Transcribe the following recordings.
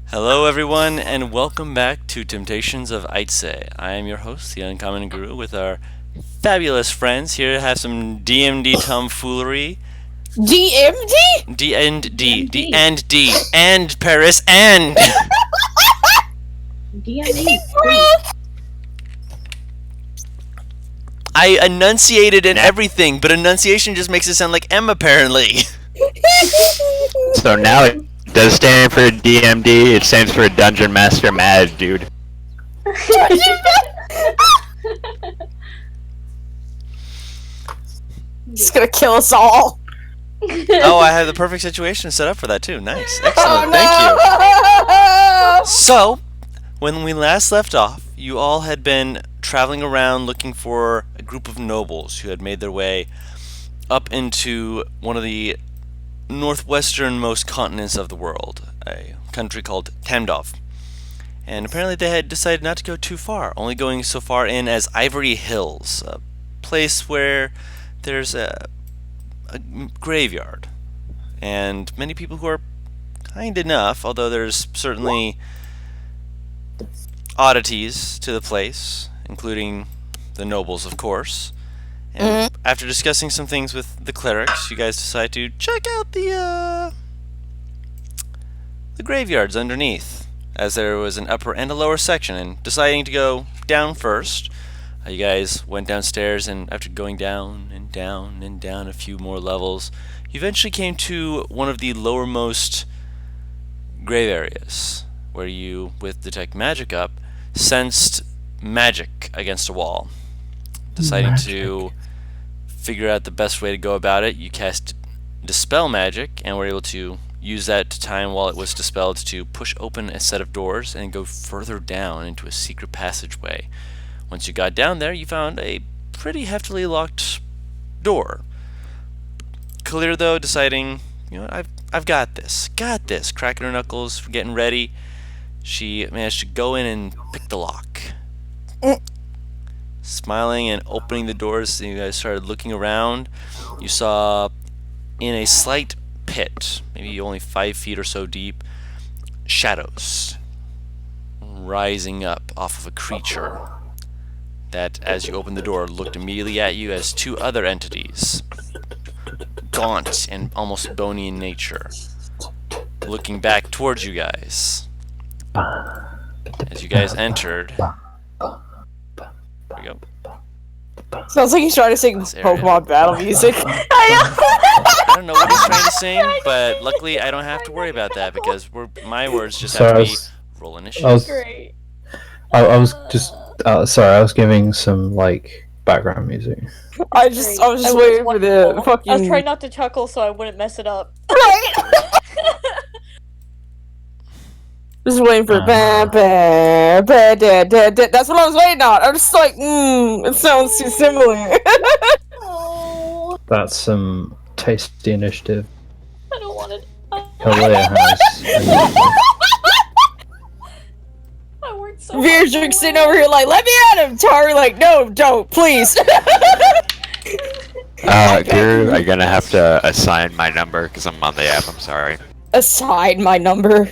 Hello, everyone, and welcome back to Temptations of Ait'seh. I am your host, the Uncommon Guru, with our fabulous friends here to have some DMD tomfoolery. DMD? And Paris, and DMD. I enunciated and everything, but enunciation just makes it sound like M, apparently. So now it does stand for DMD. It stands for Dungeon Master Mad, dude. He's gonna kill us all. Oh, I have the perfect situation set up for that, too. Nice. Excellent. Oh, Thank you. no! So, when we last left off, you all had been traveling around looking for a group of nobles who had made their way up into one of the northwesternmost continents of the world, a country called Tamdov. And apparently they had decided not to go too far, only going so far in as Ivory Hills, a place where there's a graveyard, and many people who are kind enough, although there's certainly oddities to the place, including the nobles, of course. And after discussing some things with the clerics, you guys decide to check out the graveyards underneath, as there was an upper and a lower section. And deciding to go down first, you guys went downstairs, and after going down and down and down a few more levels, you eventually came to one of the lowermost grave areas, where you, with Detect Magic up, sensed magic against a wall. Deciding to figure out the best way to go about it, you cast Dispel Magic, and were able to use that time while it was dispelled to push open a set of doors and go further down into a secret passageway. Once you got down there, you found a pretty heftily locked door. Clear, though, deciding, I've got this, cracking her knuckles, getting ready, she managed to go in and pick the lock. Smiling and opening the doors, and you guys started looking around. You saw, in a slight pit, maybe only 5 feet or so deep, shadows rising up off of a creature that, as you opened the door, looked immediately at you as 2 other entities, gaunt and almost bony in nature, looking back towards you guys. As you guys entered, there we go. Sounds like he's trying to sing Pokemon battle music. I don't know what he's trying to sing, but luckily I don't have to worry about that because my words just have to be roll initiative. Great. I was just sorry. I was giving some background music. I was just waiting for the fucking. I was trying not to chuckle so I wouldn't mess it up. Right. Just waiting for that's what I was waiting on. I'm just like, it sounds too similar. That's some tasty initiative. I don't want it. Kalia has. I worked so Veer's sitting over here like, let me at him. Tar like, no, don't, please. Guru, I'm gonna have to assign my number because I'm on the app. I'm sorry. Assign my number.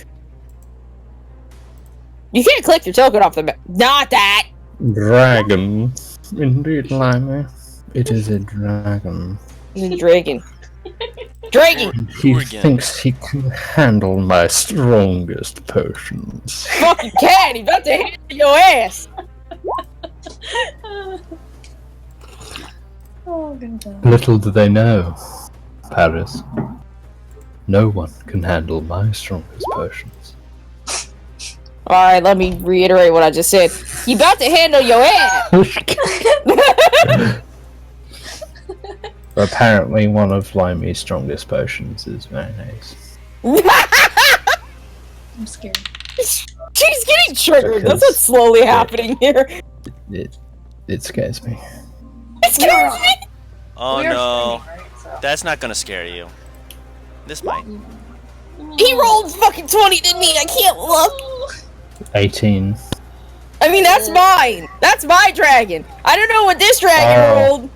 You can't click your token off the map. Not that! Dragon. Indeed, Limey. It is a dragon. It's a dragon. Dragon! He thinks he can handle my strongest potions. Fucking can! He's about to hit your ass! Oh, God. Little do they know, Paris. No one can handle my strongest potions. Alright, let me reiterate what I just said. You about to handle your ass! Apparently, one of Limey's strongest potions is mayonnaise. I'm scared. She's getting triggered. That's what's slowly happening here. It scares me. It scares me! Oh We are no, streaming, right, so. that's not gonna scare you. This might. He rolled fucking 20, didn't he? I can't look. 18. I mean, that's mine. That's my dragon. I don't know what this dragon rolled.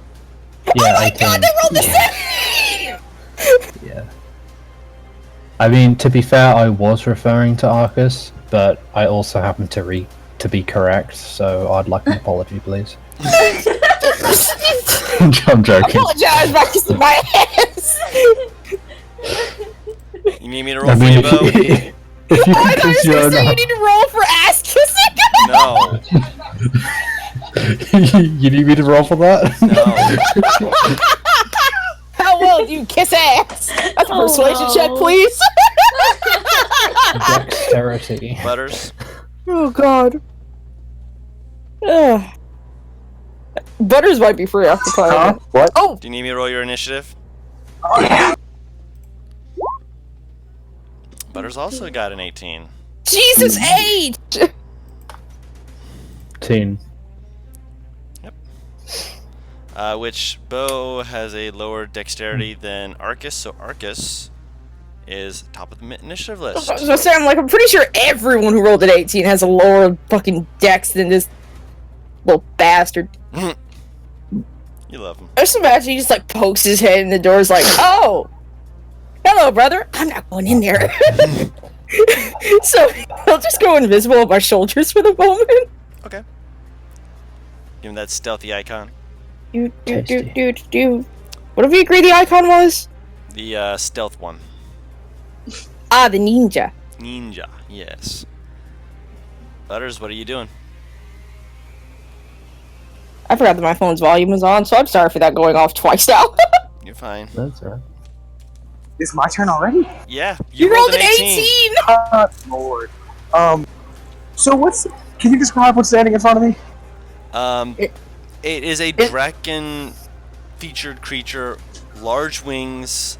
Yeah, oh my 18. god, they rolled the same! Yeah. I mean, to be fair, I was referring to Arcus, but I also happen to be correct, so I'd like an apology, please. I'm joking. Apologize by kissing my ass. You need me to roll for you, Bo? If you I can thought you kiss were your gonna say own you need to roll for ass kissing. No. You need me to roll for that? No. How well do you kiss ass? That's a Oh, persuasion no. check, please. Dexterity. Butters. Oh God. Ugh. Butters might be free off the Huh? plane. What? Oh, Do you need me to roll your initiative? Butters also got an 18. Jesus H. 10. Which Bo has a lower dexterity than Arcus, so Arcus is top of the initiative list. So Sam, like, I'm pretty sure everyone who rolled an 18 has a lower fucking dex than this little bastard. You love him. I just imagine he just like pokes his head in the door, is like, "Oh, hello, brother. I'm not going in there." So he'll just go invisible on my shoulders for the moment. Okay. Give him that stealthy icon. Do. What did we agree the icon was? The stealth one. Ah, the ninja. Ninja, yes. Butters, what are you doing? I forgot that my phone's volume was on, so I'm sorry for that going off twice now. You're fine. That's alright. It's my turn already? Yeah, You rolled an 18! Lord. So what's... Can you describe what's standing in front of me? It is a dragon featured creature, large wings.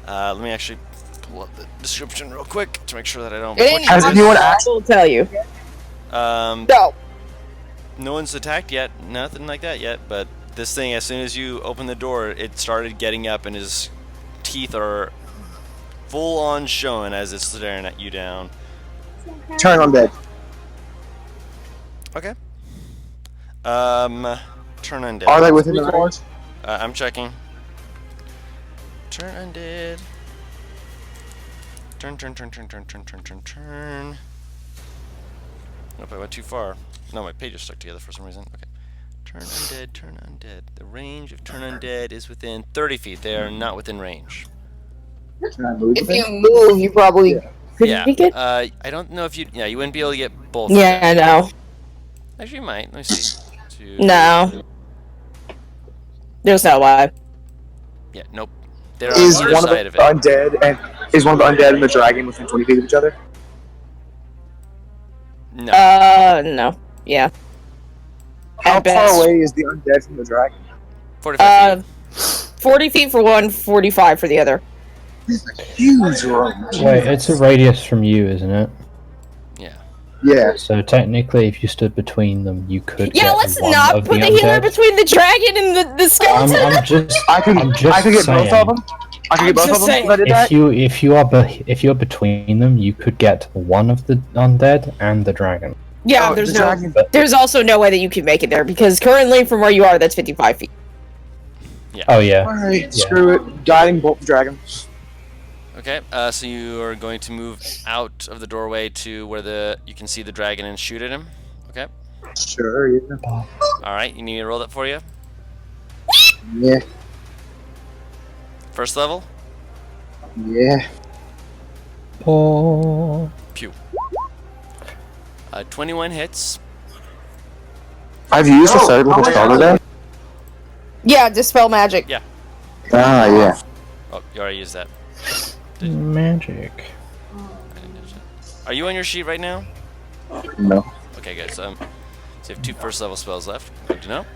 Let me actually pull up the description real quick to make sure that I don't. Has anyone I asked? will tell you. No. No one's attacked yet, nothing like that yet, but this thing, as soon as you open the door, it started getting up and his teeth are full on showing as it's staring at you down. Turn undead. Okay. Turn undead. Are they within the range? I'm checking. Turn undead. Turn. Nope, I went too far. No, my pages stuck together for some reason. Okay. Turn undead. The range of turn undead is within 30 feet. They are not within range. Can I move If it? you move, you probably could Yeah. make it. I don't know if you. Yeah, you wouldn't be able to get both. of Yeah, I them. know. Actually, you might. Let me see. Two. No. There's no way. Yeah. Nope. They're on Is either one of side the of it. undead and is one of the undead and the dragon within 20 feet of each other? No. No. Yeah. How At far best. away is the undead from the dragon? 45 feet. 40 feet for one, 45 for the other. Huge room. Wait, it's a radius from you, isn't it? Yeah. Yeah. So technically, if you stood between them, you could Yeah, get let's one not of put the undead. healer between the dragon and the skeleton. I'm just I could I'm just get saying, both of them. I could I'm get both just of them saying. if I did that. if you're between them, you could get one of the undead and the dragon. Yeah, Oh, there's the no. dragon. There's also no way that you can make it there because currently, from where you are, that's 55 feet. Oh yeah. Alright, Yeah. screw it. Guiding bolt the dragon. Okay. So you are going to move out of the doorway to where you can see the dragon and shoot at him. Okay. Sure, yeah. All right. You need me to roll that for you. Yeah. First level. Yeah. Oh. Pew. 21 hits. I've used a third level spell today. Yeah, dispel magic. Yeah. Ah, yeah. Oh, you already used that. Magic. I didn't use it. Are you on your sheet right now? No. Okay, good. So you have 2 first level spells left. Good to know.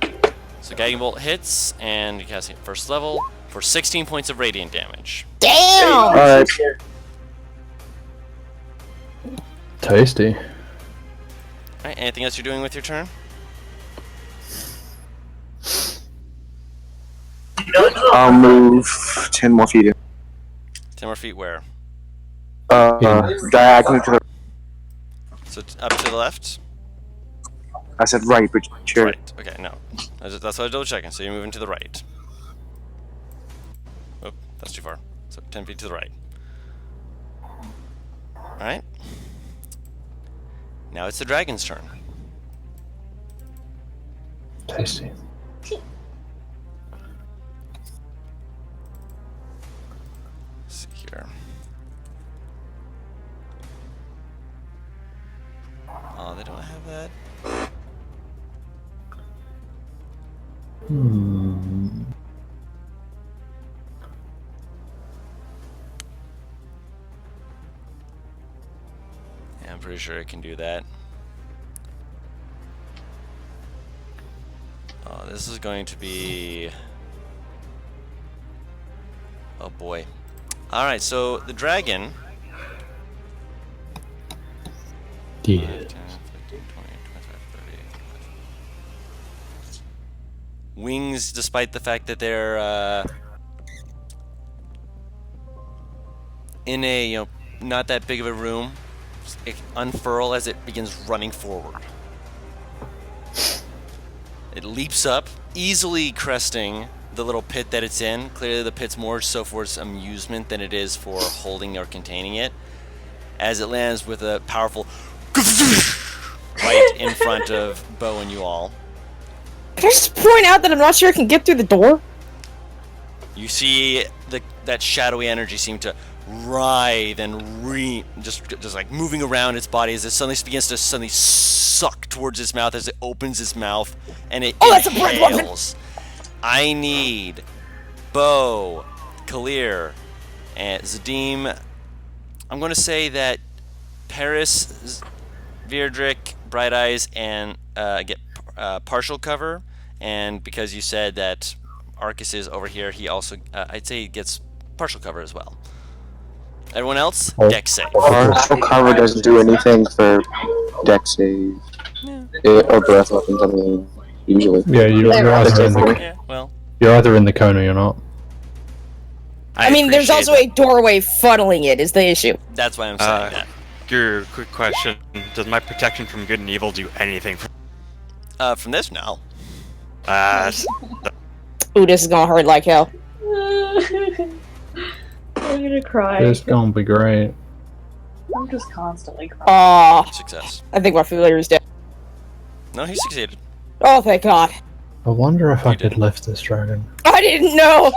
So Guiding Bolt hits, and you cast it first level for 16 points of radiant damage. Damn. Alright. Tasty. Alright, anything else you're doing with your turn? I'll move 10 more feet in. 10 more feet where? Diagonally to the... So up to the left? I said right, but sure. Right. Okay, no. That's what I was double checking. So you're moving to the right. Oh, that's too far. So 10 feet to the right. Alright. Now it's the dragon's turn. Tasty. Let's see here. Oh, they don't have that. Hmm. Yeah, I'm pretty sure it can do that. Oh, this is going to be... Oh boy. Alright, so the dragon... Yeah. 10, 15, 20, 25, 30. Wings, despite the fact that they're in a not that big of a room, unfurl as it begins running forward. It leaps up, easily cresting the little pit that it's in. Clearly the pit's more so for its amusement than it is for holding or containing it. As it lands with a powerful right in front of Bo and you all. Can I just point out that I'm not sure I can get through the door? You see that shadowy energy seem to writhe and just like moving around its body as it suddenly begins to suck towards its mouth as it opens its mouth and it that's a breath weapon. inhales. I need Bo, Kalir, and Zadim. I'm going to say that Paris, Virdrick, Bright Eyes, and get partial cover. And because you said that Arcus is over here, he also, I'd say he gets partial cover as well. Everyone else, deck save. Partial cover doesn't do anything for deck save. Or breath weapons, I mean, usually. Yeah, you're Yeah, well. you're either in the cone or you're not. I mean, there's also a doorway funneling it, is the issue. That's why I'm saying that. Your quick question: does my protection from good and evil do anything? From this, no. Ooh, this is gonna hurt like hell. I'm gonna cry. It's gonna be great. I'm just constantly crying. Aw, Success. I think my familiar is dead. No, he succeeded. Oh, thank God. I wonder if I could lift this dragon. I didn't know!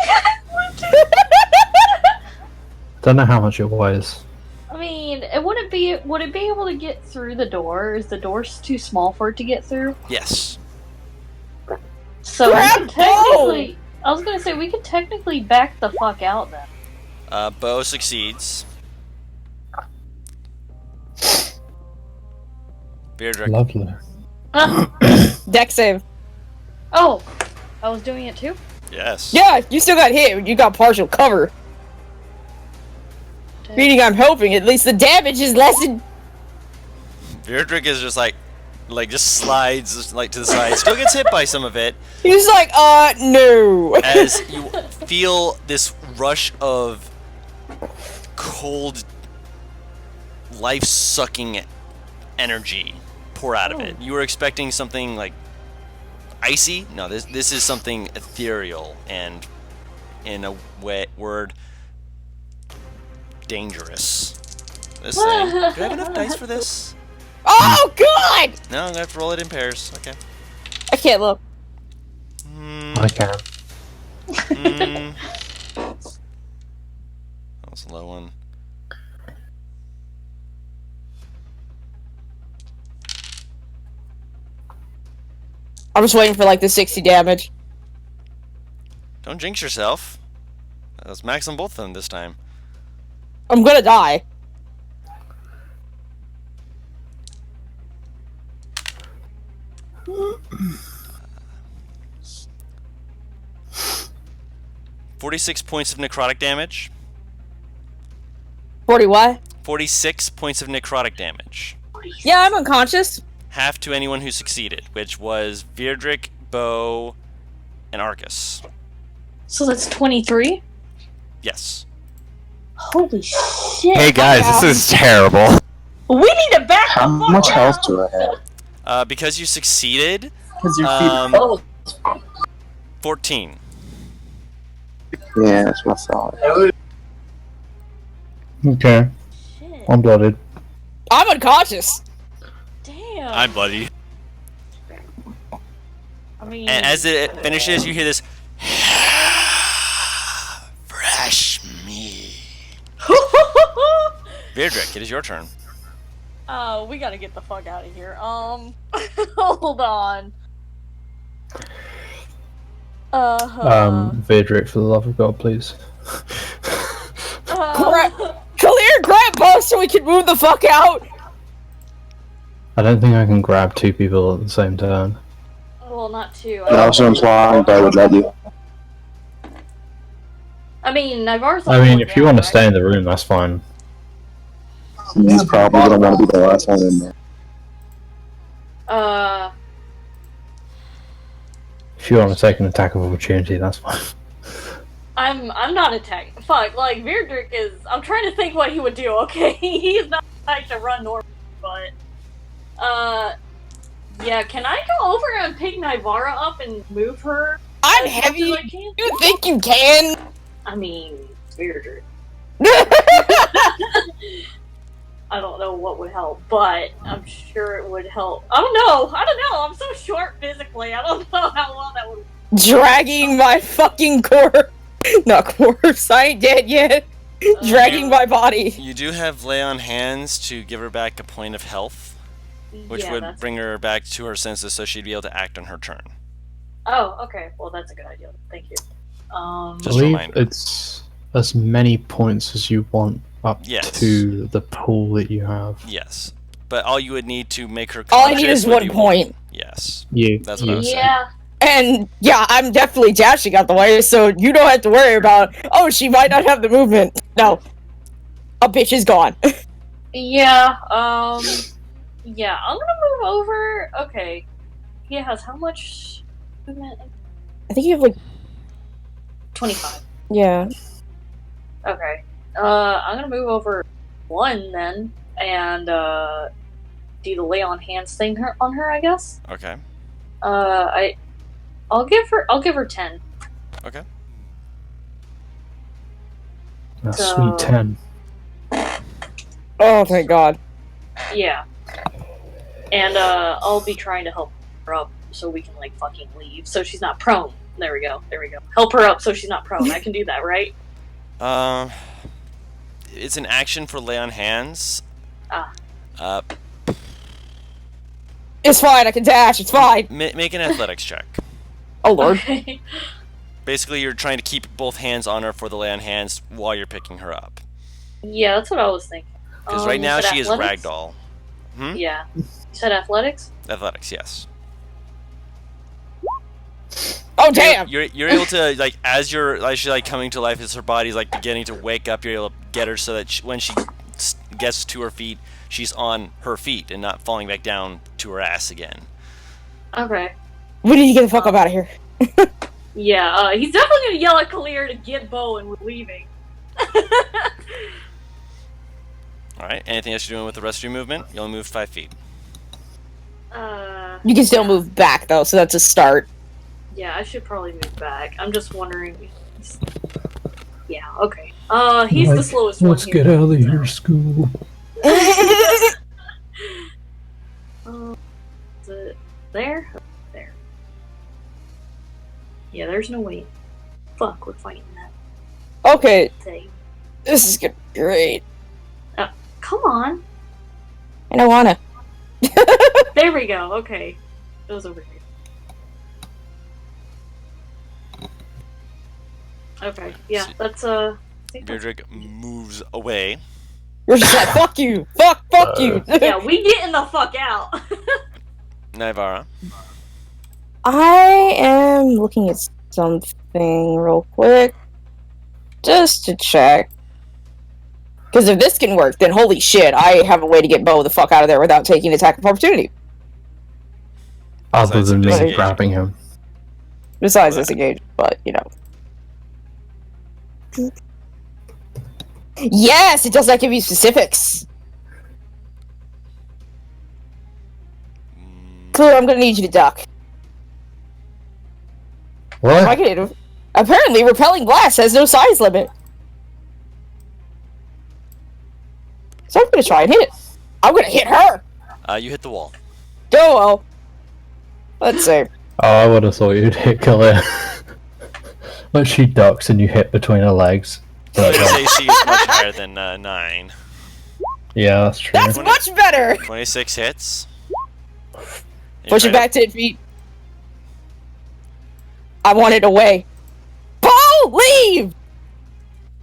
Don't know how much it weighs. I mean, would it be able to get through the door? Is the door too small for it to get through? Yes. So we Grab could technically, I was gonna say we could technically back the fuck out then. Bo succeeds. Beardrick. Lovely. Deck save. Oh, I was doing it too? Yes. Yeah, you still got hit. You got partial cover. Meaning I'm hoping at least the damage is lessened. Beardrick is just like just slides like to the side. Still gets hit by some of it. He's like, no. As you feel this rush of cold, life-sucking energy pour out of it. You were expecting something like icy? No, this is something ethereal and, in a word, dangerous. This thing. Do I have enough dice for this? Oh, God! No, I'm gonna have to roll it in pairs. Okay. I can't look. I can. That was a low one. I'm just waiting for like the 60 damage. Don't jinx yourself. Let's max on both of them this time. I'm gonna die. $46 points of necrotic damage. 40 what? 46 points of necrotic damage. Yeah, I'm unconscious. Half to anyone who succeeded, which was Virdrick, Bo, and Arcus. So that's 23? Yes. Holy shit. Hey guys, this is terrible. We need to back How the fuck much up. health do I have? Because you succeeded, Because your feet are Oh, 14. Yeah, that's what I thought. Okay. shit. I'm blooded. I'm unconscious. Damn. I'm bloody. I mean, And as it finishes, you hear this fresh meat. Virdrick, it is your turn. we gotta get the fuck out of here. Hold on. Vidric, for the love of God, please. Clear grab both so we can move the fuck out. I don't think I can grab two people at the same turn. Well, not two. And also implying that I would let you. I mean, Navarre's. I mean, if you want to stay in the room, that's fine. He's probably gonna want to be the last one in there. If you want to take an attack of opportunity, that's fine. I'm not attacking. Fuck, like Virdrick is. I'm trying to think what he would do. Okay, he's not like to run normally, but yeah. Can I go over and pick Nivara up and move her? I'm as much heavy. as I can? You think you can? I mean, Virdrick. I don't know what would help, but I'm sure it would help. I don't know. I'm so short physically. I don't know how well that would. Dragging my fucking corpse. Not corpse. I ain't dead yet. Dragging my body. You do have lay on hands to give her back a point of health, which Yeah, would that's- bring her back to her senses, so she'd be able to act on her turn. Oh, okay. Well, that's a good idea. Thank you. I Just a believe reminder. it's as many points as you want up Yes. to the pool that you have. Yes, but all you would need to make her All I conscious need is would 1 be point. Yes. You. That's what I was saying. Yeah. And yeah, I'm definitely dashing out the way, so you don't have to worry about, oh, she might not have the movement. No. A bitch is gone. Yeah. Yeah. I'm gonna move over. Okay. He has how much movement? I think you have like 25. yeah. Okay. I'm gonna move over 1 then, and do the lay on hands thing on her, I guess. Okay. I'll give her 10. Okay. A So- sweet 10. Oh thank God. Yeah. And I'll be trying to help her up so we can like fucking leave, so she's not prone. There we go. Help her up so she's not prone. I can do that, right? It's an action for lay on hands. Ah. It's fine, I can dash, it's fine. Make an athletics check. Oh Lord. Okay. Basically, you're trying to keep both hands on her for the lay on hands while you're picking her up. Yeah, that's what I was thinking. Because right You now said she is athletics? ragdoll. Yeah. You said athletics? Athletics, yes. Oh damn! You're able to like as she's like coming to life, as her body's like beginning to wake up. You're able to get her so that when she gets to her feet, she's on her feet and not falling back down to her ass again. Okay. We need to get the fuck up out of here. Yeah, he's definitely gonna yell at Kalir to get Bo and we're leaving. All right. Anything else you're doing with the rest of your movement? You only moved 5 feet. You can still move back though, so that's a start. Yeah, I should probably move back. I'm just wondering. Yeah, okay. He's the slowest one Let's here. get out of here, school. Is it there? There. Yeah, there's no way. Fuck, we're fighting that Okay, thing. this is gonna be great. Come on. And I wanna. There we go. Okay. It was over here. Okay. Yeah, that's I think that's- Beardrick moves away. We're just like, fuck you! Fuck you! Yeah, we getting the fuck out. Naivara. I am looking at something real quick. Just to check. Because if this can work, then holy shit, I have a way to get Bo the fuck out of there without taking attack of opportunity. Other Besides than me disengage. grabbing him. Besides disengage, but you know. Yes, it does not give you specifics. Clear, I'm gonna need you to duck. What? I can- Apparently, repelling blast has no size limit. So I'm gonna try and hit it. I'm gonna hit her! You hit the wall. Oh, well. Let's see. Oh, I would have thought you'd hit Kalia. But she ducks and you hit between her legs. I But, would say she is much higher than 9. yeah, that's true. That's much better! 26 hits. Push it back 10 feet. I want it away. Bo, leave!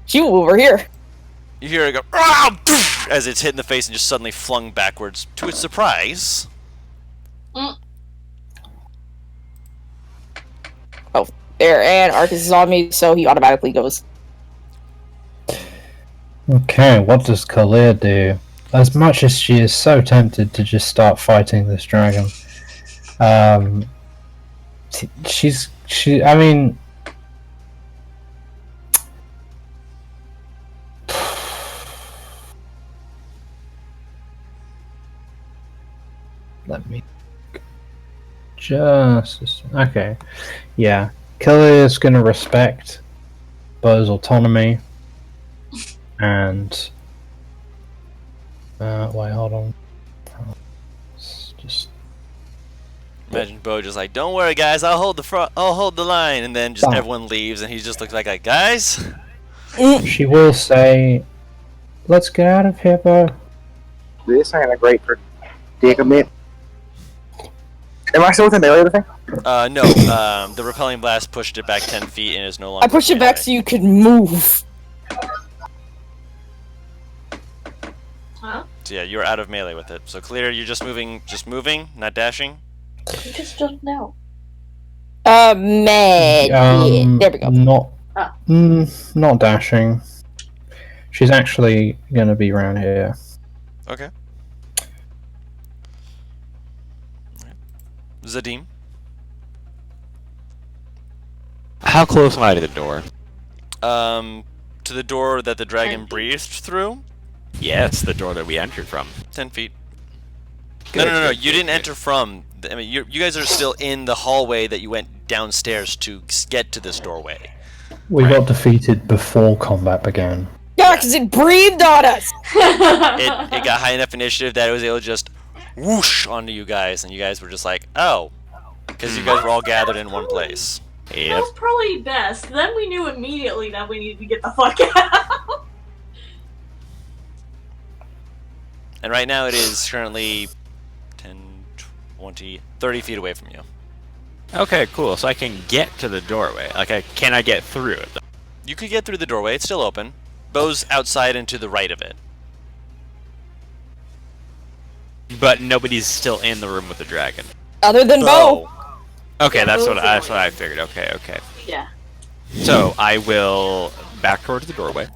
She will over here. You hear it go, "Ah!" as it's hit in the face and just suddenly flung backwards. To its surprise, Oh, there, and Arcus is on me, so he automatically goes. Okay, what does Kalia do? As much as she is so tempted to just start fighting this dragon, I mean, let me just okay, yeah. Kalia is gonna respect Bo's autonomy. And wait, hold on. Just imagine Bo just like, "Don't worry, guys, I'll hold the front, I'll hold the line," and then just Stop. everyone leaves, and he just looks like, "Guys." she will say, "Let's get out of here, Bo." This ain't a great predicament. Am I still within melee of the thing? No. The repelling blast pushed it back 10 feet and is no longer. I pushed it back so you could move. Huh? So yeah, you're out of melee with it. So clear. You're just moving, not dashing. You just jumped now. Man. Yeah, there we go. Not, Ah. not dashing. She's actually gonna be around here. Okay. Zadim. How close am I to the door? To the door that the dragon 10 feet. breathed through. Yes, the door that we entered from. 10 feet. Good, No. good, You good, didn't good. enter from. I mean, you guys are still in the hallway that you went downstairs to get to this doorway. We got defeated before combat began. Yeah, because it breathed on us! It got high enough initiative that it was able to just whoosh onto you guys, and you guys were just like, oh, because you guys were all gathered in one place. That Yep. was probably best. Then we knew immediately that we needed to get the fuck out. And right now it is currently 10, 20, 30 feet away from you. Okay, cool. So I can get to the doorway. Can I get through it? Though? You could get through the doorway, it's still open. Bo's outside and to the right of it. But nobody's still in the room with the dragon. Other than Bo. Okay, Yeah, that's Bo's what in I figured. Okay. Yeah. So I will back towards the doorway,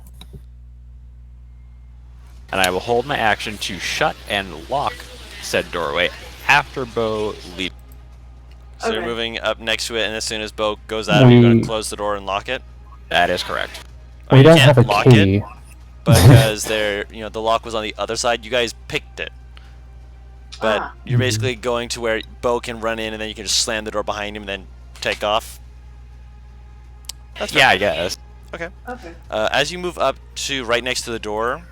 and I will hold my action to shut and lock said doorway after Bo leaves. So you're Okay. moving up next to it, and as soon as Bo goes out, you're going to close the door and lock it. That is correct. Oh, We you don't can't have a lock key. it because the lock was on the other side. You guys picked it, but Ah. you're basically going to where Bo can run in, and then you can just slam the door behind him and then take off. That's Yeah, I guess. Okay. As you move up to right next to the door,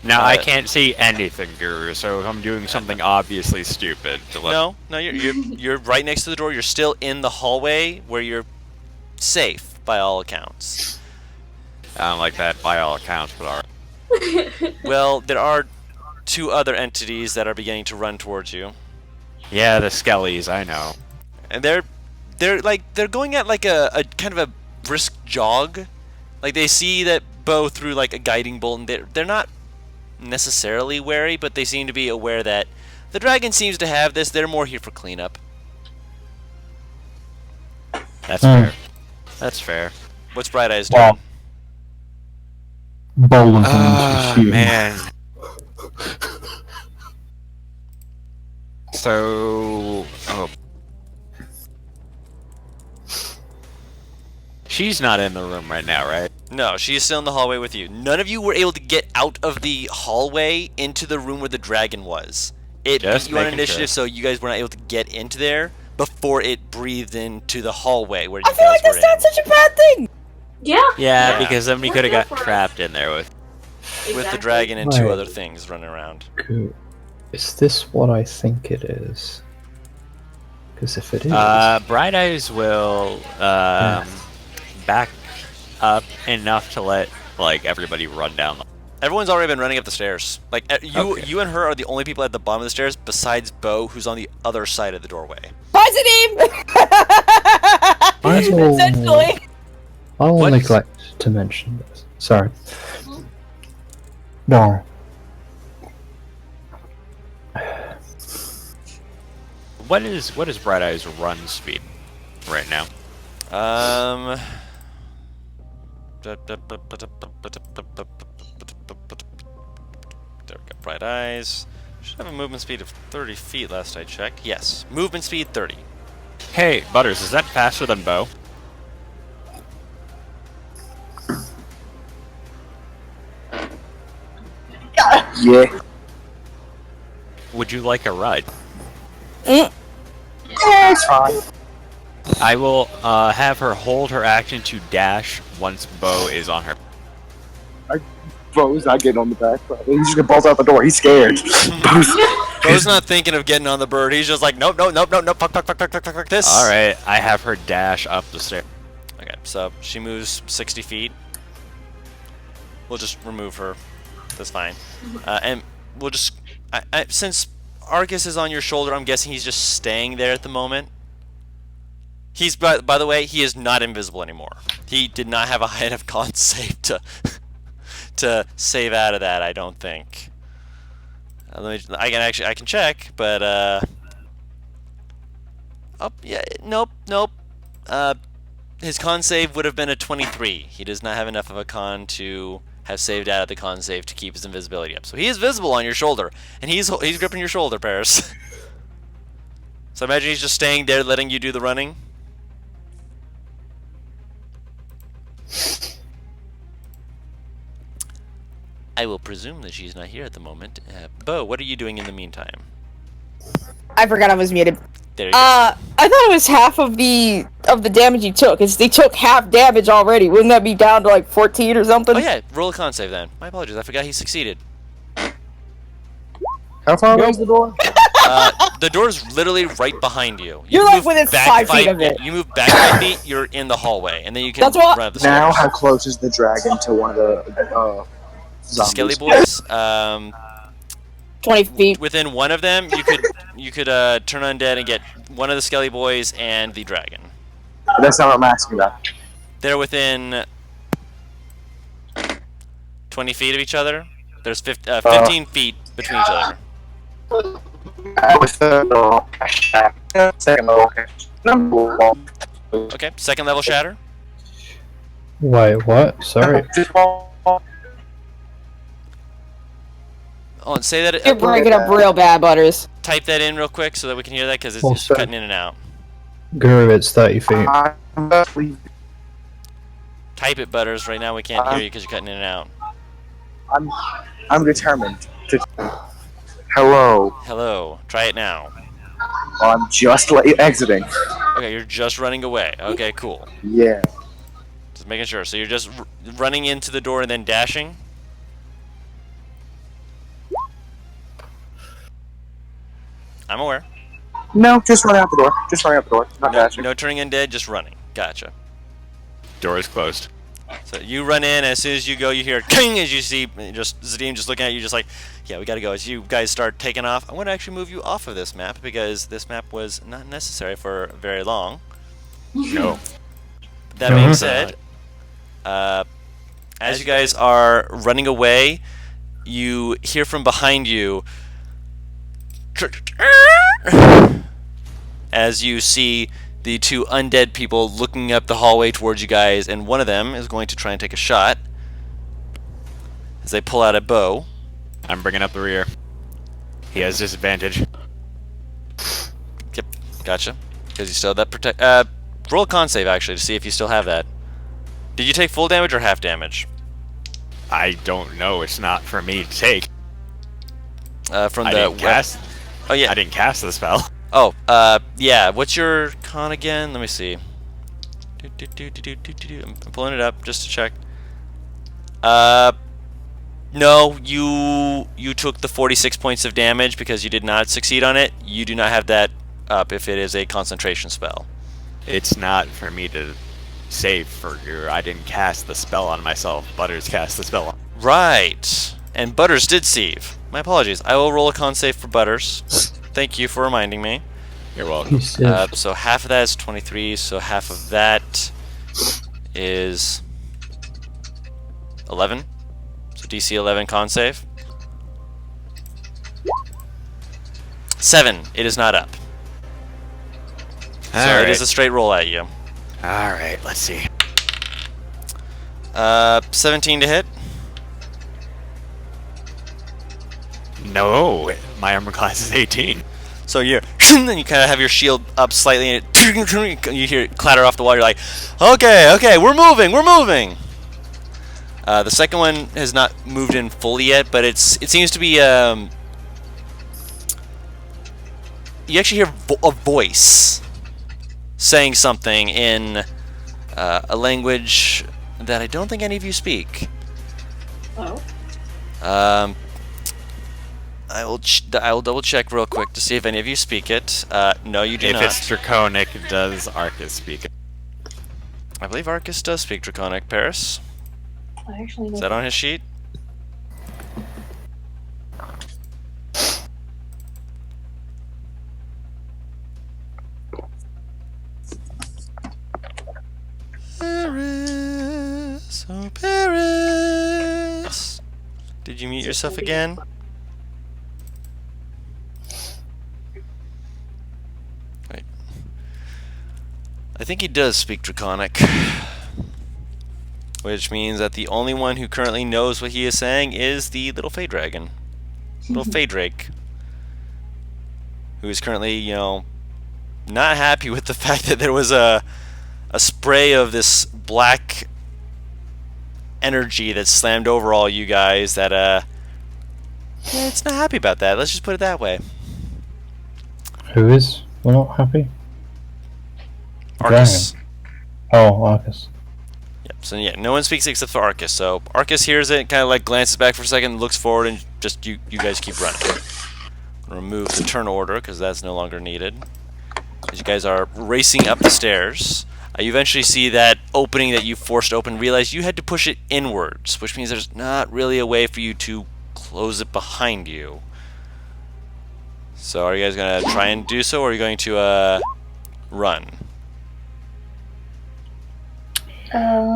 Now I can't see anything, Guru. So if I'm doing something obviously stupid, no, you're right next to the door. You're still in the hallway where you're safe by all accounts. I don't like that by all accounts, but alright. Well, there are two other entities that are beginning to run towards you, Yeah, the skellies, I know. and they're going at like a kind of a brisk jog. Like they see that Bo threw like a guiding bolt, and they're not necessarily wary, but they seem to be aware that the dragon seems to have this. They're more here for cleanup. That's fair. That's fair. What's Bright Eyes doing? Well, Bolan's Ah, shooting. man. So, she's not in the room right now, right? No, she's still in the hallway with you. None of you were able to get out of the hallway into the room where the dragon was. It Just beat you on making initiative, sure. so you guys were not able to get into there before it breathed into the hallway where you I feel guys like that's were in. not such a bad thing! Yeah. Yeah, because then we We're could have here got for it. trapped in there with. with the Exactly. dragon and 2 Right. other things running around. Good. Is this what I think it is? Because if it is, Bright Eyes will back up enough to let like everybody run down. Everyone's already been running up the stairs. Like Okay. you and her are the only people at the bottom of the stairs, besides Bo, who's on the other side of the doorway. Positive! I will, Essentially. I will What? neglect to mention this. Sorry. No. What is Bright Eyes run speed right now? There we go. Bright Eyes. Should have a movement speed of 30 feet last I checked. Yes. Movement speed 30. Hey, Butters, is that faster than Bo? Yeah. Would you like a ride? Mm. Yeah, it's fine. I will have her hold her action to dash once Bo is on her. Bo's not getting on the back. He's just gonna bolt out the door. He's scared. Bo's not thinking of getting on the bird. He's just like, nope, nope, nope, nope, nope, fuck, fuck, fuck, fuck, fuck, fuck, this. All right, I have her dash up the stairs. Okay, so she moves 60 feet. We'll just remove her. That's fine. And we'll just... since Arcus is on your shoulder, I'm guessing he's just staying there at the moment. He's, by the way, he is not invisible anymore. He did not have a high enough con save to save out of that, I don't think. I can check, but oh yeah, nope. His con save would have been a 23. He does not have enough of a con to have saved out of the con save to keep his invisibility up. So he is visible on your shoulder, and he's gripping your shoulder, Paris. So imagine he's just staying there, letting you do the running. I will presume that she's not here at the moment. Bo, what are you doing in the meantime? I forgot I was muted. There you go. I thought it was half of the damage you took. They took half damage already. Wouldn't that be down to like 14 or something? Oh yeah, roll a con save then. My apologies, I forgot he succeeded. How far away is the door? The door's literally right behind you. You're like within 5 feet of it. You move back 5 feet, you're in the hallway, and then you can That's what- run up the Now, stairs. how close is the dragon to one of the zombies? Skelly boys. 20 feet. Within one of them, you could turn undead and get one of the Skelly boys and the dragon. That's not what I'm asking about. They're within 20 feet of each other. There's 15 feet between each other. With the second level. Number one. Okay, second level shatter. Wait, what? Sorry. Oh, and say that. You're breaking up real bad, Butters. Type that in real quick so that we can hear that because it's Oh, just sorry. cutting in and out. Guru, it's 30 feet. Type it, Butters. Right now we can't hear you because you're cutting in and out. I'm determined to. Hello. Hello. Try it now. I'm just exiting. Okay, you're just running away. Okay, cool. Yeah. Just making sure. So you're just running into the door and then dashing? I'm aware. No, just running out the door. Just running out the door. Not No, dashing. no turning undead, just running. Gotcha. Door is closed. So you run in, as soon as you go, you hear king as you see just Zadim just looking at you, just like, yeah, we gotta go. As you guys start taking off, I want to actually move you off of this map because this map was not necessary for very long. No. That being said, as you guys are running away, you hear from behind you as you see the 2 undead people looking up the hallway towards you guys, and one of them is going to try and take a shot as they pull out a bow. I'm bringing up the rear. He has disadvantage. Yep, gotcha. Because you still have that protect. Roll a con save actually to see if you still have that. Did you take full damage or half damage? I don't know. It's not for me to take. From I the didn't cast. Oh yeah. I didn't cast the spell. Oh, yeah. What's your con again? Let me see. I'm pulling it up just to check. No, you took the 46 points of damage because you did not succeed on it. You do not have that up if it is a concentration spell. It's not for me to save for you. I didn't cast the spell on myself. Butters cast the spell on. Right. And Butters did save. My apologies. I will roll a con save for Butters. Thank you for reminding me. You're welcome. So half of that is 23, so half of that is 11. So DC 11 con save. 7. It is not up. So it is a straight roll at you. Alright, let's see. 17 to hit. No, my armor class is 18. So you're, and you kind of have your shield up slightly, and you hear it clatter off the wall. You're like, okay, we're moving. The second one has not moved in fully yet, but it seems to be. You actually hear a voice saying something in a language that I don't think any of you speak. Oh. I will double check real quick to see if any of you speak it. No, you do If not. it's Draconic, does Arcus speak it? I believe Arcus does speak Draconic. Paris? I actually Is know. that on his sheet? Paris, oh Paris. Did you mute yourself again? Wait. I think he does speak Draconic. Which means that the only one who currently knows what he is saying is the little Fey Dragon. Little Fey Drake. Who is currently, not happy with the fact that there was a spray of this black energy that slammed over all you guys that, yeah, it's not happy about that. Let's just put it that way. Who is? We're not happy. Arcus. Oh, Arcus. Yep, so yeah, no one speaks except for Arcus. So Arcus hears it, kind of like glances back for a second, looks forward, and just you guys keep running. Remove the turn order, because that's no longer needed. As you guys are racing up the stairs, you eventually see that opening that you forced open, realize you had to push it inwards, which means there's not really a way for you to close it behind you. So are you guys going to try and do so, or are you going to run?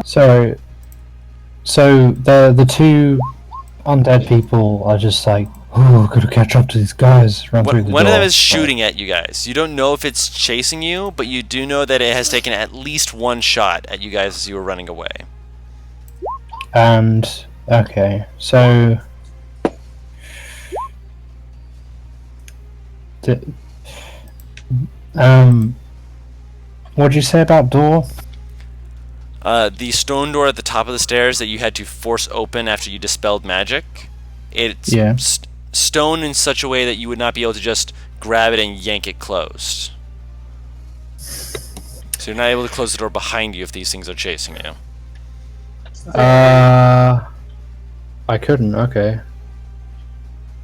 So the two undead people are just like, oh, gotta catch up to these guys. Run through the One of door. them is shooting at you guys. You don't know if it's chasing you, but you do know that it has taken at least one shot at you guys as you were running away. And okay, so what'd you say about door? The stone door at the top of the stairs that you had to force open after you dispelled magic. It's stone in such a way that you would not be able to just grab it and yank it closed. So you're not able to close the door behind you if these things are chasing you. I couldn't. Okay.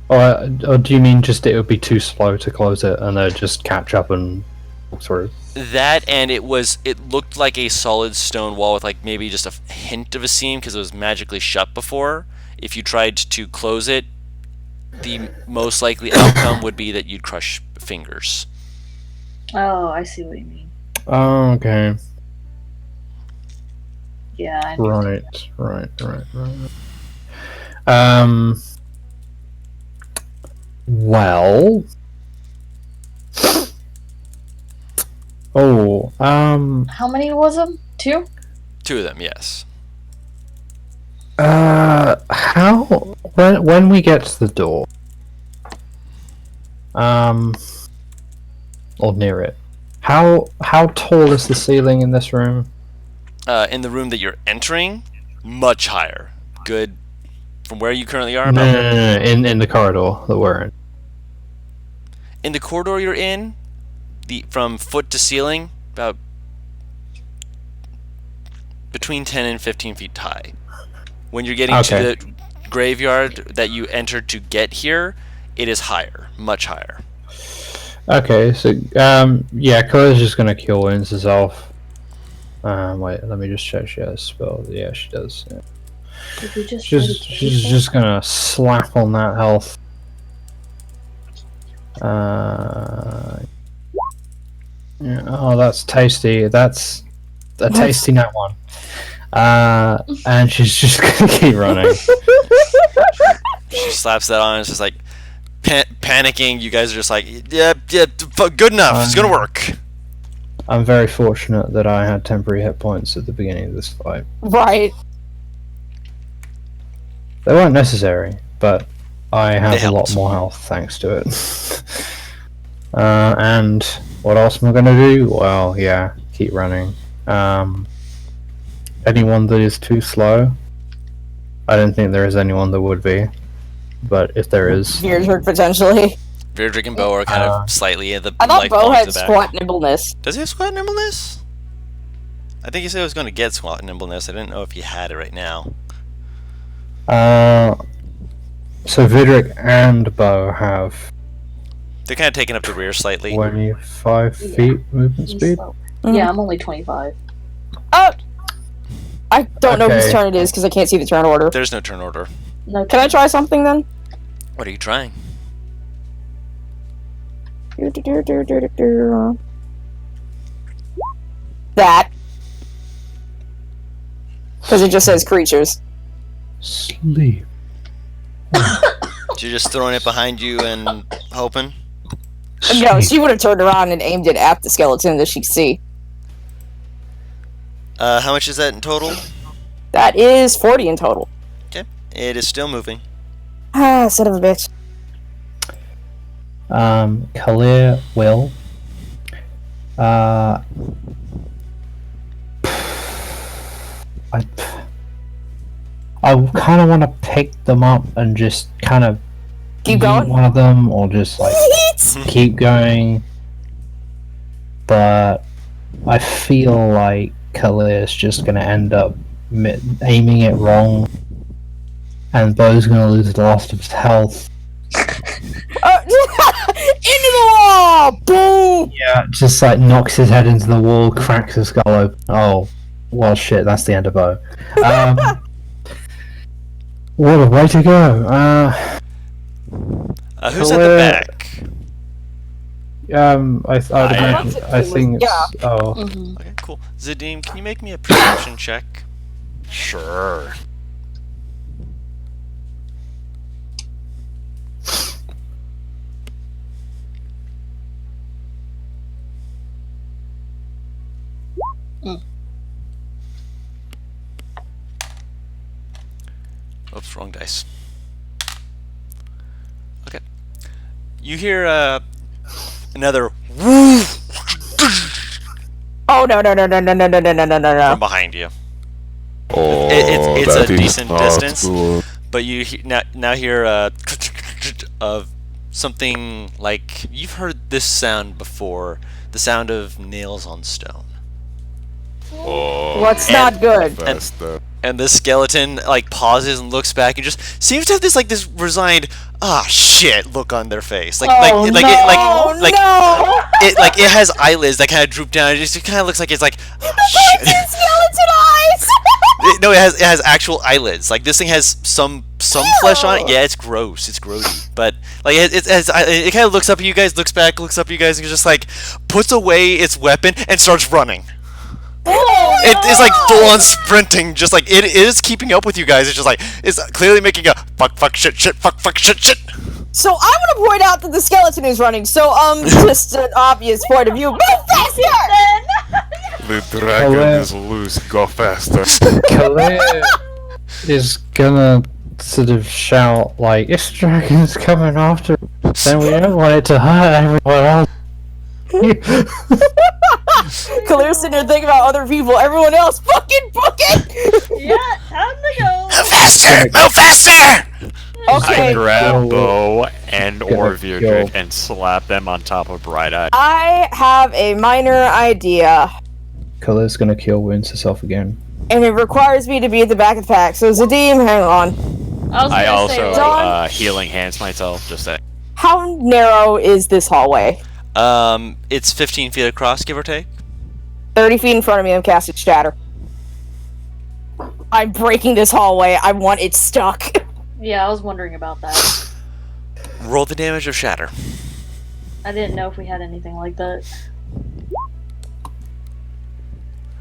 Or do you mean just it would be too slow to close it and they'd just catch up and walk through? That, and it looked like a solid stone wall with like maybe just a hint of a seam because it was magically shut before. If you tried to close it, the most likely outcome would be that you'd crush fingers. Oh, I see what you mean. Oh, okay. Yeah. I Right. Well. Oh, How many was them? 2? 2 of them, yes. how when we get to the door, or near it, how tall is the ceiling in this room? In the room that you're entering, much higher. Good from where you currently are. No, in the corridor that we're in. In the corridor you're in, from foot to ceiling, about between 10 and 15 feet high. When you're getting to graveyard that you entered to get here, it is higher, much higher. Okay, so yeah, Claire's just gonna cure wounds herself. Wait, let me just check. She has a spell. Yeah, she does. Yeah. Did we just She's just gonna slap on that health. Yeah, oh, that's tasty. That's a tasty nat one. And she's just gonna keep running. She slaps that on and it's just like panicking. You guys are just like, yeah, good enough. It's gonna work. I'm very fortunate that I had temporary hit points at the beginning of this fight. Right. They weren't necessary, but I have They a lot helped. more health thanks to it. And what else am I gonna do? Well, yeah, keep running. Anyone that is too slow, I don't think there is anyone that would be, but if there is, Beardred potentially. Virdrick and Bo are kind of slightly at the I thought like, Bo falling had to the back. squat nimbleness. Does he have squat nimbleness? I think he said he was going to get squat nimbleness. I didn't know if he had it right now. so Vidric and Bo have They're kind of taking up the rear slightly. 25 feet movement speed. Yeah, I'm only 25. Oh! I don't know whose Okay. turn it is because I can't see the turn order. There's no turn order. No. Can I try something then? What are you trying? That. Because it just says creatures. Sleep. So you're just throwing it behind you and hoping? No, she would have turned around and aimed it at the skeleton that she could see. How much is that in total? That is 40 in total. Okay. It is still moving. Ah, son of a bitch. Kalir will. I kind of want to pick them up and just kind of Keep yeet going. one of them, or just like keep going. But I feel like Kalir's just gonna end up aiming it wrong, and Bo's gonna lose the last of his health. Into the wall! Boom! Yeah, just like knocks his head into the wall, cracks his skull open. Oh, well, shit, that's the end of Bo. What a way to go. Who's at the back? I would imagine, I think it's, Yeah. oh, Mm-hmm. Okay, cool. Zadim, can you make me a perception check? Sure. Oops, wrong dice. Okay. You hear another woo Oh, no, no, no, no, no, no, no, no, no, no, no. from behind you. Oh, It's that a is decent not distance. good. But you now hear of something like you've heard this sound before, the sound of nails on stone. Oh, What's not good? faster. And the skeleton like pauses and looks back and just seems to have this resigned shit look on their face. Like Oh, no. it has eyelids that kind of droop down. It just kind of looks like it's like It's in skeleton eyes! no, it has actual eyelids. Like this thing has some flesh on it. Yeah, it's gross. It's grody. But like it kind of looks up at you guys, looks back, looks up at you guys, and just like puts away its weapon and starts running. It is like full on sprinting, just like it is keeping up with you guys. It's just like it's clearly making a fuck shit fuck shit. So I want to point out that the skeleton is running. So just an obvious point of view. Move faster! The dragon is loose. Go faster. Kalir is gonna sort of shout, like, if the dragon's coming after us, then we don't want it to hurt everyone else. Kalir's sitting there thinking about other people. Everyone else, fucking book it! Yeah, time to go. Move faster! I Okay, grab Bo and or Go. Virdrick and slap them on top of Bright Eye. I have a minor idea. Kalir's gonna cure wounds herself again. And it requires me to be at the back of the pack. So Zadim, hang on. I was I gonna also say, John? healing hands myself. Just saying. How narrow is this hallway? It's 15 feet across, give or take. 30 feet in front of me, I'm casting Shatter. I'm breaking this hallway. I want it stuck. yeah, I was wondering about that. Roll the damage of shatter. I didn't know if we had anything like that.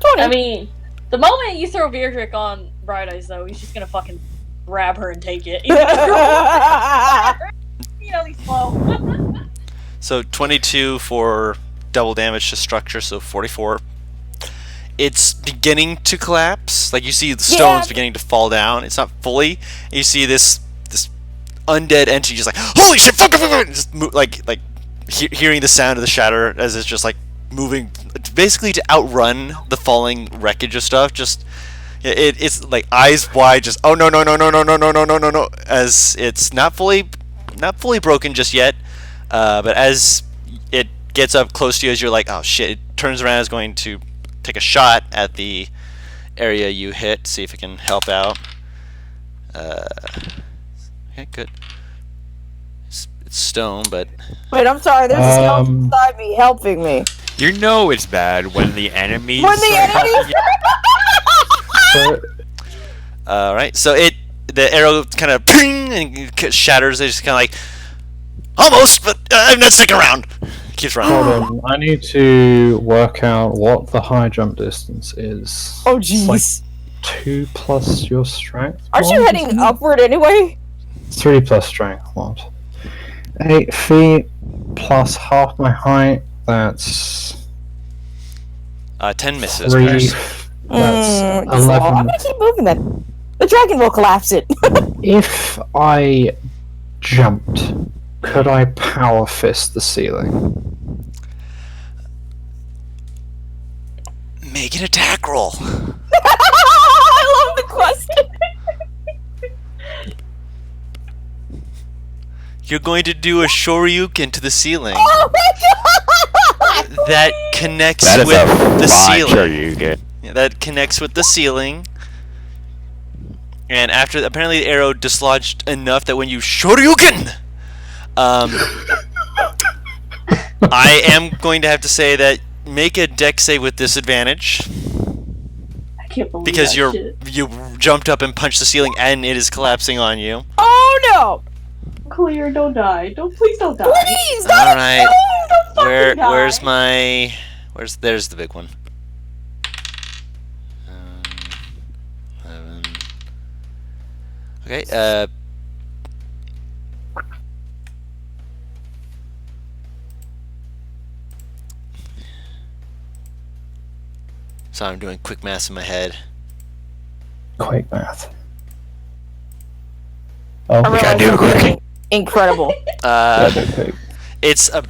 20. I mean, the moment you throw Beardrick on Bright Eyes, though, he's just gonna fucking grab her and take it. He's gonna you know he's slow. So 22 for double damage to structure, so 44. It's beginning to collapse. Like you see the stones beginning to fall down. It's not fully. And you see this undead entity just like, holy shit, fuck, just hearing the sound of the shatter as it's just like moving, basically to outrun the falling wreckage of stuff. Just it's like eyes wide, just oh no, as it's not fully broken just yet. But as it gets up close to you, as you're like, oh shit, it turns around, is going to take a shot at the area you hit, see if it can help out. Okay, good. It's stone, but... Wait, I'm sorry, there's a skeleton beside me helping me. You know it's bad when the enemies. Alright, so the arrow kind of ping and shatters. It's just kind of like, almost, but I'm not sticking around. Keeps running. Hold on, I need to work out what the high jump distance is. Oh, It's jeez. like 2 plus your strength. Aren't you mod, heading isn't it? upward anyway? 3 plus strength mod. 8 feet plus half my height. That's 10 misses. 3. Paris. That's So I'm 11. gonna keep moving then. The dragon will collapse it. If I jumped, could I power fist the ceiling? Make an attack roll. I love the question. You're going to do a shoryuken to the ceiling Oh my god! that connects That is with a the fine ceiling. Sure, you get. Yeah, that connects with the ceiling. And after, apparently the arrow dislodged enough that when you shoryuken, I am going to have to say that make a dex save with disadvantage I can't believe because that shit. you jumped up and punched the ceiling and it is collapsing on you. Oh no! Clear, don't die. Please don't die. Please, All right, Don't fucking die. where's my there's the big one. 11. Okay, so I'm doing quick math in my head. Quick math. Oh, I realize do it I'm quick. doing incredible. It's a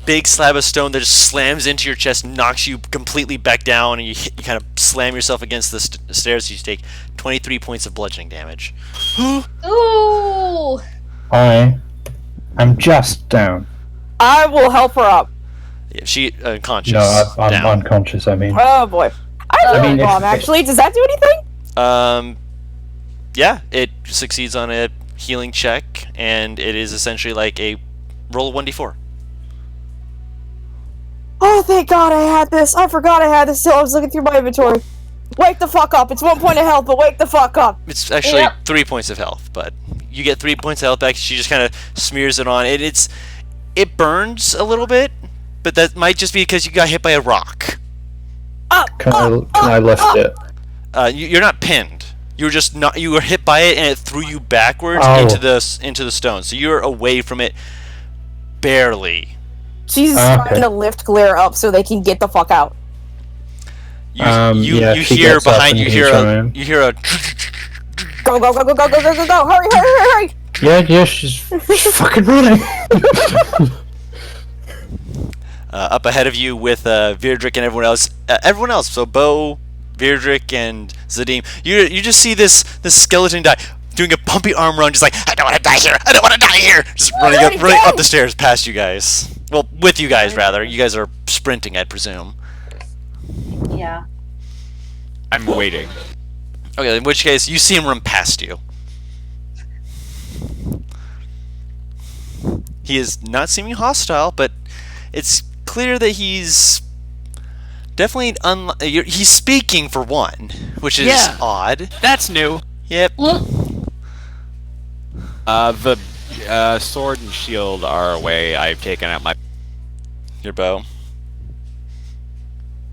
big slab of stone that just slams into your chest, knocks you completely back down, and you kind of slam yourself against the stairs. You take 23 points of bludgeoning damage. Ooh. I am just down. I will help her up. Yeah, she unconscious. No, I'm down. unconscious, I mean. Oh boy. I have I mean, a bomb if- actually. Does that do anything? Yeah, it succeeds on a healing check, and it is essentially like a roll of 1d4. Oh, thank God I had this. I forgot I had this till I was looking through my inventory. Wake the fuck up. It's 1 point of health, but wake the fuck up. It's actually Yep. 3 points of health, but you get 3 points of health back. She just kind of smears it on. It burns a little bit, but that might just be because you got hit by a rock. Can I lift it? You're not pinned. You were just not. You were hit by it, and it threw you backwards Oh. into the stone. So you're away from it, barely. She's trying to lift Glare up so they can get the fuck out. You Yeah, you she hear gets up behind and you he's hear running. you hear a Go, go, go, go, go, go, go, go, go. Hurry, hurry, hurry, hurry. Yeah, she's fucking running. up ahead of you with Virdrick and everyone else. Everyone else. So Bo, Virdrick, and Zadim. You just see this skeleton die, doing a pumpy arm run, just like, I don't want to die here. I don't want to die here. Just running up the stairs past you guys. Well, with you guys rather. You guys are sprinting, I'd presume. Yeah. I'm waiting. Okay, in which case you see him run past you. He is not seeming hostile, but it's clear that he's definitely he's speaking for one, which is odd. That's new. Yep. The sword and shield are away. I've taken out my... Your bow.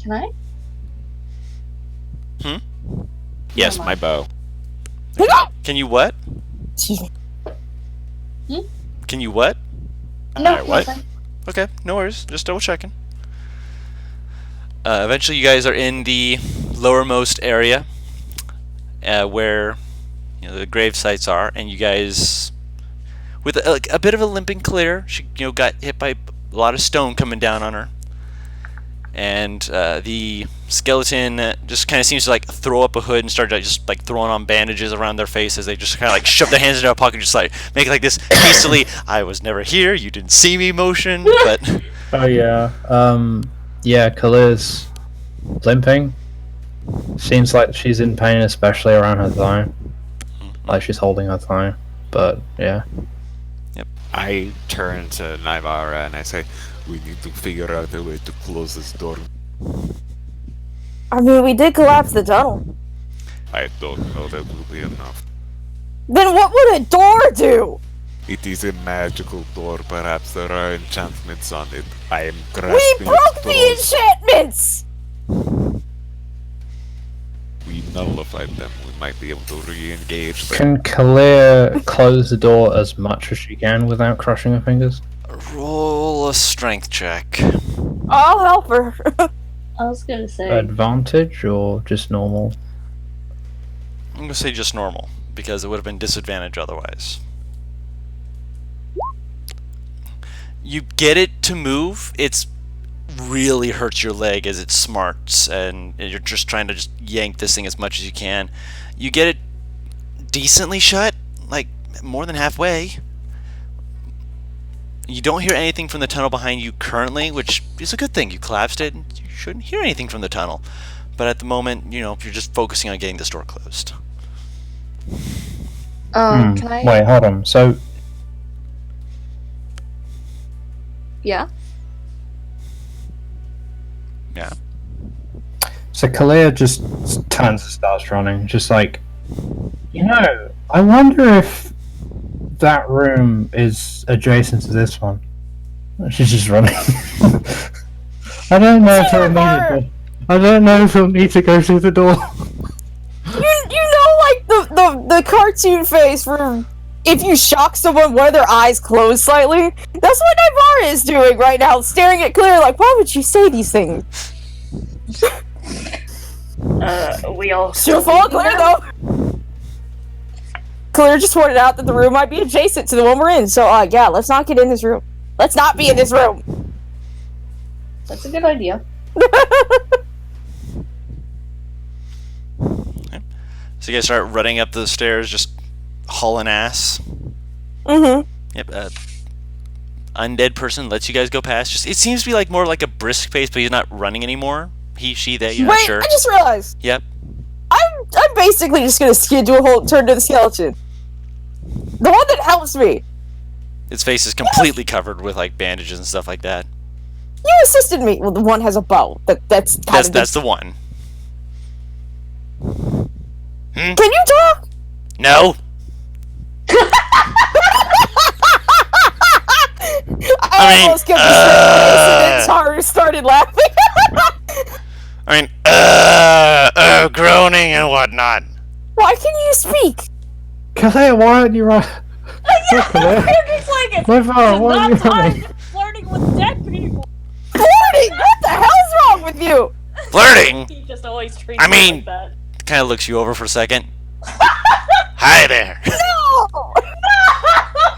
Can I? Yes, my bow. Can you what? Excuse me. Can you what? No, what? nothing. Okay, no worries. Just double checking. Eventually, you guys are in the lowermost area where the grave sites are, and you guys, with a bit of a limping Clear, she got hit by a lot of stone coming down on her, and the skeleton just kind of seems to like throw up a hood and start just like throwing on bandages around their faces. They just kind of like shove their hands into their pocket, and just like make like this hastily "I was never here, you didn't see me" motion. But Oh yeah. Yeah, Khalil's limping. Seems like she's in pain, especially around her thigh. Like she's holding her thigh. But yeah. I turn to Naivara and I say, we need to figure out a way to close this door. I mean, we did collapse the tunnel. I don't know that will be enough. Then what would a door do? It is a magical door, perhaps there are enchantments on it. I am grasping We broke at the straws. enchantments! We nullified them. We might be able to re-engage them. Can Kalia close the door as much as she can without crushing her fingers? roll a strength check. I'll help her. I was gonna say. Advantage or just normal? I'm gonna say just normal because it would have been disadvantage otherwise. You get it to move. It's really hurts your leg as it smarts, and you're just trying to just yank this thing as much as you can. You get it decently shut, like more than halfway. You don't hear anything from the tunnel behind you currently, which is a good thing. You collapsed it, and you shouldn't hear anything from the tunnel. But at the moment, you're just focusing on getting this door closed. Can I? Wait, hold on. So, Yeah. Yeah. so Kalia just turns and starts running, just like, I wonder if that room is adjacent to this one. She's just running. I don't know if he'll need it. I don't know if he'll need to go through the door. You know, like the cartoon face for if you shock someone, one of their eyes closed slightly. That's what Naivara is doing right now, staring at Claire like, why would you say these things? We all She'll follow Claire though. Claire just pointed out that the room might be adjacent to the one we're in, so yeah, let's not get in this room. Let's not be in this room. That's a good idea. So you guys start running up the stairs, just hauling ass. Mm-hmm. Yep. Undead person lets you guys go past. It seems to be like more like a brisk pace, but he's not running anymore. He, she, they. You're Wait, not sure. I just realized. Yep. I'm basically just gonna skid to a whole turn to the skeleton. The one that helps me. Its face is completely covered with like bandages and stuff like that. You assisted me. Well, the one has a bow. That's That's the one. Can you talk? No. I almost kept and then Taru started laughing. I mean, groaning and whatnot. Why can you speak? Kalia, why aren't you running? It's like it's Naivara, why aren't you not running? time flirting with dead people. Flirting? What the hell's wrong with you? Flirting. He just always treats I me mean- like that. Kind of looks you over for a second. Hi there. No!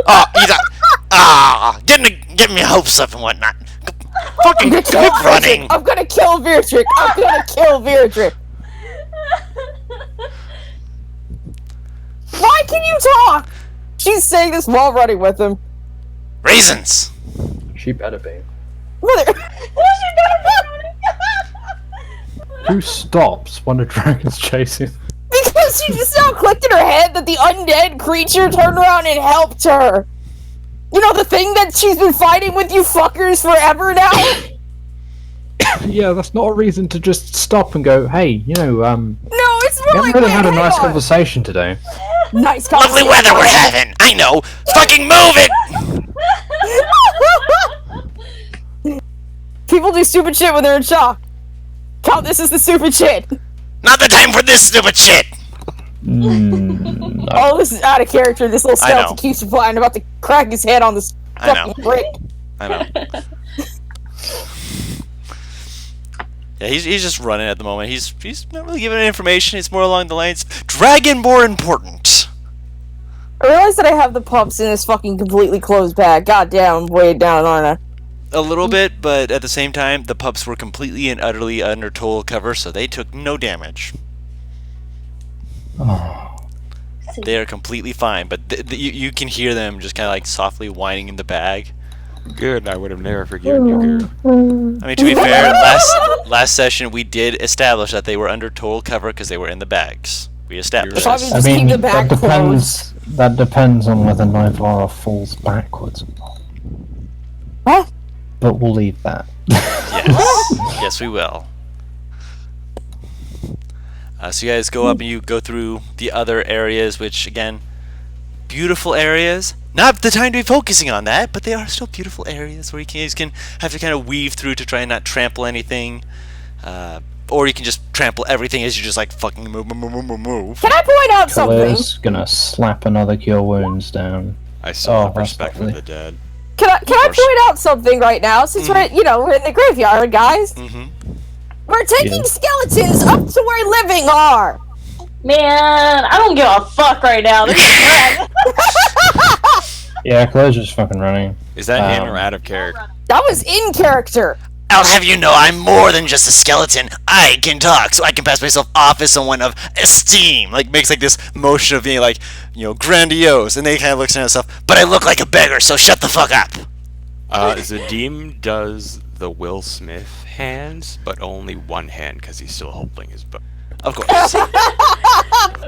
Oh, he's getting me hopes up and whatnot. Fucking I'm gonna kill keep running. Beatrick. I'm gonna kill Beatrick. I'm gonna kill Beatrick. Why can you talk? She's saying this while running with him. Raisins. She better be. Mother. Who stops when a dragon's chasing? Because Because she just now clicked in her head that the undead creature turned around and helped her. You know, the thing that she's been fighting with you fuckers forever now? Yeah, that's not a reason to just stop and go, hey, No, it's more we haven't like, really wait, had a hang nice on. conversation today. Nice Lovely conversation. weather we're having. I know. Fucking move it. People do stupid shit when they're in shock. Count this as the stupid shit. Not the time for this stupid shit. No. Oh, this is out of character. This little I know. skeleton keeps flying, about to crack his head on this I know. fucking brick. I know. Yeah, he's just running at the moment. He's not really giving any information. It's more along the lines, dragon more important. I realize that I have the pups in this fucking completely closed bag. Goddamn, I'm way down, aren't I? A little bit, but at the same time, the pups were completely and utterly under total cover, so they took no damage. Oh. They are completely fine, but you can hear them just kind of like softly whining in the bag. Good, I would have never forgiven you, girl. I mean, to be fair, last session we did establish that they were under total cover because they were in the bags. We established So I this. mean, just keep the bag that depends on whether Nivara falls backwards or not. What? But we'll leave that. Yes, yes, we will. So you guys go up and you go through the other areas, which again, beautiful areas. Not the time to be focusing on that, but they are still beautiful areas where you can have to kind of weave through to try and not trample anything. Or you can just trample everything as you just like fucking move. Can I point out something? Claire's gonna slap another Cure Wounds down. I still have that's respect for lovely. the dead. Can I point out something right now? Since we're in the graveyard, guys. Mm-hmm. We're taking Yeah. skeletons up to where living are. Man, I don't give a fuck right now. This is bad. Yeah, Claire's just fucking running. Is that in or out of character? That was in character. I'll have you know I'm more than just a skeleton. I can talk, so I can pass myself off as someone of esteem. Like, makes like this motion of being like, grandiose. And then he kind of looks at himself, but I look like a beggar, so shut the fuck up. Zadim does the Will Smith hands, but only one hand because he's still holding his bow. Of course.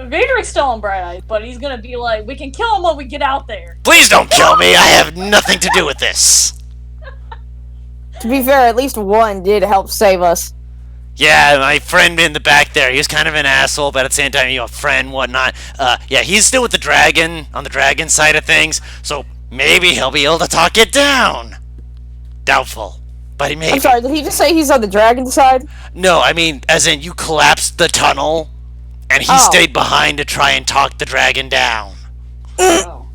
Vader's still on Bright Eyes, but he's gonna be like, we can kill him when we get out there. Please don't kill me. I have nothing to do with this. To be fair, at least one did help save us. Yeah, my friend in the back there, he was kind of an asshole, but at the same time, a friend, whatnot. Yeah, he's still with the dragon, on the dragon side of things, so maybe he'll be able to talk it down. Doubtful, but maybe. I'm sorry, did he just say he's on the dragon side? No, I mean, as in you collapsed the tunnel, and he stayed behind to try and talk the dragon down. Oh.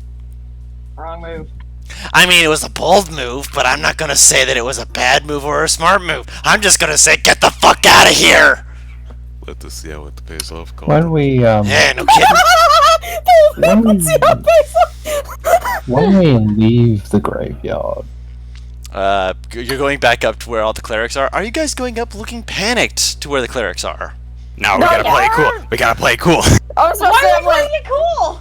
Wrong move. I mean, it was a bold move, but I'm not gonna say that it was a bad move or a smart move. I'm just gonna say, get the fuck out of here! Let us see how it pays off. When we Yeah, no kidding. when we leave the graveyard, You're going back up to where all the clerics are. Are you guys going up looking panicked to where the clerics are? No, we gotta play it cool. We gotta play it cool. I was about to Why say, are we playing it cool?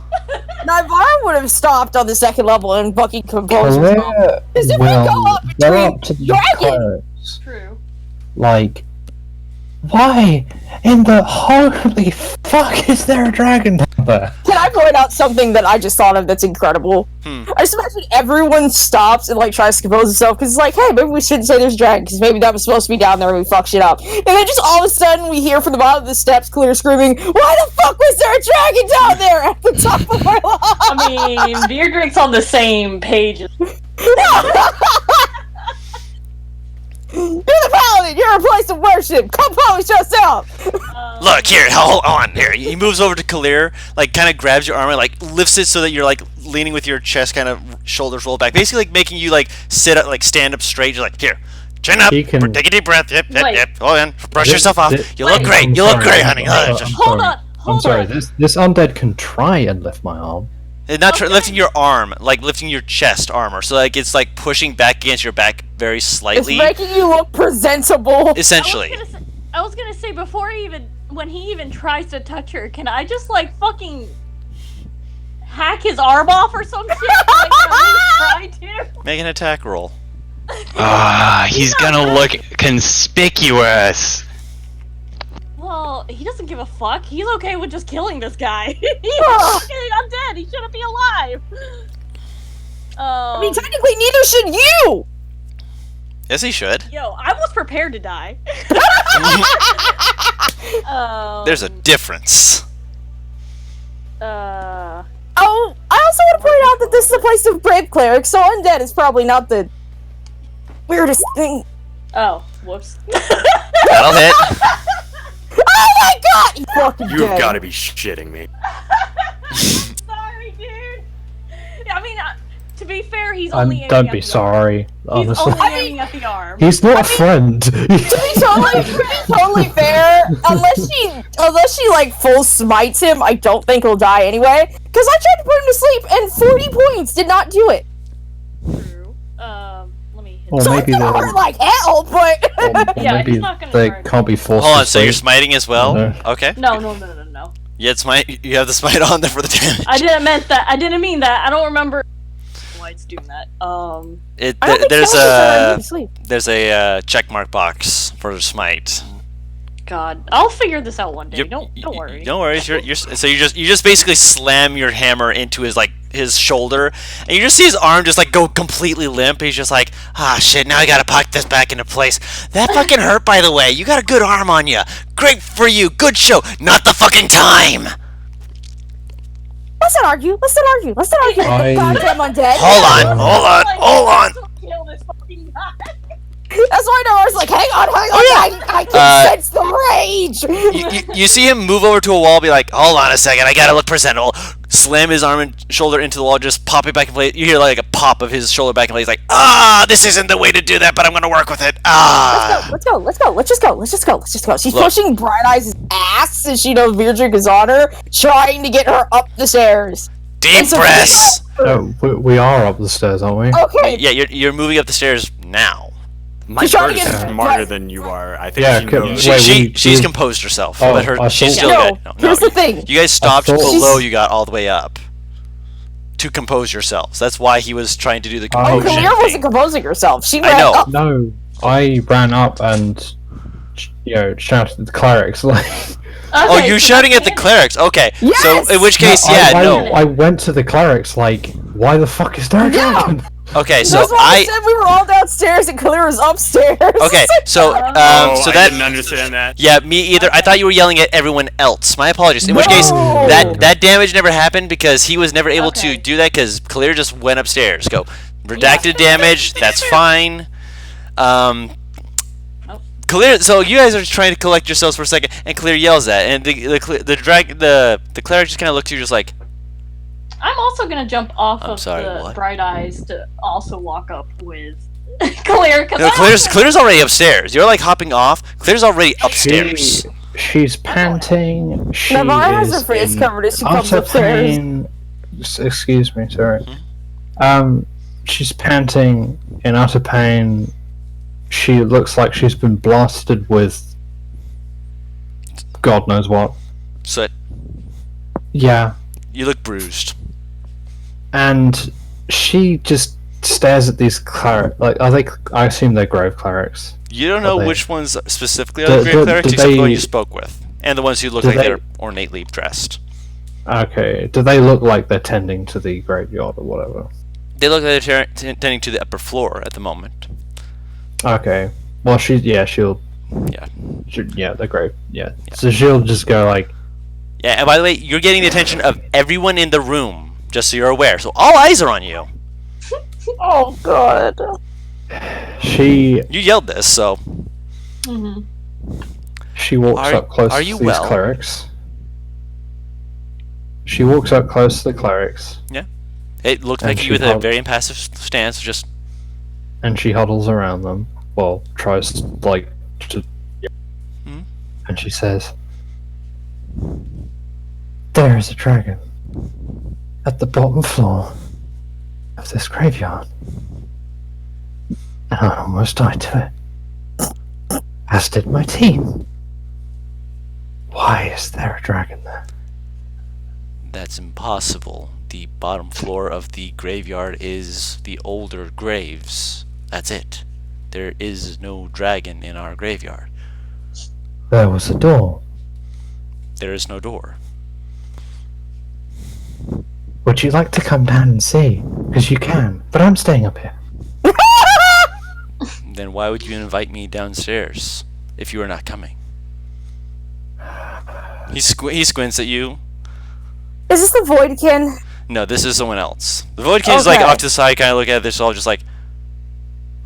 Nivara would have stopped on the second level and fucking composed himself. Claire Because if we go will up go between up to the dragons, clerics. True. Like, why in the holy fuck is there a dragon down there? can I point out something that I just thought of that's incredible? I just imagine everyone stops and tries to compose itself because it's like, hey, maybe we shouldn't say there's a dragon because maybe that was supposed to be down there and we fuck shit up. And then just all of a sudden we hear from the bottom of the steps Clear screaming, why the fuck was there a dragon down there at the top of our lawn? I mean, Beardrick's on the same page as You're the paladin! You're a place of worship! Compose yourself! Look, here, hold on, here. He moves over to Kalir, kind of grabs your arm and, lifts it so that you're, leaning with your chest, kind of shoulders rolled back. Basically, making you, sit up, stand up straight. You're like, here, chin up, He can- take a deep breath, yep, Wait. hold on, brush This- yourself off. this- You look Wait. great, I'm you look sorry, great, honey. I'm Hold on, I'm hold sorry. on. This undead can try and lift my arm. Not lifting your arm, lifting your chest armor. So, it's, pushing back against your back very It's slightly. making you look presentable! Essentially. I was gonna say before when he even tries to touch her, can I just fucking hack his arm off or some shit? Try to. Make an attack roll. He's gonna look conspicuous. Well, Well, he doesn't give a fuck. He's okay with just killing this guy. He's fucking undead. He shouldn't be alive. I mean, technically, neither should you! Yes, he should. Yo, I was prepared to die. There's a difference. Oh, I also want to point out that this is a place of brave clerics, so undead is probably not the weirdest thing. Oh, whoops. That'll hit. Oh my god! He fucking You've dead. got to be shitting me. Sorry, dude. I mean, to be fair, he's only aiming Don't at be the sorry. arm. He's Honestly, only aiming at the arm. he's not a friend. To be totally fair, unless she like full smites him, I don't think he'll die anyway. Because I tried to put him to sleep, and 40 points did not do it. True. Let me hit Or So maybe it's gonna they're. hurt like hell, but Or Yeah, maybe he's not gonna they hurt. can't be forced. Hold to on, so you're sleep. smiting as well? No. Okay. No. Yeah, it's smite. You have the smite on there for the damage. I didn't meant that. I didn't mean that. I don't remember why it's doing that. I don't think There's killing is gonna a need sleep. there's a check mark box for smite. God, I'll figure this out one day. Yep, Don't worry. Don't worry. So you just basically slam your hammer into his shoulder, and you just see his arm just like go completely limp. He's just like, ah, shit. Now I gotta pop this back into place. That fucking hurt, by the way. You got a good arm on you. Great for you. Good show. Not the fucking time. Let's not argue. I- Goddamn undead. Hold on. Kill this fucking guy. That's why I was like, hang on, I can sense the rage. You see him move over to a wall, be like, hold on a second, I gotta look presentable. Slam his arm and shoulder into the wall, just pop it back in place. You hear like a pop of his shoulder back in place, like, this isn't the way to do that, but I'm gonna work with it. Let's go. Let's just go. She's Look. pushing Bright Eyes' ass as she knows Beardrick is on her, trying to get her up the stairs. Deep And so- breaths. No, we are up the stairs, aren't we? Okay. Yeah, you're moving up the stairs now. My She's trying bird to is get- smarter than you are. I think Yeah, she could- knows. Wait, She's we- composed herself, Oh, but I she's thought- still No, good. here's the thing. You guys stopped thought- below you got all the way up to compose yourselves. That's why he was trying to do the Oh, composure Kalia thing. wasn't composing herself. She I ran know. up. No, I ran up and shouted at the clerics like. Oh, Okay, you're so shouting that's at the the end. clerics. Okay. Yes! So in which case, No, yeah, I went to the clerics like, why the fuck is there a Yeah. dragon? Okay, so That's why I said we were all downstairs and Kalia was upstairs. Okay, so Oh, so I that didn't understand that. yeah, me either. I thought you were yelling at everyone else. My apologies. In which case, No! that damage never happened because he was never able to Okay. do that because Clear just went upstairs. Go redacted Yeah. damage. That's fine. Oh. Clear. So you guys are trying to collect yourselves for a second, and Clear yells that, and the cleric just kind of looks at you, just like, I'm also gonna jump off I'm of sorry, the what? Bright Eyes to also walk up with Clear. no, Clear's already upstairs. You're like hopping off. Clear's already upstairs. She's panting. She Navarre has is her face in covered as she comes utter upstairs. pain. Excuse me, sorry. She's panting in utter pain. She looks like she's been blasted with God knows what. So Yeah, you look bruised. and she just stares at these clerics. Like, are they? I assume they're grave clerics. You don't know they- which ones specifically are Do- the grave do- clerics, do except the one they- you spoke with, and the ones who look do like they- they're ornately dressed. Okay, do they look like they're tending to the graveyard or whatever? They look like they're tending to the upper floor at the moment. Okay, well she'll Yeah. the grave, yeah. So she'll just go like, Yeah, and by the way, you're getting the attention of everyone in the room, just so you're aware. So all eyes are on you. Oh god. she You yelled this, so Mm-hmm. She walks Are- up close are to you these well? clerics. She walks up close to the clerics, it looked And like she you with a hugged. very impassive stance. Just and she huddles around them. Well, tries to. Hmm? And she says, "There is a dragon at the bottom floor of this graveyard, and I almost died to it, as did my team. Why is there a dragon there?" that's impossible. The bottom floor of the graveyard is the older graves. That's it. There is no dragon in our graveyard. There was a door there is no door. Would you like to come down and see? Because you can, but I'm staying up here. Then why would you invite me downstairs if you are not coming? He squints at you. Is this the Voidkin? No, this is someone else. The Voidkin is like Okay. off to the side, kind of look at this, all just like,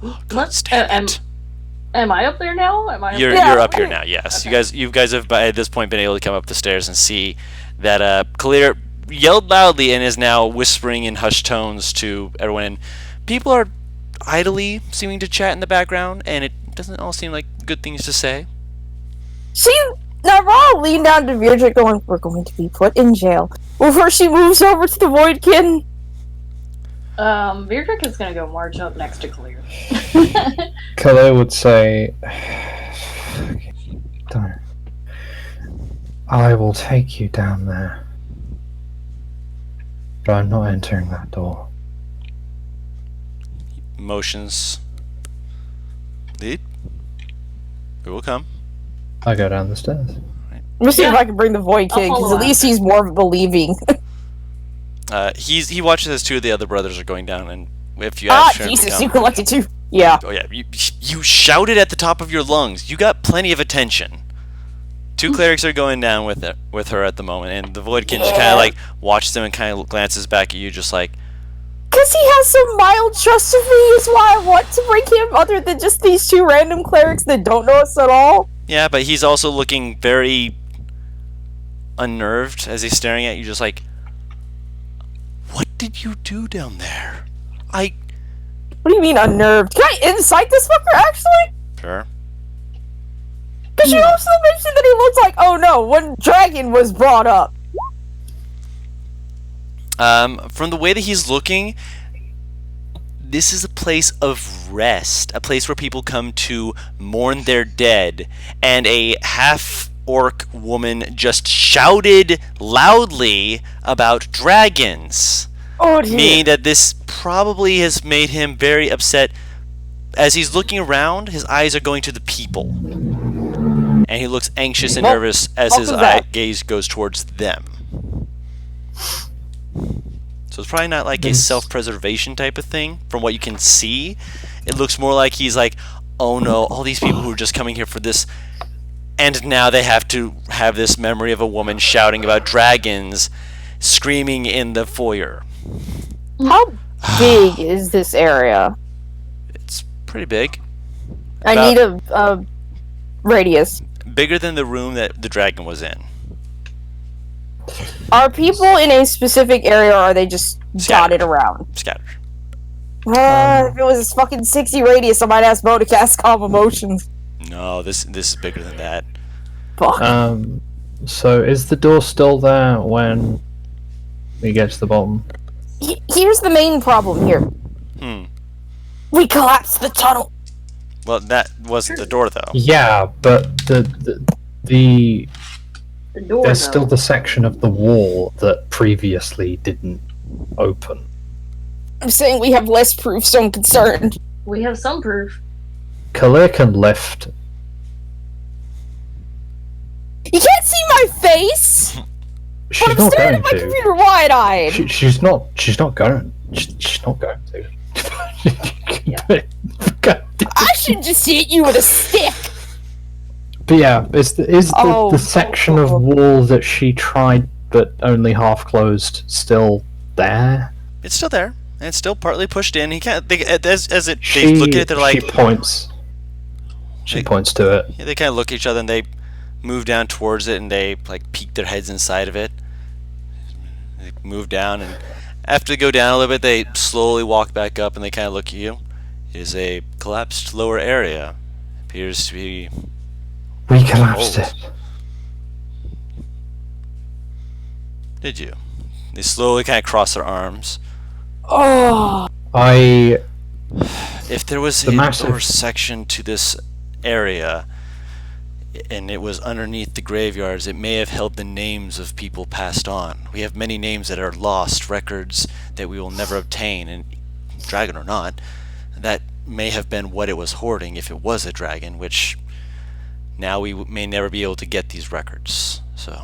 What? Am I up there now? Am I? You're Yeah, up here wait. now. Yes, Okay. you guys have by this point been able to come up the stairs and see that Kalir yelled loudly and is now whispering in hushed tones to everyone. And people are idly seeming to chat in the background, and it doesn't all seem like good things to say. Now Ra leaned down to Virdrick going, "We're going to be put in jail." Before she moves over to the Voidkin. Virdrick is gonna go march up next to Clear. Kalia would say, "Don't. I will take you down there. But I'm not entering that door." Motions. Lead. Who will come? I go down the stairs. I'm gonna see if I can bring the Voidkin, I'll because follow at least he's more believing. He watches as two of the other brothers are going down, and if you ask him to Jesus, come- you collected two. Yeah. Oh yeah, you shouted at the top of your lungs. You got plenty of attention. Two clerics are going down with her at the moment, and the Voidkin just kind of like watches them and kind of glances back at you, just like, Because he has some mild trust of me is why I want to bring him, other than just these two random clerics that don't know us at all. yeah, but he's also looking very unnerved as he's staring at you, just like, what did you do down there? What do you mean unnerved? Can I insight this fucker, actually? Sure. Because you also mentioned that he looks like, oh no, when Dragon was brought up. From the way that he's looking, this is a place of rest, a place where people come to mourn their dead, and a half-orc woman just shouted loudly about dragons. Oh dear. Meaning that this probably has made him very upset. As he's looking around, his eyes are going to the people. And he looks anxious and What- nervous as what his was that? gaze goes towards them. So it's probably not like a This- self-preservation type of thing. From what you can see, it looks more like he's like, oh no, all these people who are just coming here for this, and now they have to have this memory of a woman shouting about dragons, screaming in the foyer. How big is this area? It's pretty big. I About- need a radius. Bigger than the room that the dragon was in. Are people in a specific area, or are they just Scattered. dotted around? Scattered. If it was a fucking 60 radius, I might ask Bo to cast Calm Emotions. No, this is bigger than that. Fuck. So is the door still there when we get to the bottom? Here's the main problem here. We collapsed the tunnel. Well, that wasn't the door though. Yeah, but the The door. there's though. still the section of the wall that previously didn't open. I'm saying we have less proof, so I'm concerned. We have some proof. Kalir can lift. You can't see my face, but She's I'm not staring going at my to. computer wide-eyed. She's not. She's not going. She's not going to. I should just hit you with a stick. But yeah, is the Oh, section of wall that she tried but only half closed still there? It's still there, and it's still partly pushed in. He can't. As they She look at it, they're like, she points. She They- points to it. yeah, they kind of look at each other and they move down towards it and they like peek their heads inside of it. They move down, and after they go down a little bit, they slowly walk back up and they kind of look at you. It is a collapsed lower area. Appears to be. We collapsed Old. it. Did you? They slowly kind of cross their arms. Oh, I If there was The a massive- lower section to this area, and it was underneath the graveyards, it may have held the names of people passed on. We have many names that are lost, records that we will never obtain, and dragon or not, that may have been what it was hoarding if it was a dragon, which now we may never be able to get these records. So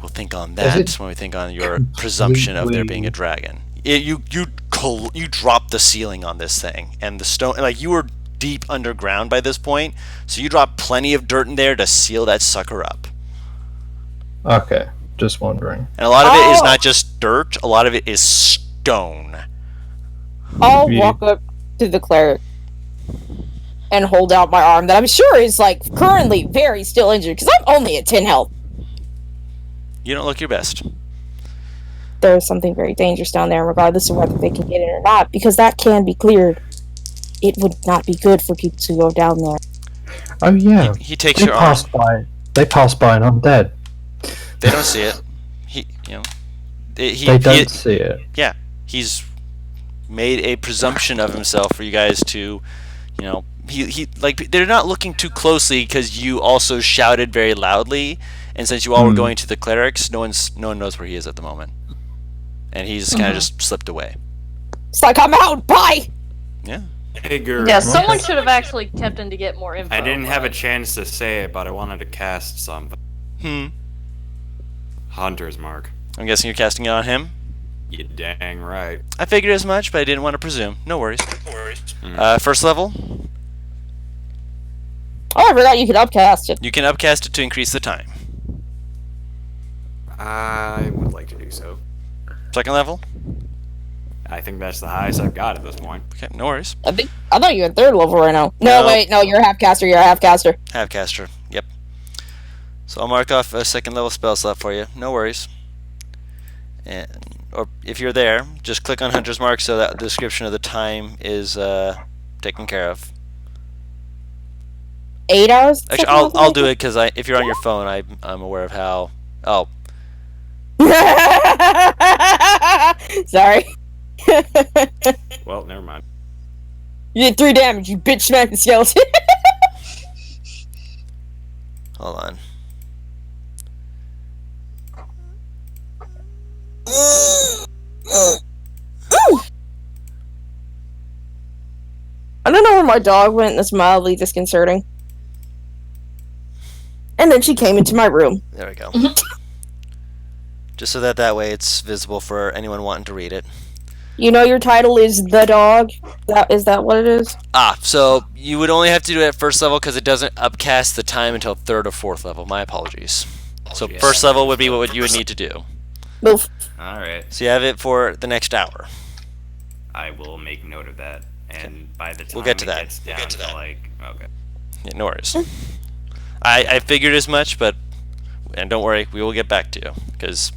We'll think on Is that it when we think on your presumption of there being a dragon. You dropped the ceiling on this thing, and the stone, like, you were deep underground by this point, so you dropped plenty of dirt in there to seal that sucker up. Okay, just wondering. And a lot of it is not just dirt, a lot of it is stone. I'll walk up to the cleric and hold out my arm that I'm sure is, like, currently very still injured, because I'm only at 10 health. You don't look your best. There's something very dangerous down there, regardless of whether they can get in or not, because that can be cleared. It would not be good for people to go down there. Oh yeah, He takes they your arm. passed by. They passed by and I'm dead. They don't see it. They don't see it. Yeah, he's made a presumption of himself for you guys to, he like, they're not looking too closely because you also shouted very loudly, and since you all were going to the clerics, no one knows where he is at the moment, and he's kind of just slipped away. It's like, I'm out, bye! Yeah. Hey, girl. Yeah, someone should have actually kept in to get more info. I didn't have a chance to say it, but I wanted to cast something. Hunter's Mark. I'm guessing you're casting it on him. You dang right. I figured as much, but I didn't want to presume. No worries. First level, Oh, I forgot you could upcast it. you can upcast it to increase the time. I would like to do so. Second level, I think that's the highest I've got at this point. okay, no worries. I thought you were at 3rd level right now. No, No. wait, no, you're a half-caster, Half-caster, yep. So I'll mark off a second level spell slot for you. No worries. Or if you're there, just click on Hunter's Mark so that the description of the time is taken care of. 8 hours? Actually, I'll do it because if you're on your phone, I'm aware of how. Oh, Sorry. Well, never mind. You did 3 damage, you bitch smacked the skeleton. hold on. I don't know where my dog went. That's mildly disconcerting. And then she came into my room. There we go. Just so that way it's visible for anyone wanting to read it. You know your title is The Dog? Is that what it is? So you would only have to do it at first level because it doesn't upcast the time until 3rd or 4th level. My apologies. So Yeah. first level would be what you would need to do. Move. Alright. So you have it for the next hour. I will make note of that. And by the time We'll get to it that. gets down to like... Okay. Yeah, no worries. I figured as much, and don't worry, we will get back to you because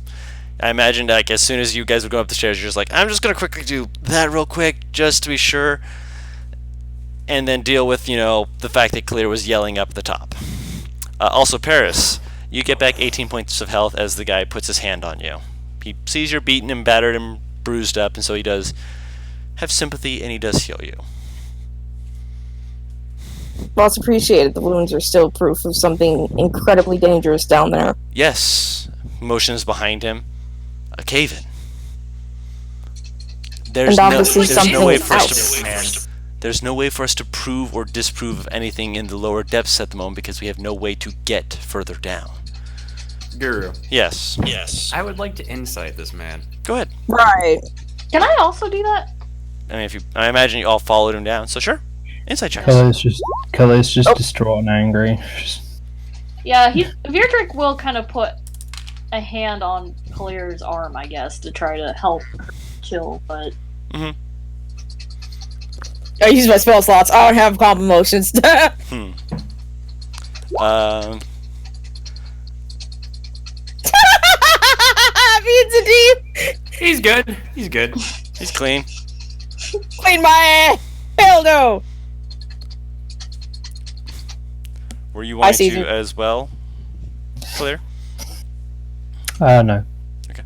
I imagined, like, as soon as you guys would go up the stairs, you're just like, I'm just gonna quickly do that real quick just to be sure, and then deal with the fact that Clear was yelling up the top. Also, Paris, you get back 18 points of health as the guy puts his hand on you. He sees you're beaten and battered and bruised up, and so he does have sympathy and he does heal you. Lots appreciated. The wounds are still proof of something incredibly dangerous down there. Yes, motions behind him. A cave-in. And obviously something There's no way for us to prove or disprove of anything in the lower depths at the moment because we have no way to get further down. Guru. Yes. I would like to insight this man. Go ahead. Right. Can I also do that? I mean, I imagine you all followed him down, so sure. Insight checks. Kelly's just distraught and angry. Yeah, Virdrick will kind of put a hand on Clear's arm, I guess, to try to help her kill, but... I use my spell slots. I don't have calm emotions. Pizza deep. He's good. He's good. He's clean. Clean my ass. Hell no. Were you I wanting see to you. as well, Clear? No. Okay.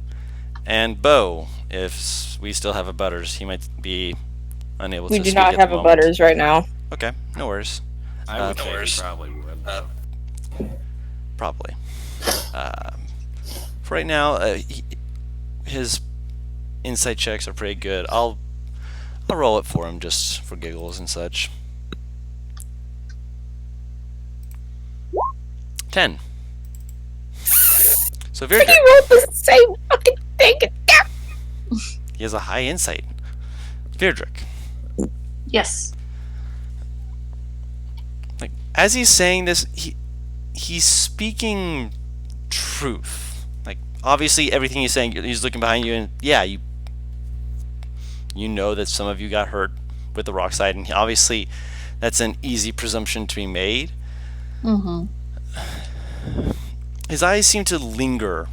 And Bo, if we still have a Butters, he might be unable We to do speak not at have the a moment. Butters right now. Okay, no worries. I would say he probably would. Probably. For right now, his insight checks are pretty good. I'll roll it for him just for giggles and such. 10. So He Virdrick, wrote the same fucking thing. he has a high insight. Virdrick, Yes. like as he's saying this, he's speaking truth. Like obviously everything he's saying, he's looking behind you, and yeah, you know that some of you got hurt with the rock side, and obviously that's an easy presumption to be made. Mm-hmm. His eyes seem to linger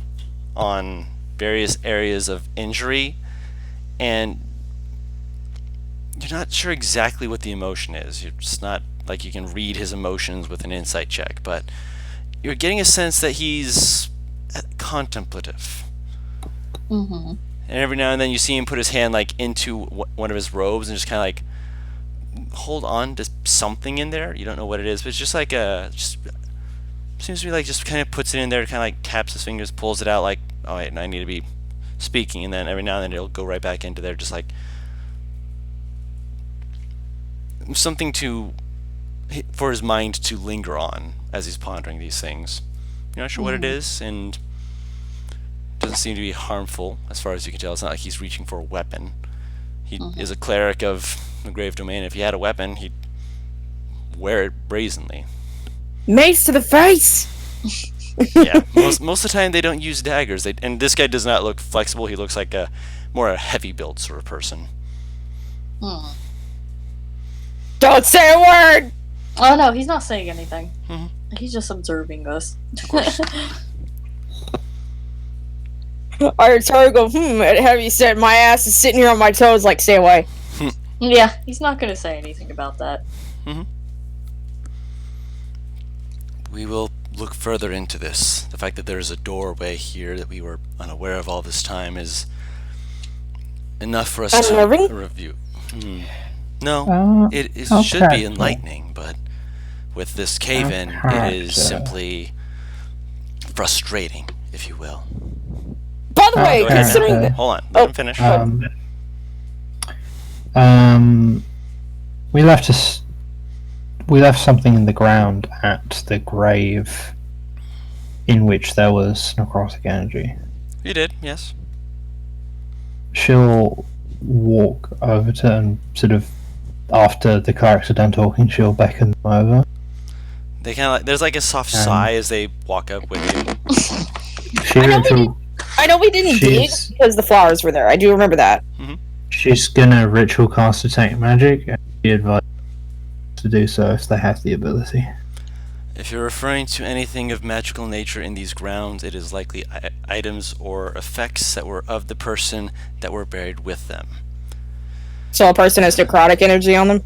on various areas of injury, and you're not sure exactly what the emotion is. You're just not like you can read his emotions with an insight check, but you're getting a sense that he's contemplative. Mm-hmm. And every now and then you see him put his hand like into one of his robes and just kind of like hold on to something in there. You don't know what it is, but it's just like just seems to be like just kind of puts it in there, kind of like taps his fingers, pulls it out like, oh wait, I need to be speaking, and then every now and then it'll go right back into there, just like something for his mind to linger on as he's pondering these things. You're not sure what it is, and it doesn't seem to be harmful as far as you can tell. It's not like he's reaching for a weapon. He is a cleric of the Grave Domain. If he had a weapon, he'd wear it brazenly. Mace to the face. Yeah, most of the time they don't use daggers. And this guy does not look flexible. He looks like a heavy build sort of person. Don't say a word. Oh no, he's not saying anything. Mhm. He's just observing us. Of course. Arturo go, have you said my ass is sitting here on my toes, like, stay away. Yeah, he's not gonna say anything about that. We will look further into this. The fact that there is a doorway here that we were unaware of all this time is enough for us to Unnerving? review. No, it should okay. be enlightening, but with this cave-in, it is simply frustrating, if you will. By the way, Go ahead now. considering that. Hold on, let him finish. We left something in the ground at the grave in which there was necrotic energy. You did, yes. She'll walk over to and sort of, after the clerics are done talking, she'll beckon them over. They kind of like, there's like a soft sigh as they walk up with you. I know we didn't dig because the flowers were there. I do remember that. She's gonna ritual cast detect magic, and be advised to do so if they have the ability. If you're referring to anything of magical nature in these grounds, it is likely items or effects that were of the person that were buried with them. So a person has necrotic energy on them?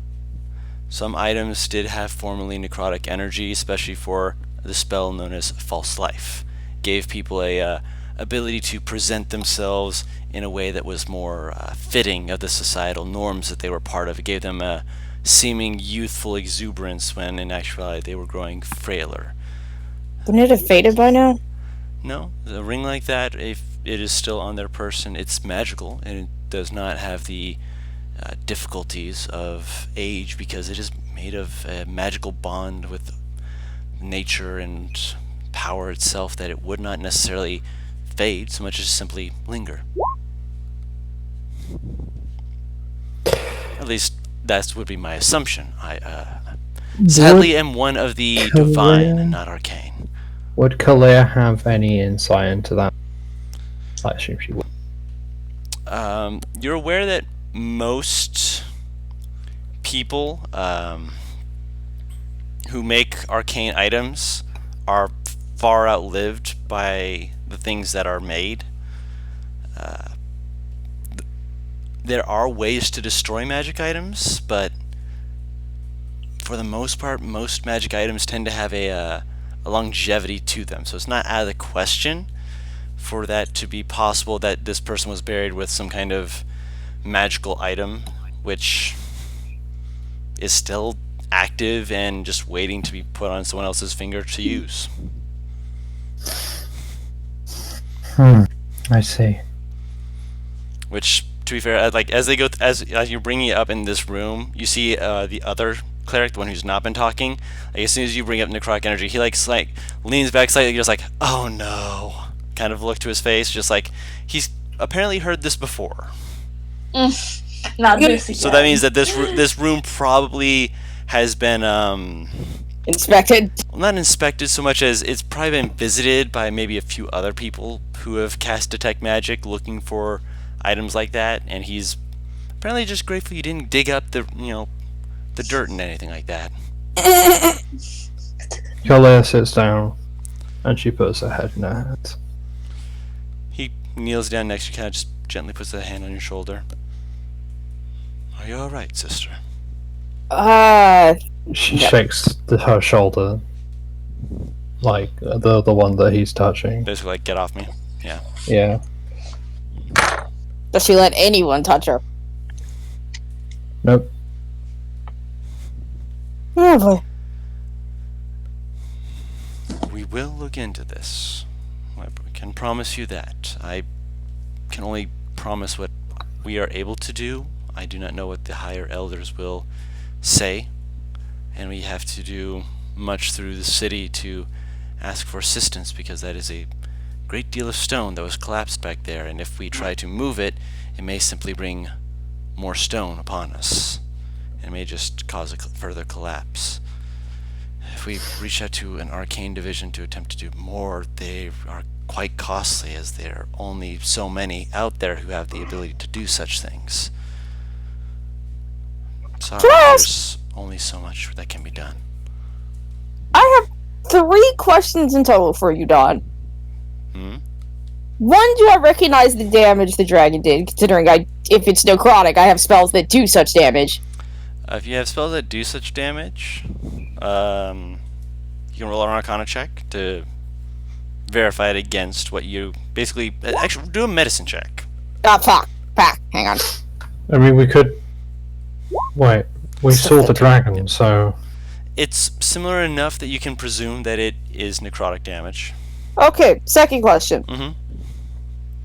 Some items did have formerly necrotic energy, especially for the spell known as False Life. Gave people a ability to present themselves in a way that was more fitting of the societal norms that they were part of. It gave them a seeming youthful exuberance when in actuality they were growing frailer. Wouldn't it have faded by now? No, a ring like that, if it is still on their person, it's magical and it does not have the difficulties of age because it is made of a magical bond with nature and power itself that it would not necessarily fade so much as simply linger. At least that would be my assumption. I sadly am one of the divine and not arcane. Would Kalia have any insight into that? I assume she would. You're aware that most people who make arcane items are far outlived by the things that are made. There are ways to destroy magic items, but for the most part, most magic items tend to have a longevity to them. So it's not out of the question for that to be possible that this person was buried with some kind of magical item, which is still active and just waiting to be put on someone else's finger to use. I see. Which, to be fair, like as they go, as you're bringing it up in this room, you see the other cleric, the one who's not been talking. Like, as soon as you bring up necrotic energy, he like leans back slightly, just like, "Oh no," kind of look to his face, just like he's apparently heard this before. Not this again. So that means that this room probably has been Inspected. well, not inspected so much as it's probably been visited by maybe a few other people who have cast detect magic looking for items like that, and he's apparently just grateful you didn't dig up the the dirt and anything like that. Kalea sits down, and she puts her head in her hands. He kneels down next to you, kind of just gently puts a hand on your shoulder. Are you all right, sister? She shakes her shoulder, like the one that he's touching. Basically, like, get off me. Yeah. Yeah. Does she let anyone touch her? Nope. Oh boy. We will look into this. I can promise you that. I can only promise what we are able to do. I do not know what the higher elders will say, and we have to do much through the city to ask for assistance, because that is a great deal of stone that was collapsed back there, and if we try to move it, it may simply bring more stone upon us. It may just cause a further collapse. If we reach out to an arcane division to attempt to do more, they are quite costly, as there are only so many out there who have the ability to do such things. Sorry, there's only so much that can be done. I have 3 questions in total for you, Don. Hmm? One, do I recognize the damage the dragon did, considering if it's necrotic, I have spells that do such damage? If you have spells that do such damage, you can roll an Arcana check to verify it against what you basically. Actually, do a medicine check. Ah, fuck. Hang on. I mean, we could. Wait, we saw the dragon, so. It's similar enough that you can presume that it is necrotic damage. Okay, second question. Mm-hmm.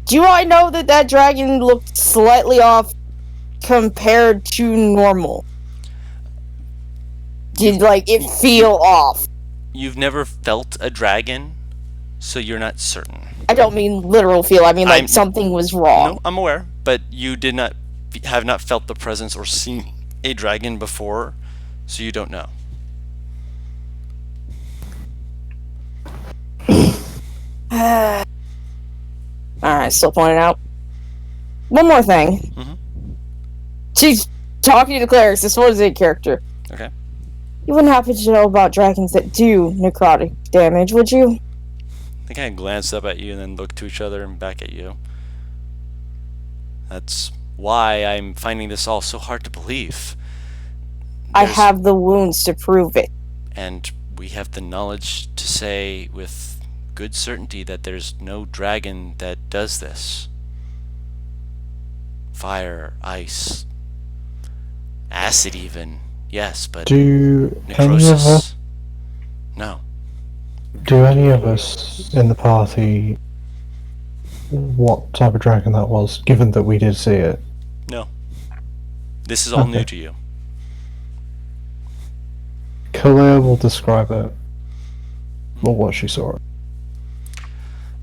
Do I know that dragon looked slightly off compared to normal? Did, it feel off? You've never felt a dragon, so you're not certain. I don't mean literal feel, I mean, something was wrong. No, I'm aware, but you have not felt the presence or seen a dragon before, so you don't know. Alright, still pointing out. One more thing. Mhm. She's talking to the clerics, this was a character. Okay. You wouldn't happen to know about dragons that do necrotic damage, would you? They kind of glance up at you and then look to each other and back at you. That's why I'm finding this all so hard to believe. I have the wounds to prove it. And we have the knowledge to say with good certainty that there's no dragon that does this. Fire, ice, acid even, yes, but Do necrosis, no. any of us in the party what type of dragon that was, given that we did see it? No. This is all new Okay. to you. Kalea will describe it, or what she saw.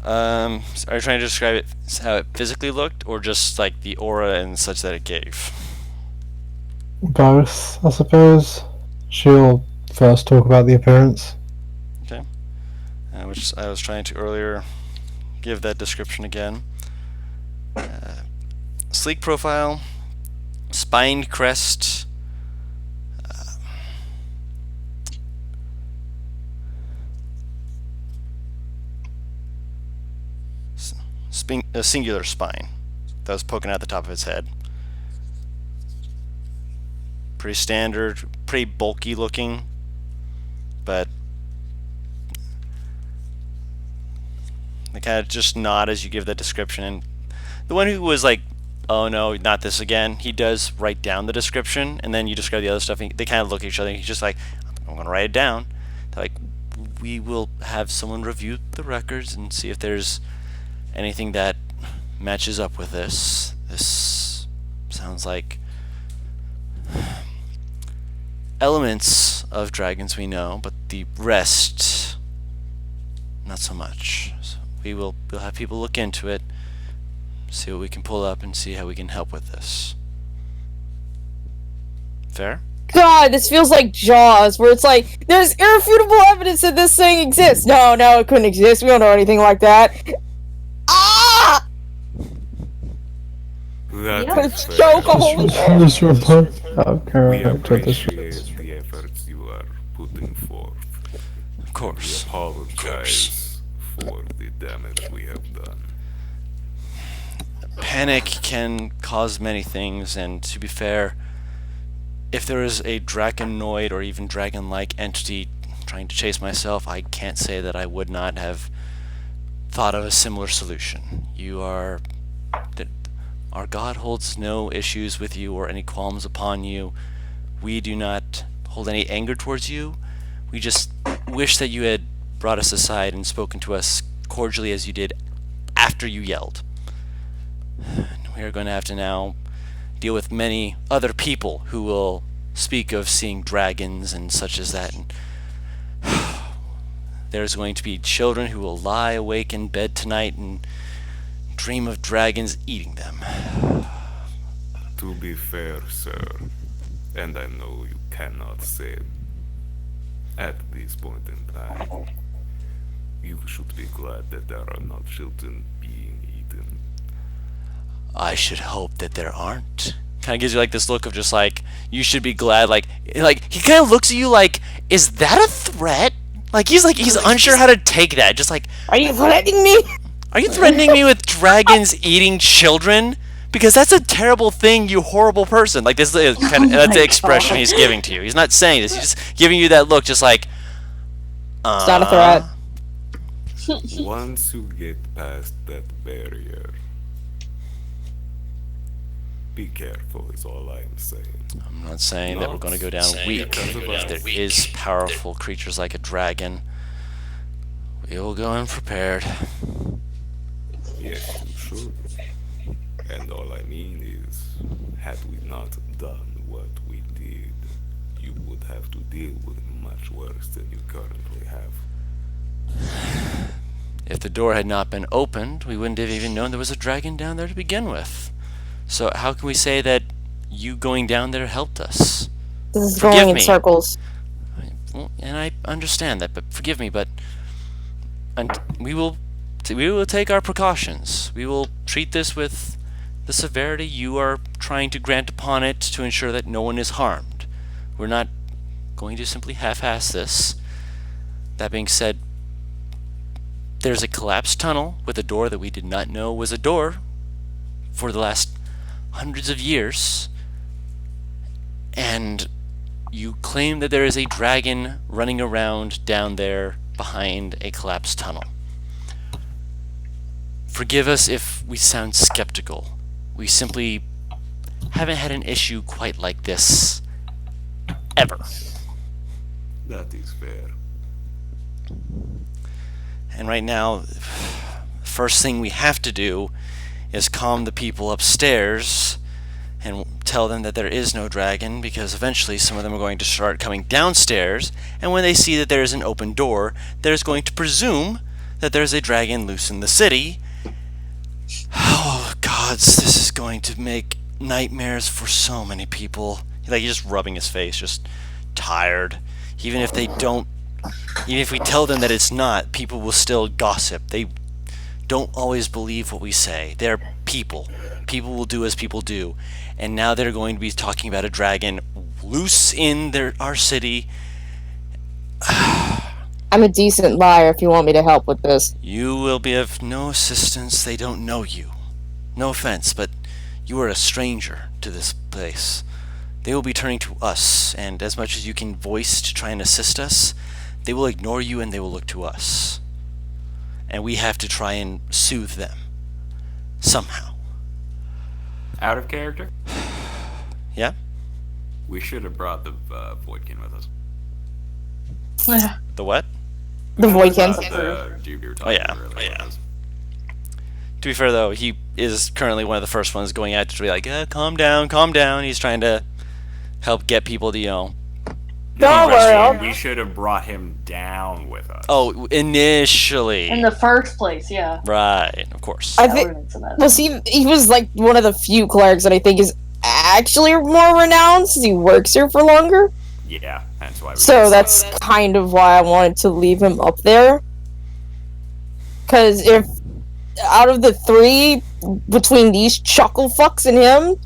Are you trying to describe it how it physically looked, or just like the aura and such that it gave? Both, I suppose. She'll first talk about the appearance. Okay. Which I was trying to earlier give that description again. Sleek profile, spined crest, a singular spine that was poking out the top of its head. Pretty standard, pretty bulky looking, but they kind of just nod as you give that description. And the one who was like, oh no, not this again, he does write down the description, and then you describe the other stuff, and they kind of look at each other, and he's just like, I'm going to write it down. They're like, we will have someone review the records and see if there's anything that matches up with this. This sounds like elements of dragons we know, but the rest, not so much. So we'll have people look into it, see what we can pull up, and see how we can help with this. Fair? God, this feels like Jaws, where it's like, there's irrefutable evidence that this thing exists. No, it couldn't exist. We don't know anything like that. Ah! That Yeah. is fair. Choke a holy This report of We character. This appreciate the efforts you are putting forth. Of We course. apologize for the damage we have done. Panic can cause many things, and to be fair, if there is a dragonoid or even dragon-like entity trying to chase myself, I can't say that I would not have thought of a similar solution. Our God holds no issues with you or any qualms upon you. We do not hold any anger towards you. We just wish that you had brought us aside and spoken to us cordially as you did after you yelled. We are going to have to now deal with many other people who will speak of seeing dragons and such as that. And there's going to be children who will lie awake in bed tonight and dream of dragons eating them. To be fair, sir, and I know you cannot say it at this point in time, you should be glad that there are not children being eaten. I should hope that there aren't. Kind of gives you like this look of just like, you should be glad, like he kind of looks at you like, is that a threat? Like he's unsure how to take that. Just like, Are you threatening me? are you threatening me with dragons eating children? Because that's a terrible thing, you horrible person. Like this is kind of that's the expression he's giving to you. He's not saying this. He's just giving you that look, just like. It's not a threat. Once you get past that barrier, be careful is all I am saying. I'm not saying that we're going to go down weak. If there is powerful creatures like a dragon, we will go unprepared. Yes, you should. And all I mean is, had we not done what we did, you would have to deal with much worse than you currently have. If the door had not been opened, we wouldn't have even known there was a dragon down there to begin with. So how can we say that you going down there helped us? This is Forgive going in me. circles. Well, and I understand that, but forgive me, but we will take our precautions. We will treat this with the severity you are trying to grant upon it to ensure that no one is harmed. We're not going to simply half-ass this. That being said, there's a collapsed tunnel with a door that we did not know was a door for the last hundreds of years, and you claim that there is a dragon running around down there behind a collapsed tunnel. Forgive us if we sound skeptical. We simply haven't had an issue quite like this ever. That is fair. And right now, first thing we have to do is calm the people upstairs and tell them that there is no dragon, because eventually some of them are going to start coming downstairs, and when they see that there is an open door, they're going to presume that there's a dragon loose in the city. Oh gods, this is going to make nightmares for so many people. Like, he's just rubbing his face, just tired. Even if we tell them that it's not, people will still gossip. They don't always believe what we say. They're people. People will do as people do. And now they're going to be talking about a dragon loose in our city. I'm a decent liar if you want me to help with this. You will be of no assistance. They don't know you. No offense, but you are a stranger to this place. They will be turning to us, and as much as you can voice to try and assist us, they will ignore you and they will look to us. And we have to try and soothe them. Somehow. Out of character? Yeah? We should have brought the Voidkin with us. The what? The Voidkin. The dude you were Oh, talking yeah. earlier Oh, yeah. with us. To be fair, though, he is currently one of the first ones going out to be like, calm down, calm down. He's trying to help get people to, Don't worry. I'll- We should have brought him down with us. Oh, initially. In the first place, yeah. Right, of course. I think. Well, see, he was like one of the few clerics that I think is actually more renowned since he works here for longer. Yeah, that's why. So that's kind of why I wanted to leave him up there. Because if out of the three, between these chuckle fucks and him,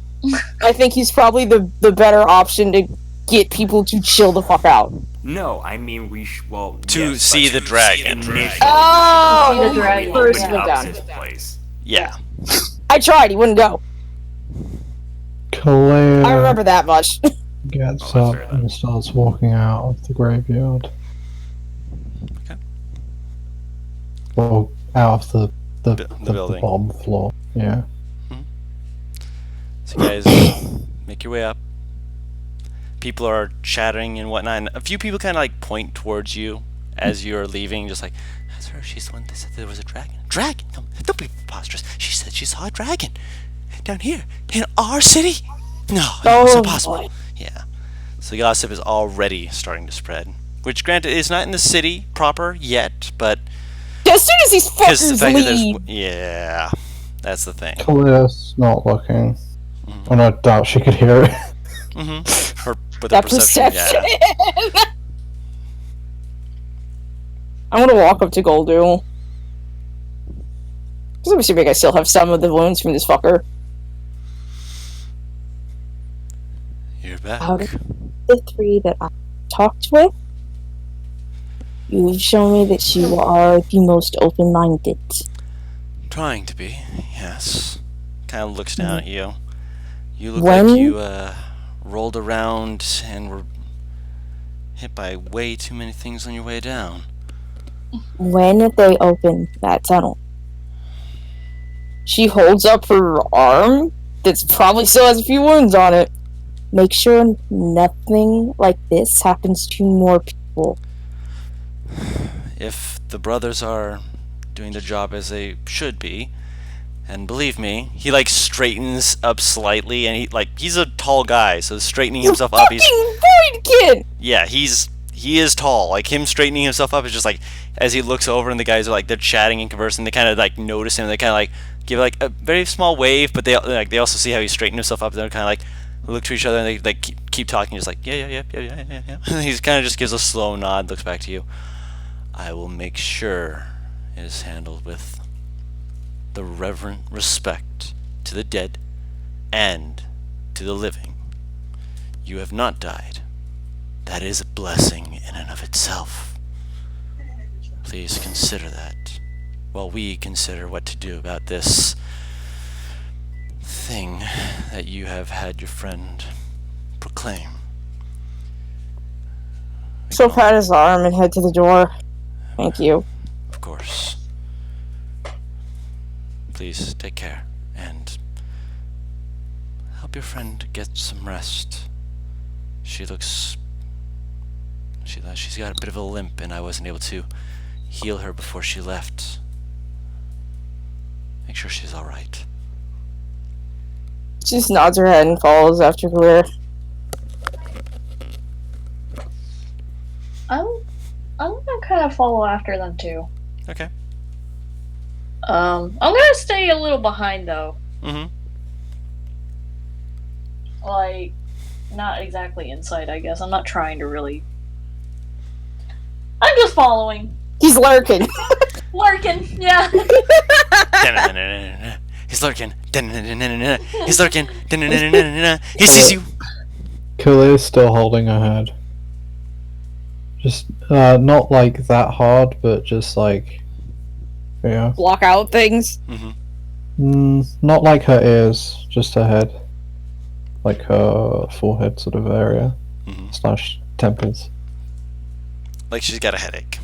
I think he's probably the better option to get people to chill the fuck out. No, I mean well To yes, see but the dragon. initially, Oh, the dragon. first open went up down. this place. Yeah. I tried. He wouldn't go. Kalea I remember that much. gets that's up fair, and starts walking out of the graveyard. Okay. Well, out of the building. bottom floor. Yeah. So you guys make your way up. People are chattering and whatnot. And a few people kind of like point towards you as you're leaving, just like, that's her. She's the one that said there was a dragon. Dragon? Don't be preposterous. She said she saw a dragon down here in our city. No, it's impossible. Boy. Yeah. So gossip is already starting to spread. Which, granted, is not in the city proper yet, but As soon as these because the fuckers fact that there's leave, yeah, that's the thing. Kalea's not looking. And I doubt she could hear it. Mm-hmm. Her with that the perception. perception. Yeah. I'm gonna walk up to Goldu. Because I'm assuming I still have some of the wounds from this fucker. You're back. Out of the three that I talked with, you've shown me that you are the most open-minded. Trying to be, yes. Kind of looks down at you. You look When- like you rolled around and were hit by way too many things on your way down. When they open that tunnel, she holds up her arm that's probably still has a few wounds on it. Make sure nothing like this happens to more people. If the brothers are doing their job as they should be, and believe me, he like straightens up slightly, and he's a tall guy, so straightening himself up, he's Fucking void kid! yeah, he is tall. Like him straightening himself up is just like as he looks over and the guys are like they're chatting and conversing, they kind of like notice him. They kind of like give like a very small wave, but they also see how he's straightened himself up. And they're kind of like look to each other and they keep talking, just like yeah. And he's kind of just gives a slow nod, looks back to you. I will make sure it is handled with the reverent respect to the dead and to the living. You have not died. That is a blessing in and of itself. Please consider that while we consider what to do about this thing that you have had your friend proclaim. So pat his arm and head to the door. Thank you. Of course. Please take care and help your friend get some rest. She's got a bit of a limp and I wasn't able to heal her before she left. Make sure she's alright. She just nods her head and follows after Clear. I'm gonna kind of follow after them too. Okay. I'm gonna stay a little behind though. Mm-hmm. Like, not exactly inside, I guess. I'm not trying to really. I'm just following. He's lurking. Lurking, yeah. He's lurking. He's lurking. He sees you. Kalea's still holding her head. Just, not like that hard, but just like, yeah. Block out things. Mm-hmm. Not like her ears, just her head. Like her forehead sort of area. Mm-hmm. / temples. Like she's got a headache.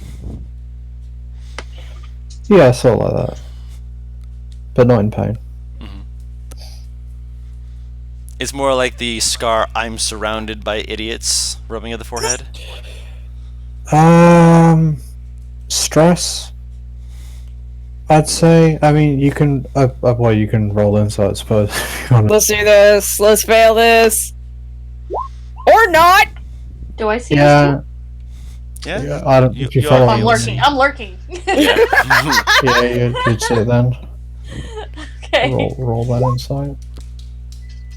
Yeah, sort of like that. But not in pain. It's more like the scar I'm surrounded by idiots rubbing at the forehead. Stress. I'd say. I mean, you can. Well, you can roll insight, I suppose. If you want. Let's do this. Let's fail this. Or not. Do I see Yeah, Yeah. yeah, I don't. If you you follow are this? me, I'm lurking. yeah, you'd see it then. Okay. Roll that insight.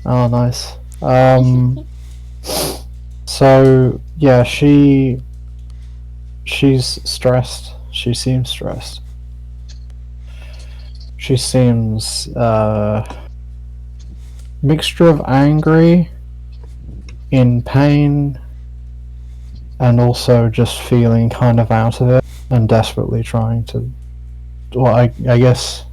Oh, nice. So yeah, she's stressed. She seems stressed. She seems mixture of angry, in pain, and also just feeling kind of out of it and desperately trying to. Well, I guess.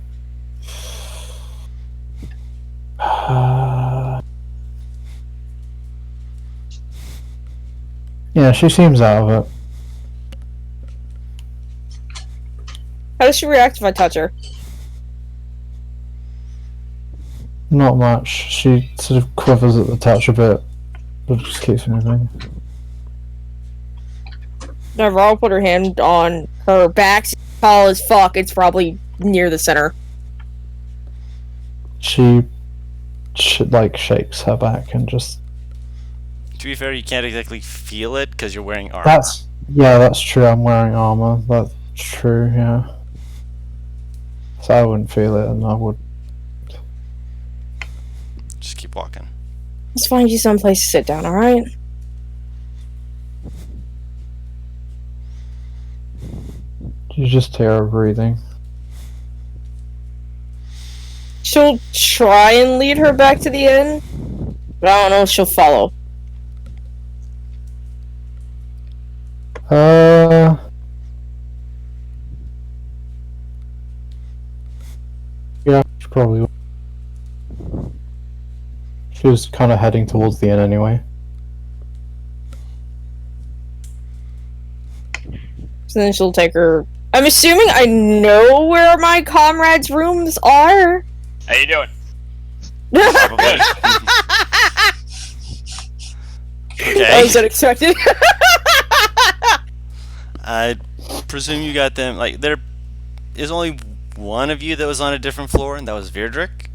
Yeah, she seems out of it. How does she react if I touch her? Not much. She sort of quivers at the touch a bit, but just keeps moving. Navarro put her hand on her back. She's tall as fuck. It's probably near the center. She like shakes her back and just. To be fair, you can't exactly feel it because you're wearing armor. That's true. I'm wearing armor. That's true. Yeah. So I wouldn't feel it, and I would. Just keep walking. Let's find you someplace to sit down, alright? You just hear her breathing. She'll try and lead her back to the inn, but I don't know if she'll follow. Yeah, she probably will. She was kind of heading towards the inn anyway. So then she'll take her. I'm assuming I know where my comrades' rooms are. How you doing? Okay. That was unexpected. I presume you got them. Like, there is only one of you that was on a different floor, and that was Virdrick.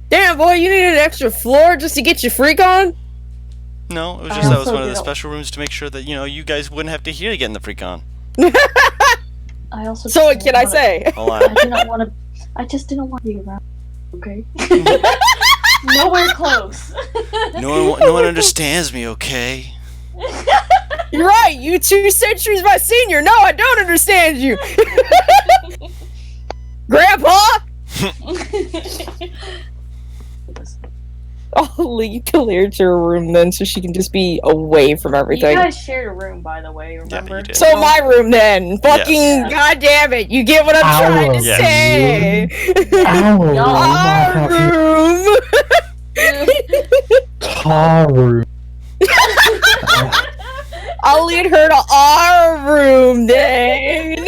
Damn, boy, you needed an extra floor just to get your freak on? No, it was I just that was also one of the did- special rooms to make sure that, you know, you guys wouldn't have to hear getting the freak on. I also. So what can I say? Hold I on. did not want to. I just didn't want to be around. Okay. Nowhere close. No one understands me, okay? You're right, you 2 centuries my senior. No, I don't understand you. Grandpa? I'll lead Kalir to her room then so she can just be away from You everything. guys shared a room, by the way. Remember? you did. So my room then. Fucking Yes. God damn it. You get what I'm trying to Our say. Our Our room. Taru. I'll lead her to our room then.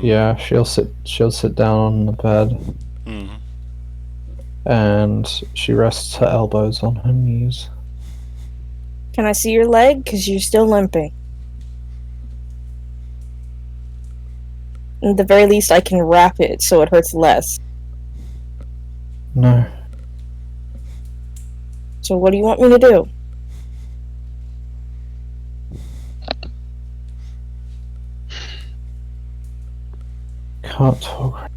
Yeah, she'll sit down on the bed Mm. and she rests her elbows on her knees. Can I see your leg? Because you're still limping. At the very least, I can wrap it so it hurts less. No. So what do you want me to do? Can't talk.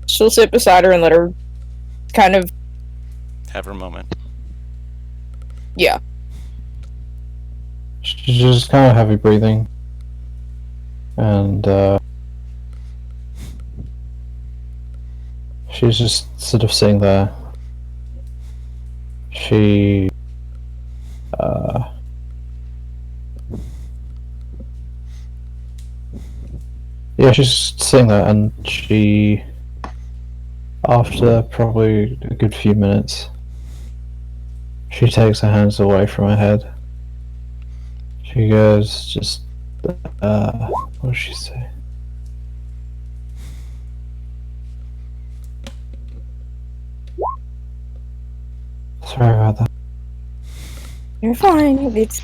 She'll sit beside her and let her kind of, Have her moment. yeah. She's just kind of heavy breathing. And, she's just sort of sitting there. She, yeah, she's sitting there and she, after probably a good few minutes, she takes her hands away from her head. She goes, just, what does she say? Sorry about that. You're fine. It's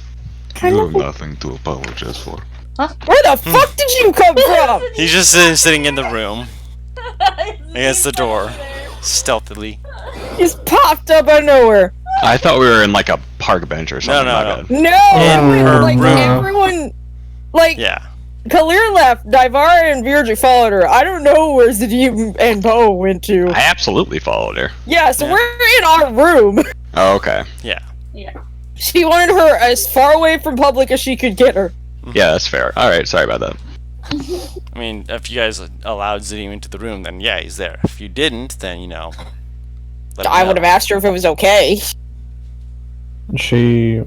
kind You of. have nothing to apologize for. Where the fuck did you come from? He's just sitting in the room against the door, stealthily. Just popped up out of nowhere. I thought we were in like a park bench or something. no, my no. bad. No, In her like room. everyone, like Yeah. Kalir left, Divara and Virgil followed her. I don't know where Zadim and Bo went to. I absolutely followed her. Yeah, so Yeah. we're in our room. Oh, okay. Yeah. She wanted her as far away from public as she could get her. Yeah, that's fair. All right, sorry about that. I mean, if you guys allowed Zidim into the room, then yeah, he's there. If you didn't, then, you know. I would have asked her if it was okay. She,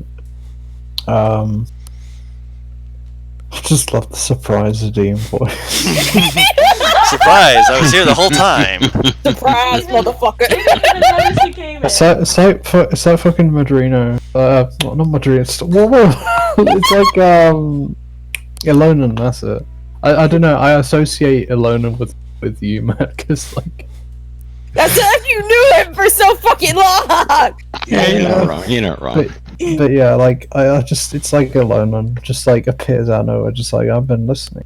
I just love the surprise Zadim voice. Surprise! I was here the whole time. Surprise, motherfucker. It's like fucking Madrino. Not Madrino. It's like Elonan. That's it. I don't know. I associate Elonan with you, Matt, because like. That's like you knew him for so fucking long. Yeah, you're not wrong. You're not wrong. But yeah, like I just it's like Elonan just like appears out of nowhere, just like I've been listening.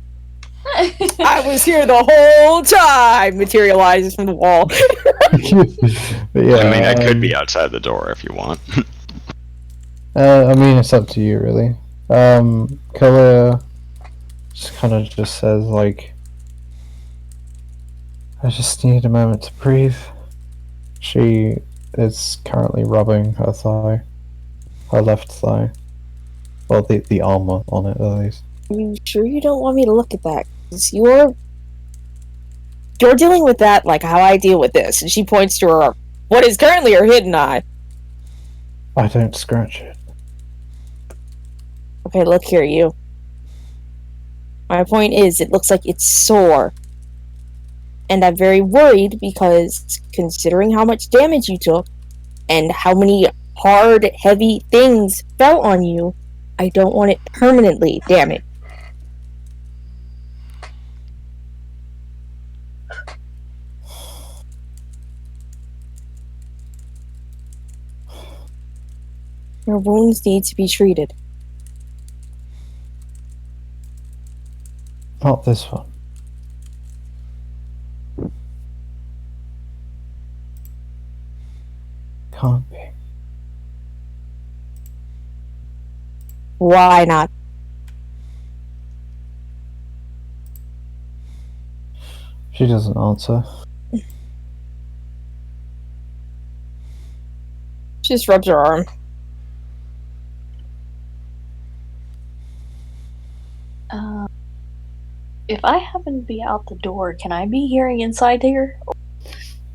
I was here the whole time. Materializes from the wall. But yeah, I mean, I could be outside the door if you want. I mean, it's up to you, really. Kalia just kind of just says like, I just need a moment to breathe. She is currently rubbing her thigh, her left thigh. Well, the armor on it, at least. Are you sure you don't want me to look at that? 'Cause you're dealing with that like how I deal with this. And she points to her, what is currently her hidden eye. I don't scratch it. Okay, look here, you. My point is, it looks like it's sore. And I'm very worried because considering how much damage you took and how many hard, heavy things fell on you, I don't want it permanently damaged. Your wounds need to be treated. Not this one. Can't be. Why not? She doesn't answer. She just rubs her arm. If I happen to be out the door, can I be hearing inside here?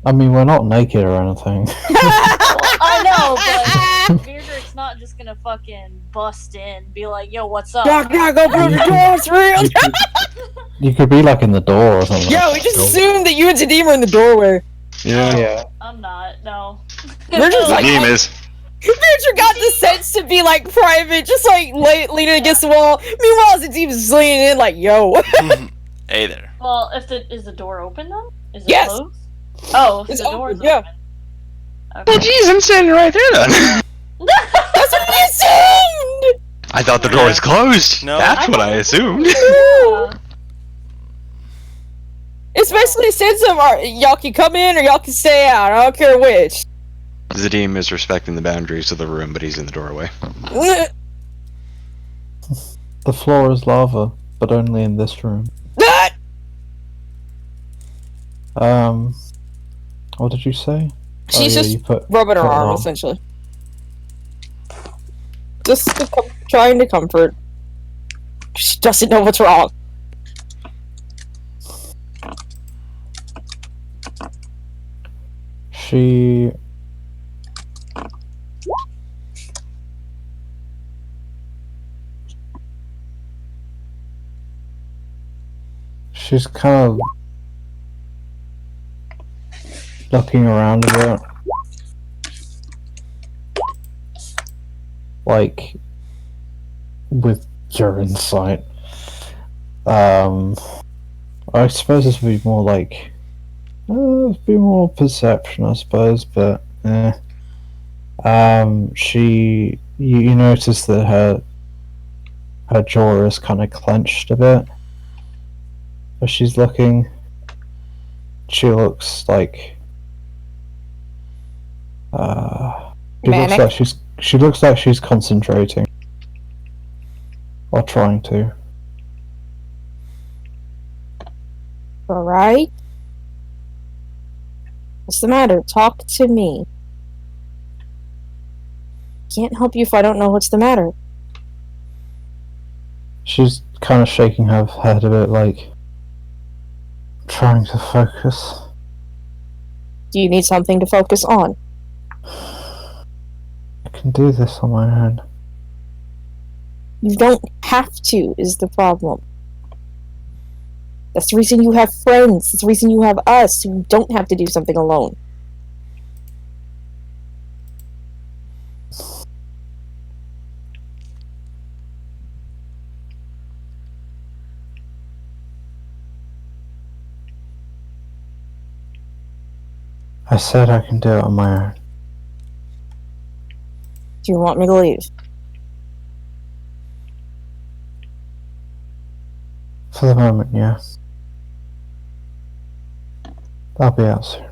I mean, we're not naked or anything. I know, but Beardrick's not just gonna fucking bust in, be like, "Yo, what's up?" Knock, knock, open the door, it's real! You could be like in the door or something. Yo, we just assumed that you and Zadim were in the doorway. Yeah. I'm not. No. We're just like, Game is. Richard got the sense to be like private, just like leaning against the wall. Meanwhile, Zadim's leaning in like, yo. Hey there. Well, is the door open then? Is it Yes. closed? Oh, if It's the door's open, yeah. open. Well, Okay. geez, I'm standing right there then. That's what we assumed! I thought the door was closed. No. That's what I assumed. Yeah. It's basically a sense of y'all can come in or y'all can stay out. I don't care which. Zadim is respecting the boundaries of the room, but he's in the doorway. The floor is lava, but only in this room. What did you say? She's you just put rubbing her put arm, essentially. Just trying to comfort. She doesn't know what's wrong. She... She's kind of looking around a bit. Like, with your insight. I suppose this would be more like... it'd be more perception, I suppose, but... You notice that her jaw is kind of clenched a bit. As she's looking, she looks like Manic? She looks like she's concentrating. Or trying to. Alright? What's the matter? Talk to me. Can't help you if I don't know what's the matter. She's kind of shaking her head a bit, like trying to focus. Do you need something to focus on? I can do this on my own. You don't have to, is the problem. That's the reason you have friends. That's the reason you have us. You don't have to do something alone. I said I can do it on my own. Do you want me to leave? For the moment, yeah. I'll be out soon.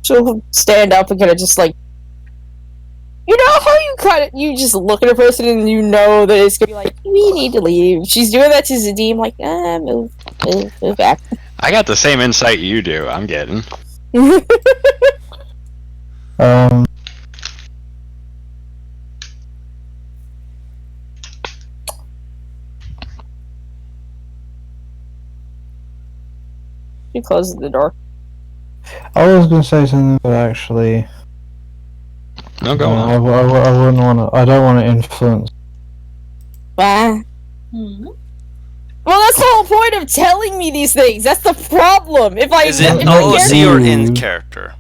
She'll stand up and kind of just like, you know how you just look at a person and you know that it's gonna be like, we need to leave. She's doing that to Zadim, like, move back. I got the same insight you do. I'm getting. She closes the door. I was going to say something, but actually, No, go on. I wouldn't want to. I don't want to influence. Well, that's the whole point of telling me these things. That's the problem. If I Is it if I OOC care- or in character?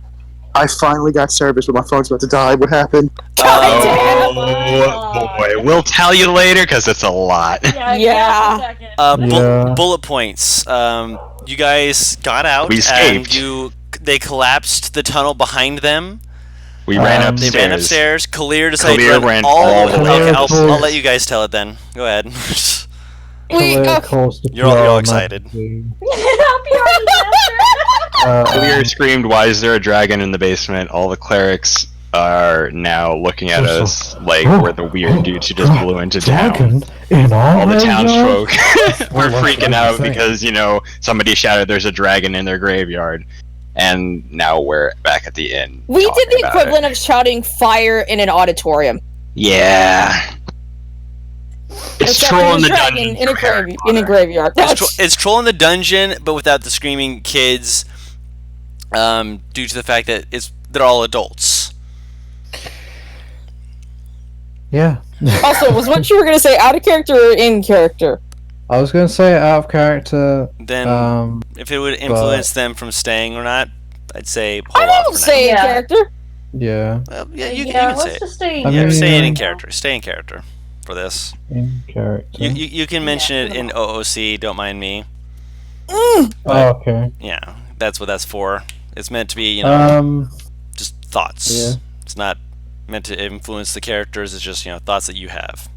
I finally got service, but my phone's about to die. What happened? Oh boy, we'll tell you later because it's a lot. Yeah. Bullet points. You guys got out We and escaped. they collapsed the tunnel behind them. We ran They upstairs. ran upstairs. Kalir decided Kalir to run ran all all the the way. way Okay, up. I'll let you guys tell it then. Go ahead. You're all excited. Kalir screamed, "Why is there a dragon in the basement?" All the clerics are now looking at us like we're the weird dudes who just blew into town. In All the graveyard? townsfolk we're What's freaking the out thing? because, somebody shouted there's a dragon in their graveyard. And now we're back at the inn. We did talking the about equivalent it. of shouting fire in an auditorium. Yeah. It's Except trolling for the dragon dungeon in a, from Harry in a Potter. graveyard. It's trolling the dungeon, but without the screaming kids. Due to the fact that they're all adults. Yeah. Also, was what you were gonna say out of character or in character? I was going to say out of character. Then, if it would influence them from staying or not, I'd say hold I off don't for say in now. character. Yeah, now. Yeah, you Yeah, can say let's it. just stay I Yeah, mean, say it in yeah. character. Stay in character for this. in character. You can mention it in OOC. Don't mind me. Oh, okay. Yeah, that's what that's for. It's meant to be, just thoughts. Yeah. It's not meant to influence the characters. It's just thoughts that you have.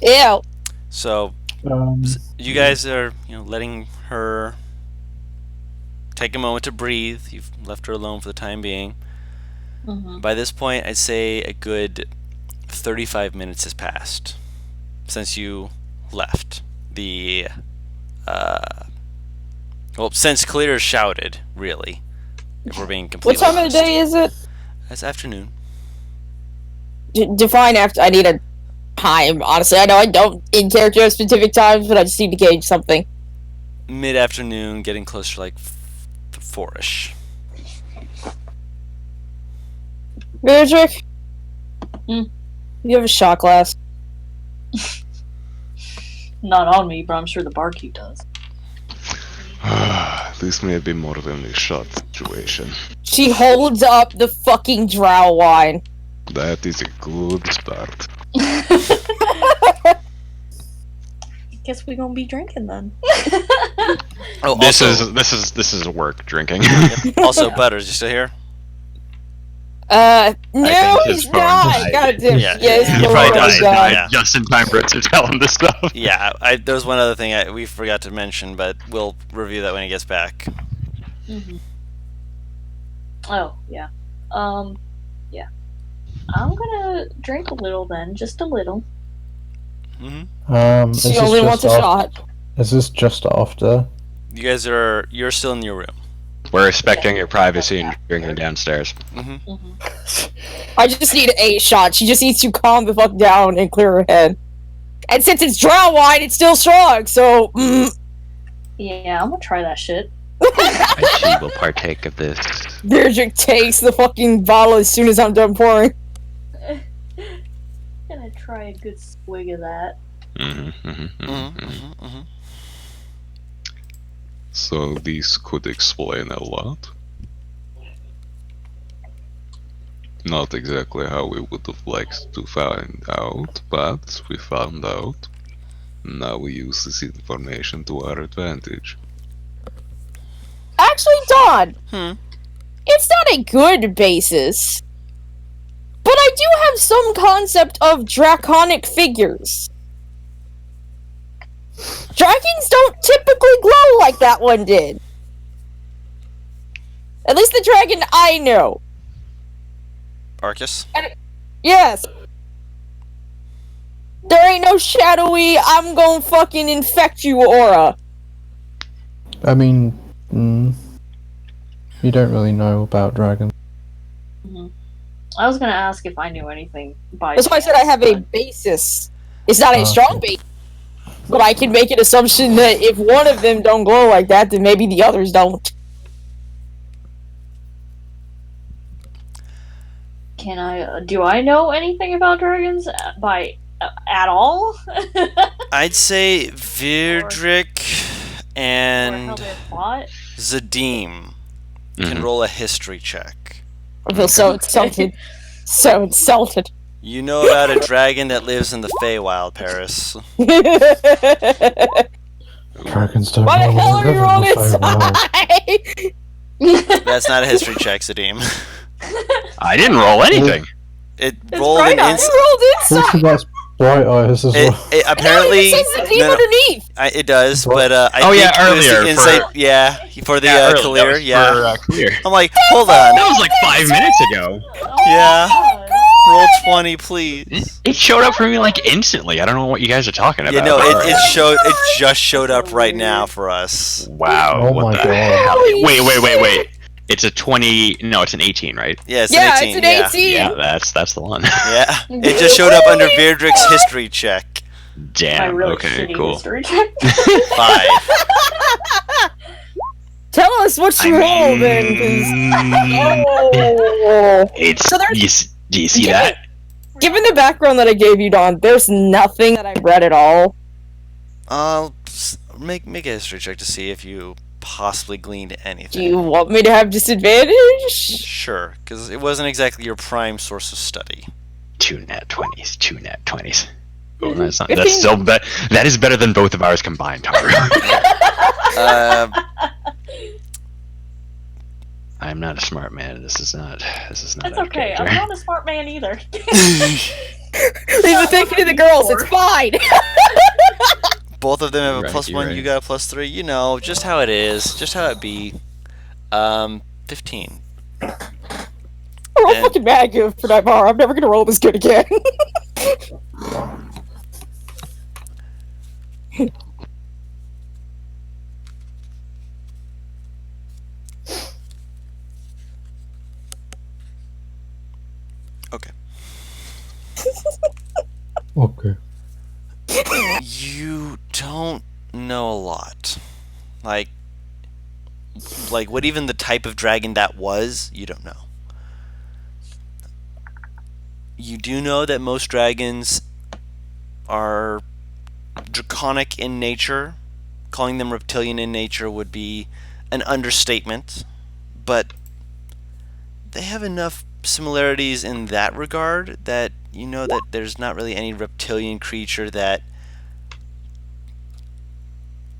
Ew. So you guys are letting her take a moment to breathe. You've left her alone for the time being. By this point, I'd say a good 35 minutes has passed since you left. Since Clear shouted, really. If we're being completely What time of the honest. day is it? It's afternoon. Define after. I need a time. Honestly, I know I don't in character at specific times, but I just need to gauge something. Mid-afternoon, getting closer to like 4-ish. Beatrice? You have a shot glass. Not on me, but I'm sure the barkeep does. This may be more than a shot situation. She holds up the fucking drow wine. That is a good start. Guess we gonna be drinking then. Oh, This also, is work drinking. also Butters, you still here? No, think his he's phone not. died. God damn. Yeah, his he phone probably was died. gone. Yeah. Just in time for it to tell him this stuff. Yeah, there was one other thing we forgot to mention, but we'll review that when he gets back. Oh, yeah. Yeah. I'm gonna drink a little then, just a little. Mm-hmm. She only wants a shot. Is this just after? You guys you're still in your room. We're respecting your privacy and drinking downstairs. I just need a shot. She just needs to calm the fuck down and clear her head. And since it's drow wine, it's still strong, so... Yeah, I'm gonna try that shit. She will partake of this. Deirdre takes the fucking bottle as soon as I'm done pouring. Gonna try a good swig of that. So this could explain a lot. Not exactly how we would have liked to find out, but we found out. Now we use this information to our advantage. Actually, Don, it's not a good basis. But I do have some concept of draconic figures. Dragons don't typically glow like that one did. At least the dragon I know. Arcus? Yes. There ain't no shadowy, I'm gonna fucking infect you aura. I mean, you don't really know about dragons. I was gonna ask if I knew anything by That's why I said I have a basis. It's not a strong base, but I can make an assumption that if one of them don't glow like that, then maybe the others don't. Can I? Do I know anything about dragons at all? I'd say Virdrick Or and how they're fought? Zadim can roll a history check. I feel so insulted. So insulted. You know about a dragon that lives in the Feywild, Paris. Dragons don't Why the hell are live you in on the his Feywild. side? That's not a history check, Zadim. I didn't roll anything. It It's rolled bright an eyes. inside. You rolled Also, inside. that's bright eyes as well. It apparently No, it says the team no, no, underneath. it does, but I Oh, think yeah, it was the earlier inside. for- Yeah, for the earlier, that clear. was Yeah, for, clear. I'm like, hold on. That was like 5 minutes ago. Yeah, God. roll 20, please. It showed up for me like instantly. I don't know what you guys are talking about. Yeah, no, but- it just showed up right now for us. Wow. Oh what my the God. hell? Holy Wait. It's a 20. No, it's an 18, right? Yeah, it's Yeah, an 18. it's an 18. Yeah, that's the one. Yeah, it just showed up under Virdrick's history check. My Damn. really Okay. shitty Cool. history check. 5. Tell us what you rolled then. 'Cause- It's. So there's- Do you see that? Given the background that I gave you, Don, there's nothing that I've read at all. Make a history check to see if you possibly gleaned anything. Do you want me to have disadvantage? Sure, because it wasn't exactly your prime source of study. 2 nat 20s. Oh, that's not. 15. That's still that is better than both of ours combined, Tara. I'm not a smart man. This is not. That's out of okay. I'm character. not a smart man either. Leave the thinking to the girls. It's fine. Both of them have a Right, plus you're 1. right. You got a plus 3. You know, just how it is. Just how it be. 15. I'm And- fucking mad good for that bar. I'm never gonna roll this good again. Okay. Okay. You don't know a lot. Like what even the type of dragon that was, you don't know. You do know that most dragons are draconic in nature. Calling them reptilian in nature would be an understatement, but they have enough similarities in that regard that you know that there's not really any reptilian creature that,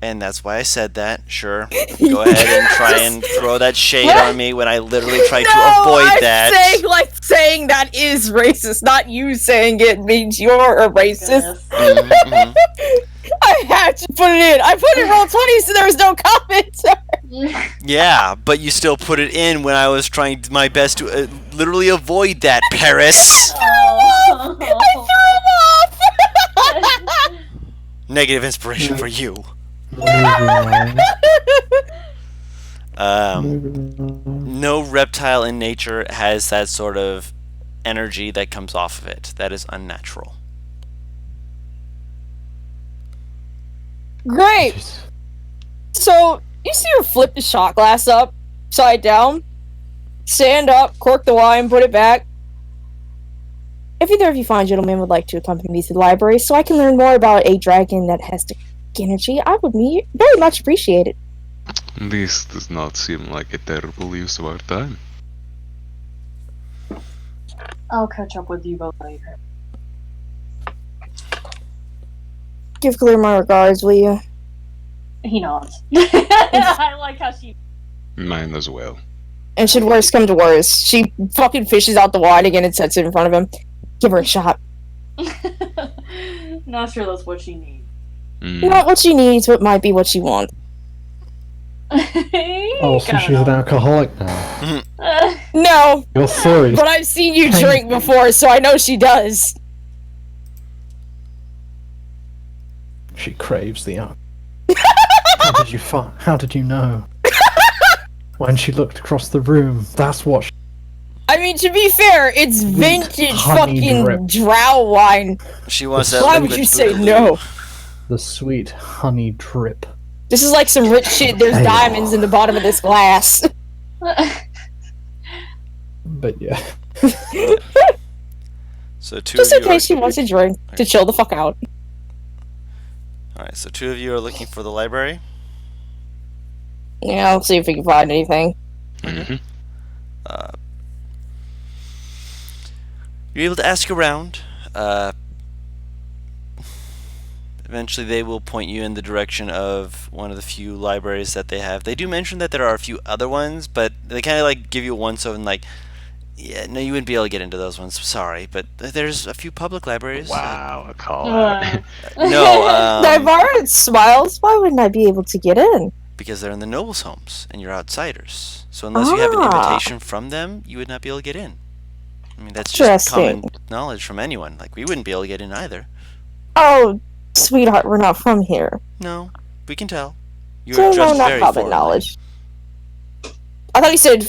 and that's why I said that. Sure, go ahead and try and throw that shade on me when I literally try to avoid I'm that. saying that is racist, not you saying it means you're a racist. Goodness. Mhm. I I had to put it in. I put it in roll 20, so there was no comment. Yeah, but you still put it in when I was trying my best to literally avoid that, Paris. Oh. I threw him off. Negative inspiration for you. Moving on. No reptile in nature has that sort of energy that comes off of it. That is unnatural. Great. So you see her flip the shot glass upside down, stand up, cork the wine, put it back. If either of you fine gentlemen would like to accompany me to the library so I can learn more about a dragon that has the energy, I would very much appreciate it. This does not seem like a terrible use of our time. I'll catch up with you both later. Give Clear my regards, will you? He nods. I like how she. Mine as well. And should worst come to worst, she fucking fishes out the wine again and sets it in front of him. Give her a shot. Not sure that's what she needs. Not what she needs, but might be what she wants. Oh, so she's an alcoholic now. No, You're sorry. but I've seen you drink before, so I know she does. She craves the alcohol. How did you know? When she looked across the room, that's what. I mean, to be fair, it's vintage honey fucking drip. drow wine. She wants that. Why would you say no? The sweet honey drip. This is like some rich shit. There's diamonds in the bottom of this glass. But yeah. So two Just of in you are- case she wants a drink to chill the fuck out. Alright, so two of you are looking for the library. Yeah, let's see if we can find anything. You're able to ask around. Eventually they will point you in the direction of one of the few libraries that they have. They do mention that there are a few other ones, but they kind of like give you once over and like, yeah, no, you wouldn't be able to get into those ones. Sorry, but there's a few public libraries. Wow, a call out. No, Navarre smiles. Why wouldn't I be able to get in? because they're in the nobles' homes and you're outsiders. So unless you have an invitation from them, you would not be able to get in. I mean, that's just common knowledge from anyone. Like, we wouldn't be able to get in either. Oh, sweetheart, we're not from here. No, we can tell. You're So no, dressed not very common formally. knowledge. I thought he said.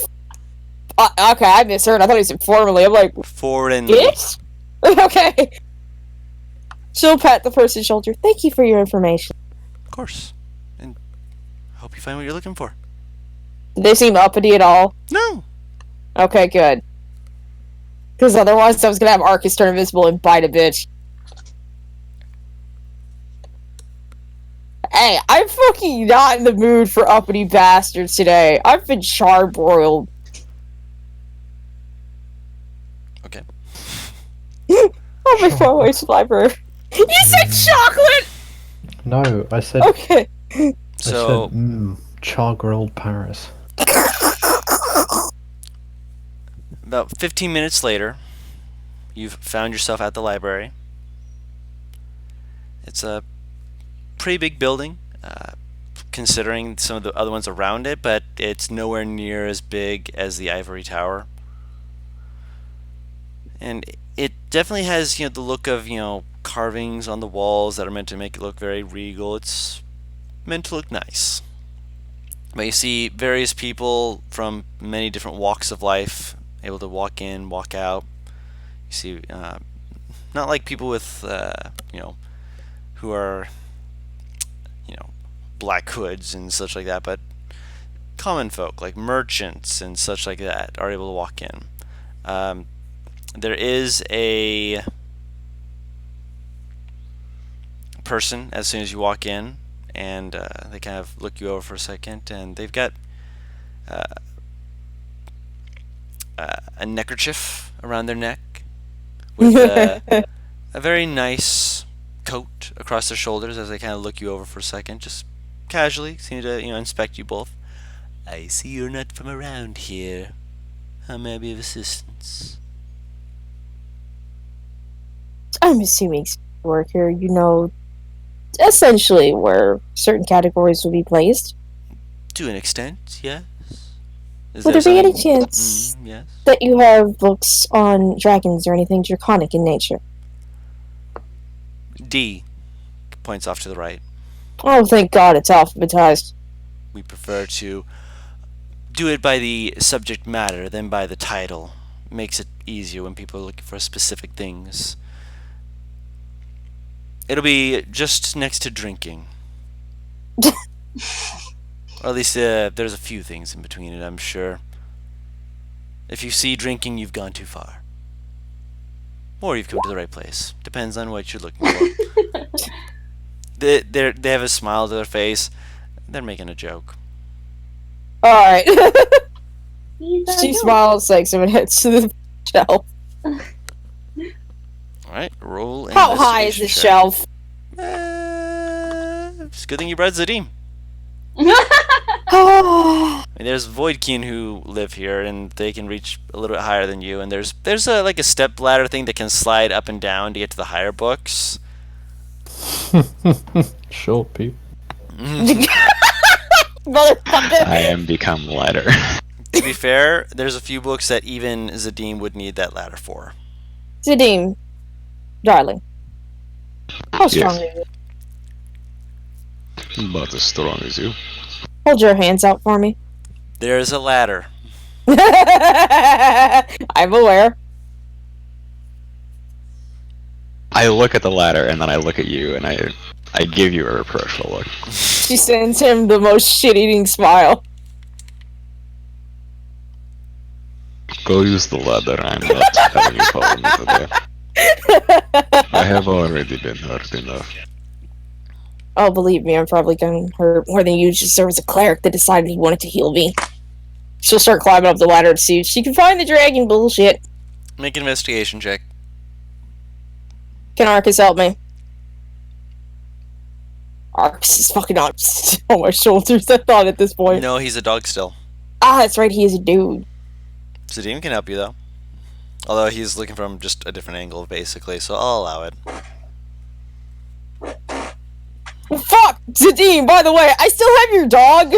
Okay, I misheard. I thought he said formally. I'm like, Foreign. it? Okay. She'll pat the person's shoulder. Thank you for your information. Of course. And I hope you find what you're looking for. Did they seem uppity at all? No. Okay, good. Because otherwise I was going to have Arcus turn invisible and bite a bitch. Hey, I'm fucking not in the mood for uppity bastards today. I've been charbroiled. Okay. Oh my far away library. You said chocolate! No, I said. Okay. So, char grilled Paris. about 15 minutes later, you've found yourself at the library. It's a pretty big building, considering some of the other ones around it, but it's nowhere near as big as the Ivory Tower. And it definitely has, the look of, carvings on the walls that are meant to make it look very regal. It's meant to look nice. But you see various people from many different walks of life able to walk in, walk out. You see, not like people with, who are, black hoods and such like that, but common folk like merchants and such like that are able to walk in. There is a person as soon as you walk in, and they kind of look you over for a second, and they've got a neckerchief around their neck with a very nice coat across their shoulders as they kind of look you over for a second, just casually seem to inspect you both. I see you're not from around here. How may I be of assistance? I'm assuming you work here. You know essentially where certain categories will be placed. To an extent, yes. Is Would there be any something- chance yes. that you have books on dragons or anything draconic in nature? D points off to the right. Oh, thank God it's alphabetized. We prefer to do it by the subject matter than by the title. Makes it easier when people are looking for specific things. It'll be just next to drinking. Or at least there's a few things in between it, I'm sure. If you see drinking, you've gone too far. Or you've come to the right place. Depends on what you're looking for. They have a smile to their face. They're making a joke. Alright. He's She a smiles like someone heads to the shelf. Alright, roll. How high is the investigation check. shelf? It's a good thing you brought Zadim. Oh, I mean, there's Voidkeen who live here, and they can reach a little bit higher than you. And there's a like a step ladder thing that can slide up and down to get to the higher books. Sure, people. motherfucker. I am become lighter. To be fair, there's a few books that even Zadim would need that ladder for. Zadim, darling. How strong Yes. are you? About as strong as you. Hold your hands out for me. There's a ladder. I'm aware. I look at the ladder and then I look at you and I give you a reproachful look. She sends him the most shit-eating smile. Go use the ladder. I'm not having you follow me today. I have already been hurt enough. Oh, believe me, I'm probably gonna hurt more than you. Just there was a cleric that decided he wanted to heal me. She'll start climbing up the ladder to see if she can find the dragon bullshit. Make an investigation check. Can Arcus help me? Arcus is fucking on my shoulders, I thought at this point. No, he's a dog still. Ah, that's right, he is a dude. Zadim can help you though. Although he's looking from just a different angle, basically, so I'll allow it. Fuck! Zadim, by the way, I still have your dog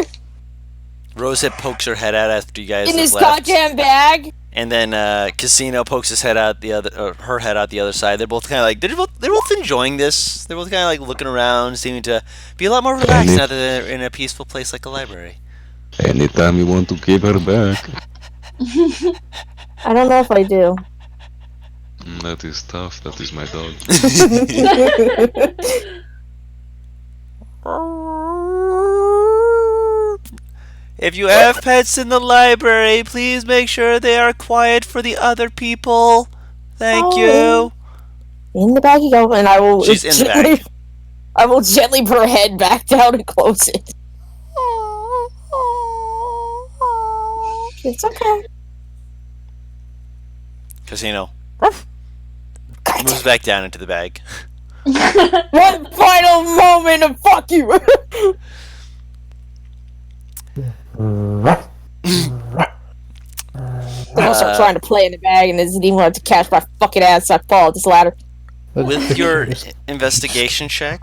Rosehip pokes her head out after you guys in have this left. goddamn bag. And then Casino pokes his head out the other, or her head out the other side. They're both kind of like they're both enjoying this. They're both kind of like looking around, seeming to be a lot more relaxed now that they're in a peaceful place like a library. Anytime you want to give her back. I don't know if I do. That is tough. That is my dog. If you have pets in the library, please make sure they are quiet for the other people. Thank you. In the bag you go, and I will. She's in the gently, bag. I will gently put her head back down and close it. It's okay. Casino moves back down into the bag. One final moment of fuck you. I'll start trying to play in the bag, and then Zadim will have to catch my fucking ass. So I fall up this ladder. With your investigation check,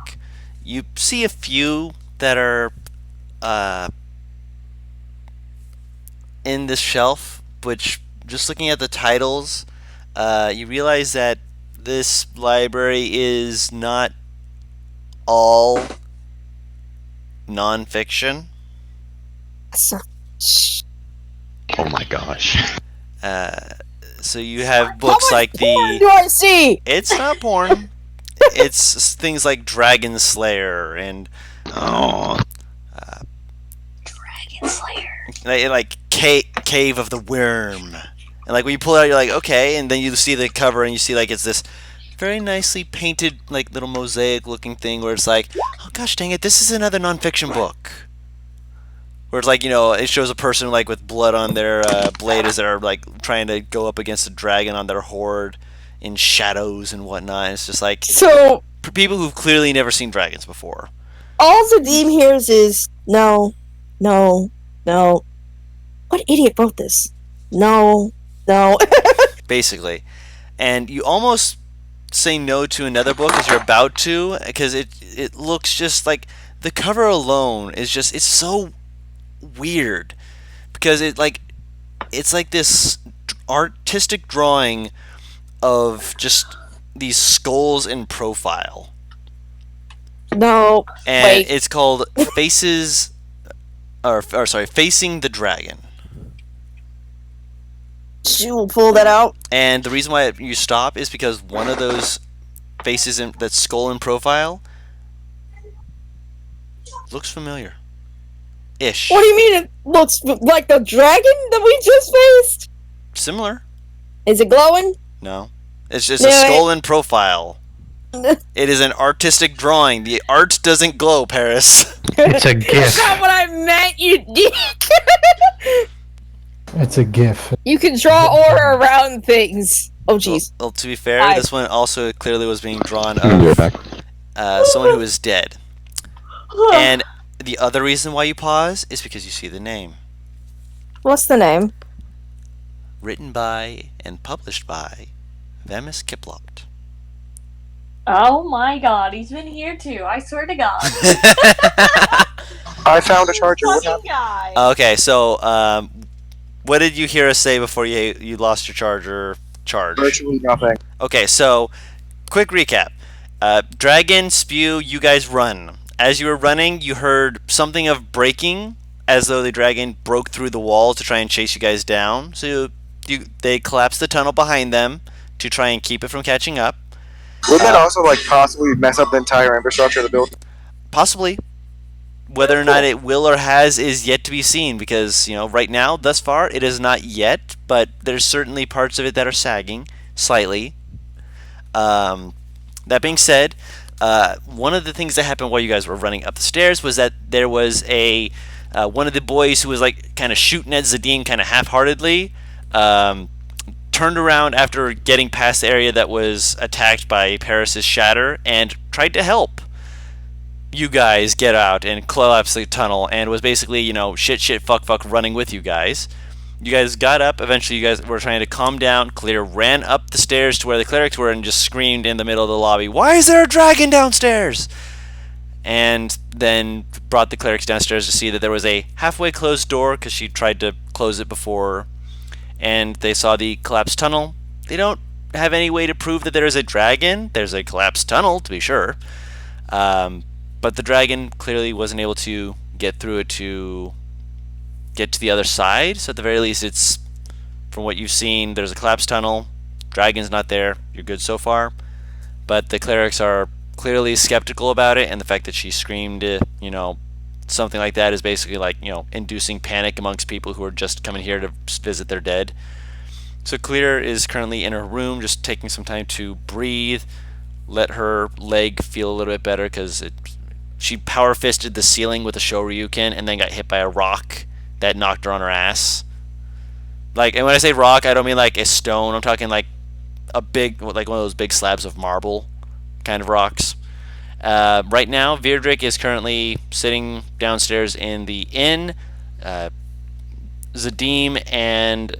you see a few that are in this shelf, which, just looking at the titles, you realize that this library is not all non-fiction. So, Oh my gosh. So you have books like porn do I see? It's not porn. It's things like Dragon Slayer and Oh. Dragon Slayer. like Cave of the Worm. And like when you pull it out, you're like, okay, and then you see the cover and you see like it's this very nicely painted like little mosaic looking thing where it's like, oh gosh dang it, this is another nonfiction book. Where it's like, you know, it shows a person like with blood on their blade as they're like trying to go up against a dragon on their horde in shadows and whatnot. It's just like So people who've clearly never seen dragons before. all Zadim hears is no, no, no. What idiot wrote this? No, no. Basically. And you almost say no to another book as you're about to, because it looks just like the cover alone is just it's so weird because it's like this artistic drawing of just these skulls in profile. No, And wait. it's called Faces or sorry, Facing the Dragon. She will pull that out. And the reason why you stop is because one of those faces in that skull in profile looks familiar. Ish. What do you mean it looks like the dragon that we just faced? Similar. Is it glowing? No. It's just a skull in profile. It is an artistic drawing. The art doesn't glow, Paris. It's a GIF. That's not what I meant, you It's a GIF. You can draw aura around things. Oh, jeez. Well, to be fair, this one also clearly was being drawn You're of back. someone who is dead. And the other reason why you pause is because you see the name. What's the name? Written by and published by Vemis Kiplopt. Oh my god, he's been here too. I swear to God. I found a charger. What happened? Fucking guy. Okay, so what did you hear us say before you lost your charger charge? Virtually nothing. Okay, so quick recap. Dragon, spew, you guys run. As you were running, you heard something of breaking, as though the dragon broke through the wall to try and chase you guys down. So they collapsed the tunnel behind them to try and keep it from catching up. Wouldn't that also possibly mess up the entire infrastructure of the building? Possibly. Whether or not it will or has is yet to be seen, because right now, thus far, it is not yet. But there's certainly parts of it that are sagging slightly. That being said, one of the things that happened while you guys were running up the stairs was that there was one of the boys who was kind of shooting at Zadine kind of half-heartedly. Turned around after getting past the area that was attacked by Paris's shatter and tried to help you guys get out and collapse the tunnel, and was basically shit fuck running with you guys. You guys got up. Eventually you guys were trying to calm down. Clear ran up the stairs to where the clerics were and just screamed in the middle of the lobby, "Why is there a dragon downstairs?" And then brought the clerics downstairs to see that there was a halfway closed door because she tried to close it before, and they saw the collapsed tunnel. They don't have any way to prove that there is a dragon. There's a collapsed tunnel, to be sure. But the dragon clearly wasn't able to get through it to get to the other side. So at the very least, it's, from what you've seen, there's a collapsed tunnel. Dragon's not there. You're good so far. But the clerics are clearly skeptical about it, and the fact that she screamed, something like that is basically inducing panic amongst people who are just coming here to visit their dead. So Clear is currently in her room, just taking some time to breathe, let her leg feel a little bit better, because she power fisted the ceiling with a Shoryuken and then got hit by a rock that knocked her on her ass. And when I say rock, I don't mean like a stone. I'm talking like a big, like one of those big slabs of marble kind of rocks. Right now, Virdrick is currently sitting downstairs in the inn. Zadim and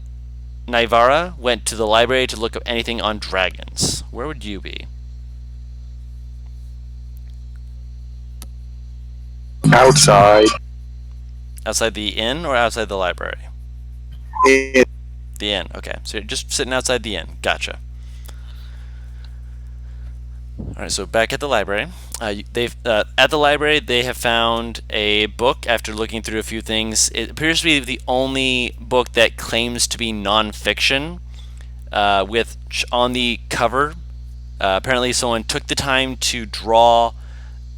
Naivara went to the library to look up anything on dragons. Where would you be? Outside. Outside the inn or outside the library? It, The inn. Okay, so you're just sitting outside the inn. Gotcha. Alright, so back at the library. At the library, they have found a book after looking through a few things. It appears to be the only book that claims to be non-fiction. With on the cover, apparently someone took the time to draw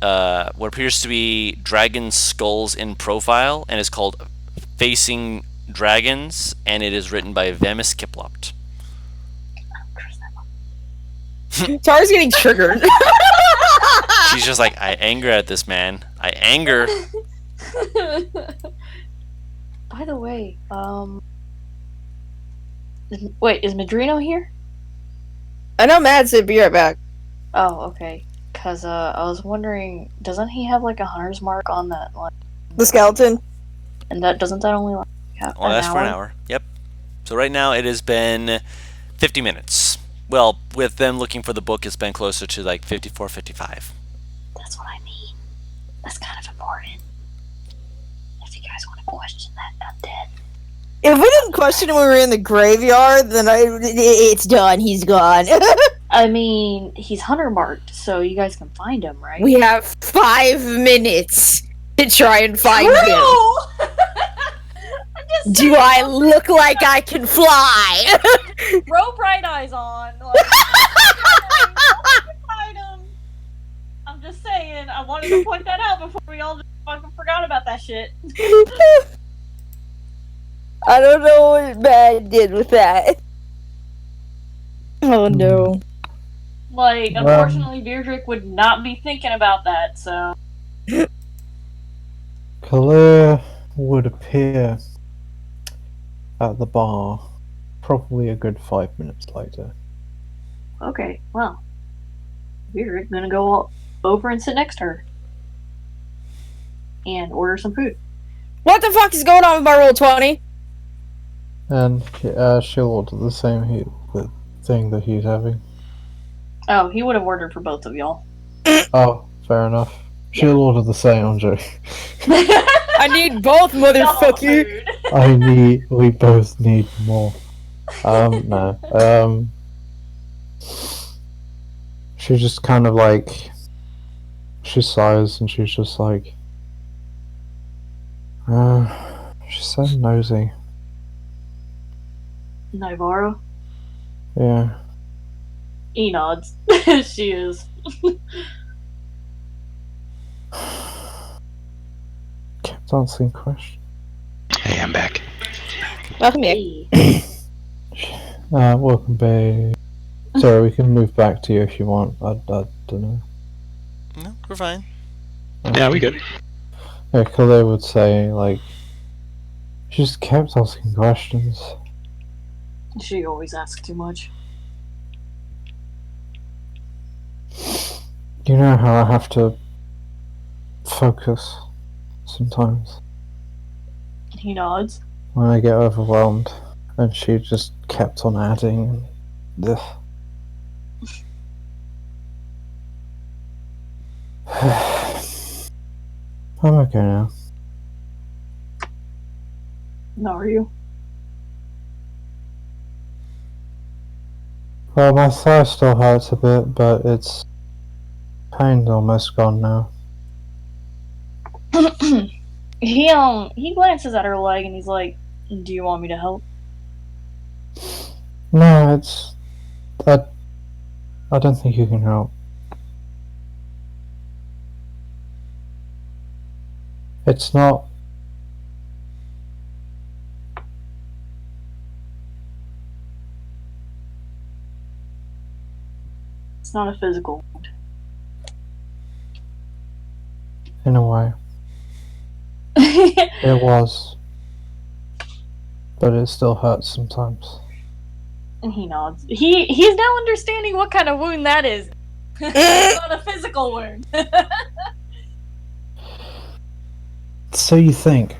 what appears to be dragon skulls in profile, and is called Facing Dragons, and it is written by Vemis Kiplopt. Tara's getting triggered. She's just like, I anger at this man. I anger. By the way, wait, is Madrino here? I know Matt said be right back. Oh, okay. Cause I was wondering, doesn't he have like a hunter's mark on that one? The skeleton. And doesn't that only last Well, that's for an hour. Yep. So right now it has been 50 minutes. Well, with them looking for the book, it's been closer to like 54, 55. That's what I mean. That's kind of important. If you guys want to question that undead. If we didn't question him when we were in the graveyard, then it's done. He's gone. I mean, he's hunter marked, so you guys can find him, right? We have 5 minutes to try and find him. Do I look like I can fly? Throw bright eyes on. Like, find him. I'm just saying. I wanted to point that out before we all just fucking forgot about that shit. I don't know what Bad did with that. Oh no. Like, unfortunately, Beardrick would not be thinking about that, so. Kalea would appear at the bar probably a good 5 minutes later. Okay, well. Beardrick's gonna go over and sit next to her. And order some food. What the fuck is going on with my roll 20? And she'll order the same the thing that he's having. Oh, he would have ordered for both of y'all. Oh, fair enough. She'll order the same, I'm joking. I need both, motherfucker. We both need more. No. She just kind of like, she sighs and she's just like, she's so nosy. Navarro? Yeah. He nods. She is. Kept asking questions. Hey, I'm back. Welcome back. Hey. Welcome back. Sorry, we can move back to you if you want. I don't know. No, we're fine. Yeah, we good. Yeah, Kalea would say, like, she just kept asking questions. She always asks too much. You know how I have to focus sometimes He nods. when I get overwhelmed, and she just kept on adding. And I'm okay now. No, are you? Well, my thigh still hurts a bit, but its pain's almost gone now. He glances at her leg and he's like, "Do you want me to help?" No, it's that. I don't think you can help. It's not. It's not a physical wound. In a way, it was, but it still hurts sometimes. And he nods. He's now understanding what kind of wound that is. It's not a physical wound. So you think?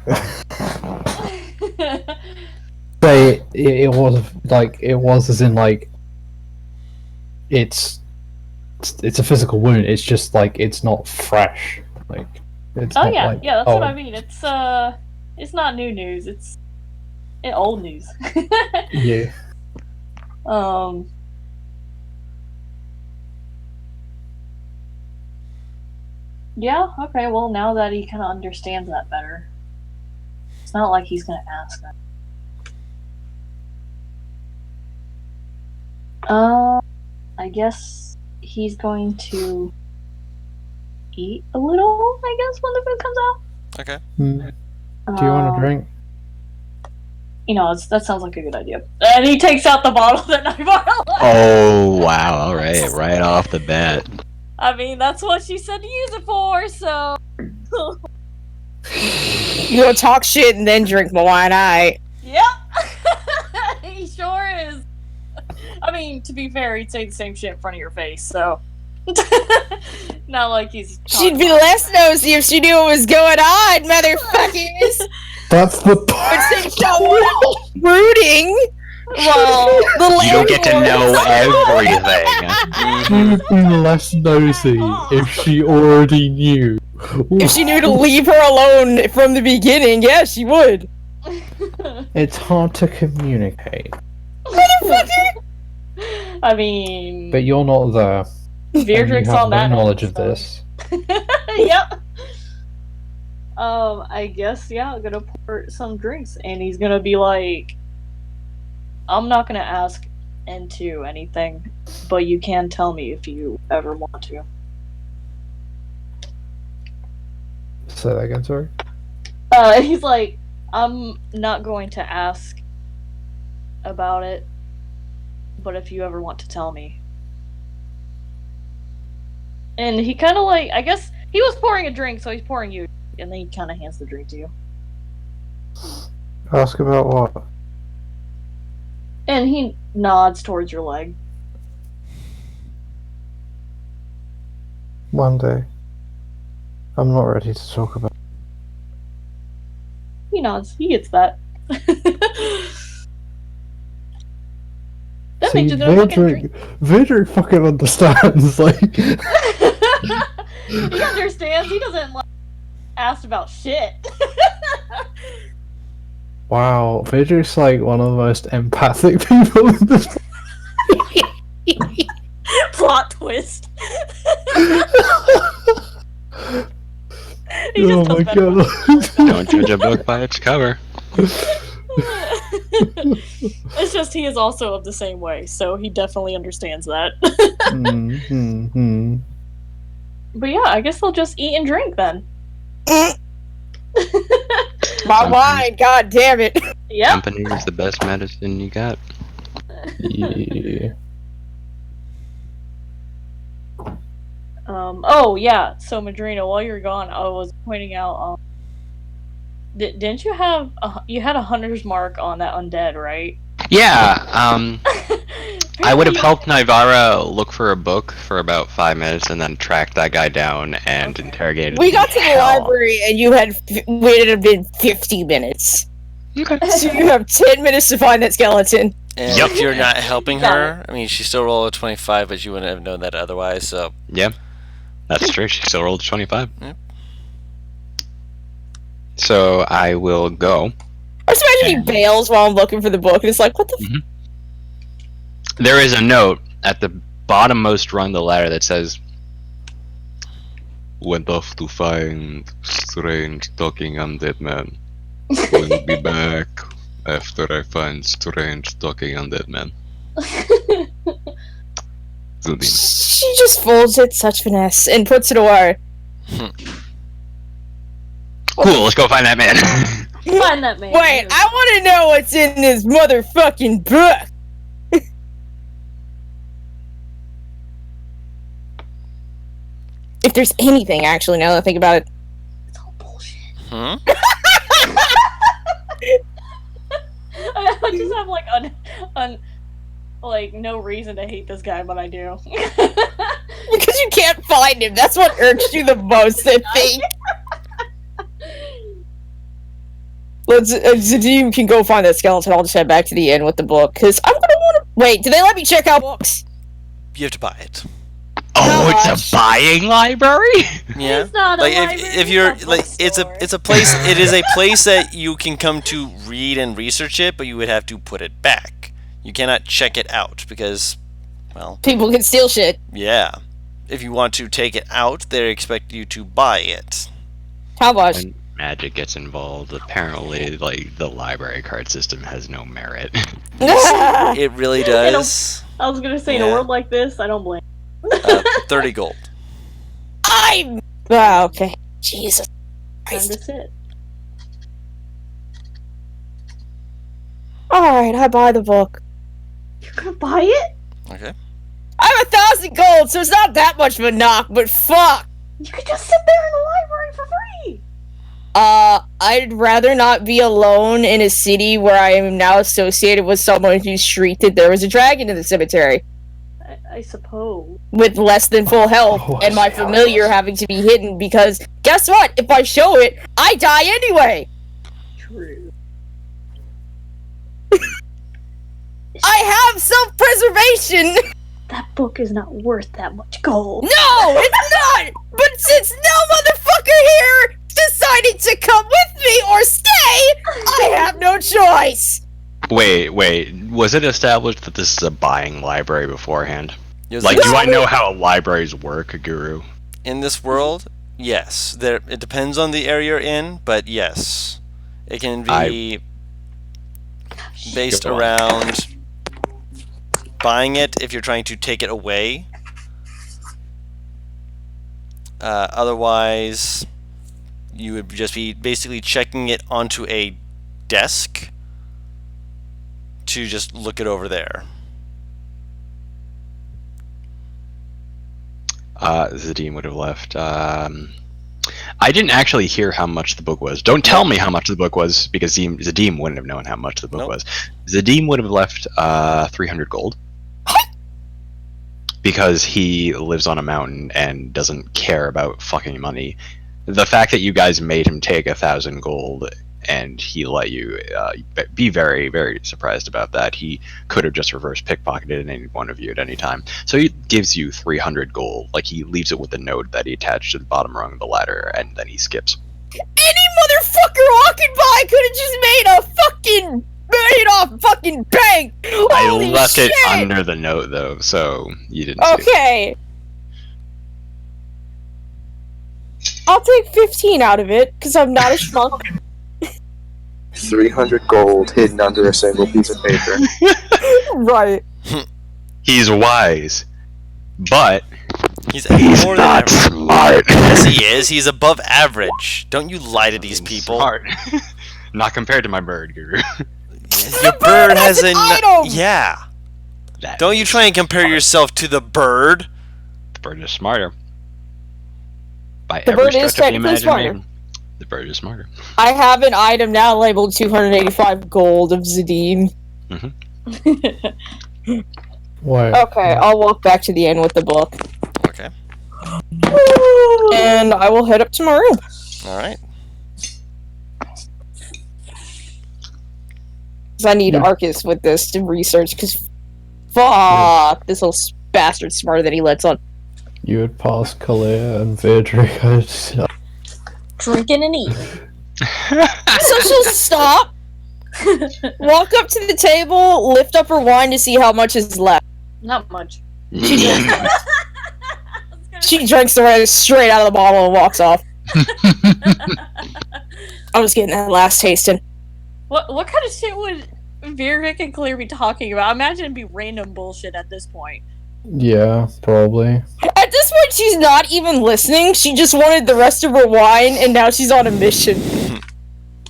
Say it was like it was as in like it's a physical wound. It's just like it's not fresh. Like it's Oh not yeah, like, yeah, that's what I mean. It's not new news. It's old news. Yeah. Yeah, okay, well, now that he kind of understands that better, it's not like he's gonna ask that. I guess he's going to eat a little, I guess, when the food comes out. Okay. Do you want a drink? You know, that sounds like a good idea. And he takes out the bottle that Navarro left. Oh, wow. All right. Right off the bat. I mean, that's what she said to use it for, so... You gonna talk shit and then drink my wine, aight? Yep! He sure is. I mean, to be fair, he'd say the same shit in front of your face, so... Not like he's... She'd be less nosy if she knew what was going on, motherfuckers! That's the part. Would say so brooding! Well, the You don't get to know everything. She would be less nosy if she already knew. If she knew to leave her alone from the beginning, yeah, she would. It's hard to communicate, I mean, but you're not there. And you Beatrix have on no that knowledge end, of so. this. Yep. I guess, yeah, I'm gonna pour some drinks, and he's gonna be like, I'm not gonna ask into anything, but you can tell me if you ever want to. Say that again, sorry? He's like, I'm not going to ask about it, but if you ever want to tell me. And he kind of like, I guess, he was pouring a drink, so he's pouring you, and then he kind of hands the drink to you. Ask about what? And he nods towards your leg. One day. I'm not ready to talk about. He nods. He gets that. That See, makes you gonna fucking drink. Vidric fucking understands, like... He understands. He doesn't like ask about shit. Wow, Vidric's like one of the most empathic people in this. Plot twist. He Oh just my does better god. with Don't judge a book by its cover. It's just he is also of the same way, so he definitely understands that. Mm-hmm. But yeah, I guess they'll just eat and drink then. My wine, god damn it. Yep. Company is the best medicine you got. Yeah. Oh yeah. So Madrina, while you're gone, I was pointing out. Didn't you have you had a hunter's mark on that undead, right? Yeah, I would have helped Naivara look for a book for about 5 minutes and then tracked that guy down and interrogated We him got to the hell. library and you had waited a been 50 minutes. Okay. So you have 10 minutes to find that skeleton. And Yep. if you're not helping her, I mean, she still rolled a 25, but you wouldn't have known that otherwise, so... Yeah, that's true. She still rolled a 25. Yep. So I will go. I just imagine he bails while I'm looking for the book and it's like, what the f- There is a note at the bottommost rung of the ladder that says, "Went off to find strange talking undead man. Will be back after I find strange talking undead man." Zudin. She just folds it, such finesse, and puts it away. Cool, let's go find that man. Find that man. Wait, I want to know what's in this motherfucking book. If there's anything, actually, now that I think about it. It's all bullshit. Hmm? I just have like like no reason to hate this guy, but I do. Because you can't find him. That's what irks you the most, I think. Let's. Zadim can go find that skeleton. I'll just head back to the inn with the book. Because I'm gonna want to. Wait, do they let me check out books? You have to buy it. Oh, it's a buying library? Yeah. It's not a Like library, if you're it's a like bookstore. it's a place it is a place that you can come to read and research it, but you would have to put it back. You cannot check it out because, well, People can steal shit. yeah. If you want to take it out, they expect you to buy it. How much? When magic gets involved, apparently, like, the library card system has no merit. It really does. I was gonna say, in a Yeah. world like this, I don't blame. 30 gold. I'm. Oh, okay. Jesus Time Christ. to sit. Alright, I buy the book. You're gonna buy it? Okay. I have 1,000 gold, so it's not that much of a knock, but fuck! You could just sit there in the library for free. I'd rather not be alone in a city where I am now associated with someone who shrieked that there was a dragon in the cemetery. I suppose. With less than full health, Oh, and my familiar having to be hidden because, guess what? If I show it, I die anyway! True. information. That book is not worth that much gold. No, it's not. But since no motherfucker here decided to come with me or stay, I have no choice. Wait. Was it established that this is a buying library beforehand? Yes, Like, it do is. I know how libraries work, Guru? In this world, yes. It depends on the area you're in, but yes. It can be based Go on. around buying it if you're trying to take it away. Otherwise, you would just be basically checking it onto a desk to just look it over there. Zadim would have left. I didn't actually hear how much the book was. Don't tell me how much the book was, because Zadim wouldn't have known how much the book Nope. was. Zadim would have left 300 gold. Because he lives on a mountain and doesn't care about fucking money. The fact that you guys made him take 1,000 gold and he let you be very, very surprised about that. He could have just reverse pickpocketed any one of you at any time. So he gives you 300 gold. Like, he leaves it with a note that he attached to the bottom rung of the ladder, and then he skips. Any motherfucker walking by could have just made off fucking bank. Holy I left shit. it under the note, though, so you didn't see it. Okay. I'll take 15 out of it, because I'm not a schmuck. 300 gold hidden under a single piece of paper. Right. He's wise, but He's he's more than not average. smart. Yes, he is. He's above average. Don't you lie to these people. Smart. Not compared to my bird, Guru. Your bird has an a item! yeah. That Don't you try and compare yourself to the bird. The bird is smarter. By The every bird is stretch of the technically smarter. imagination, the bird is smarter. I have an item now labeled 285 gold of Zadim. Wait. Okay, I'll walk back to the inn with the book. Okay. And I will head up to my room. All right. 'Cause I need Arcus with this to research, because fuck, this little bastard's smarter than he lets on. You would pass Kalia and Vidric. Drinking and eating. So she'll stop, walk up to the table, lift up her wine to see how much is left. Not much. She drinks the rest straight out of the bottle and walks off. I'm just getting that last tasting. What kind of shit would Vic and Claire be talking about? I imagine it'd be random bullshit at this point. Yeah, probably. At this point, she's not even listening. She just wanted the rest of her wine, and now she's on a mission.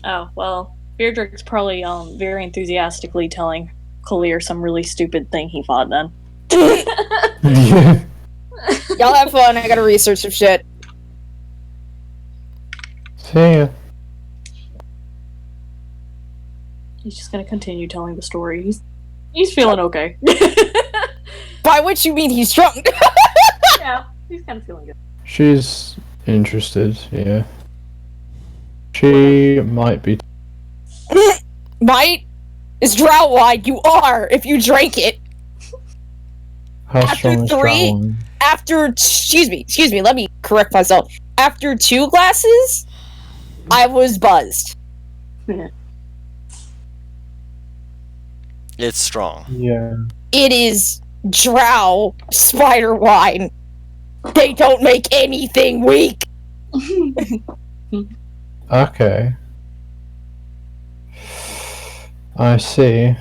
Oh, well, Beardrick's probably very enthusiastically telling Kalir some really stupid thing he fought then. Y'all have fun. I gotta research some shit. See ya. He's just gonna continue telling the story. He's feeling okay. By which you mean he's drunk. Yeah, he's kind of feeling good. She's interested, yeah. She might be. Might is drought wine. You are if you drink it. How After strong is three? Drown? After excuse me, let me correct myself. After 2 glasses, I was buzzed. It's strong. Yeah. It is drow spider wine. They don't make anything weak. Okay. I see.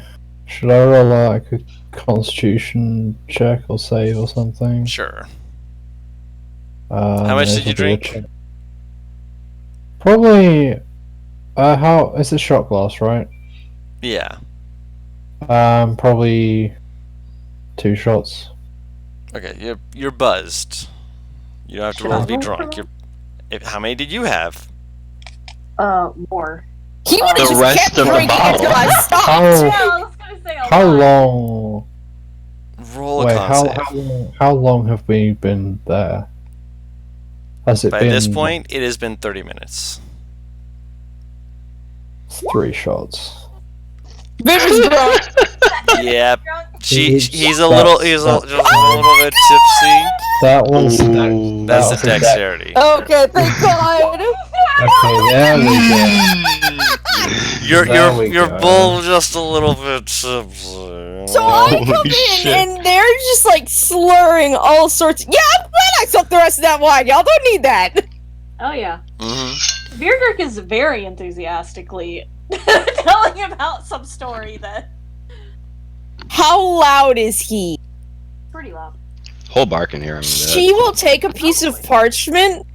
Should I roll like a constitution check or save or something? Sure. How much did you drink? Probably. How is it? Shot glass, right? Yeah. Probably 2 shots. Okay, you're buzzed. You don't have to roll to be drunk. How many did you have? More. He would have The just rest kept of the drinking bottle. until I stopped. How, I was gonna say a how lot. long? Roll a Wait, con how save. how long have we been there? Has it By been this point, it has been 30 minutes. 3 shots? Viv is drunk. Yep. He's a little just a little bit tipsy. That one's That's the dexterity. Okay, thank God. Okay, there we go. There we You're go. both just a little bit tipsy. So I come in and they're just like slurring all sorts. Yeah, I'm glad I took the rest of that wine. Y'all don't need that. Oh yeah. Mm-hmm. Beardrick is very enthusiastically telling about some story that How loud is he? pretty loud. Whole bar can hear him. She will take a piece of parchment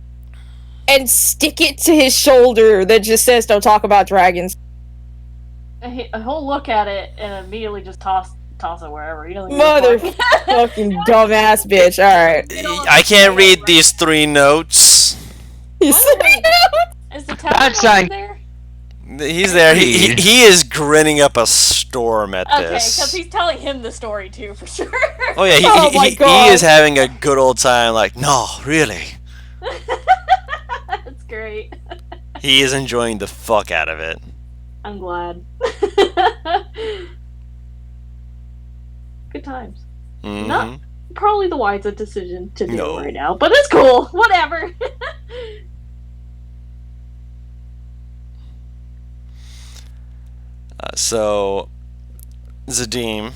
and stick it to his shoulder that just says, "Don't talk about dragons." And he'll look at it and immediately just toss it wherever. He doesn't give a Mother fuck. fucking dumbass bitch. Alright. I can't read these 3 notes. He's Is the Bad tavern sign. there? He's there. He is grinning up a storm at Okay, this. because he's telling him the story too, for sure. Oh yeah, Oh my he God. is having a good old time. Like, no, really, That's great. he is enjoying the fuck out of it. I'm glad. Good times. Mhm. Not probably the wisest decision to do No. right now, but it's cool. Whatever. So, Zadim,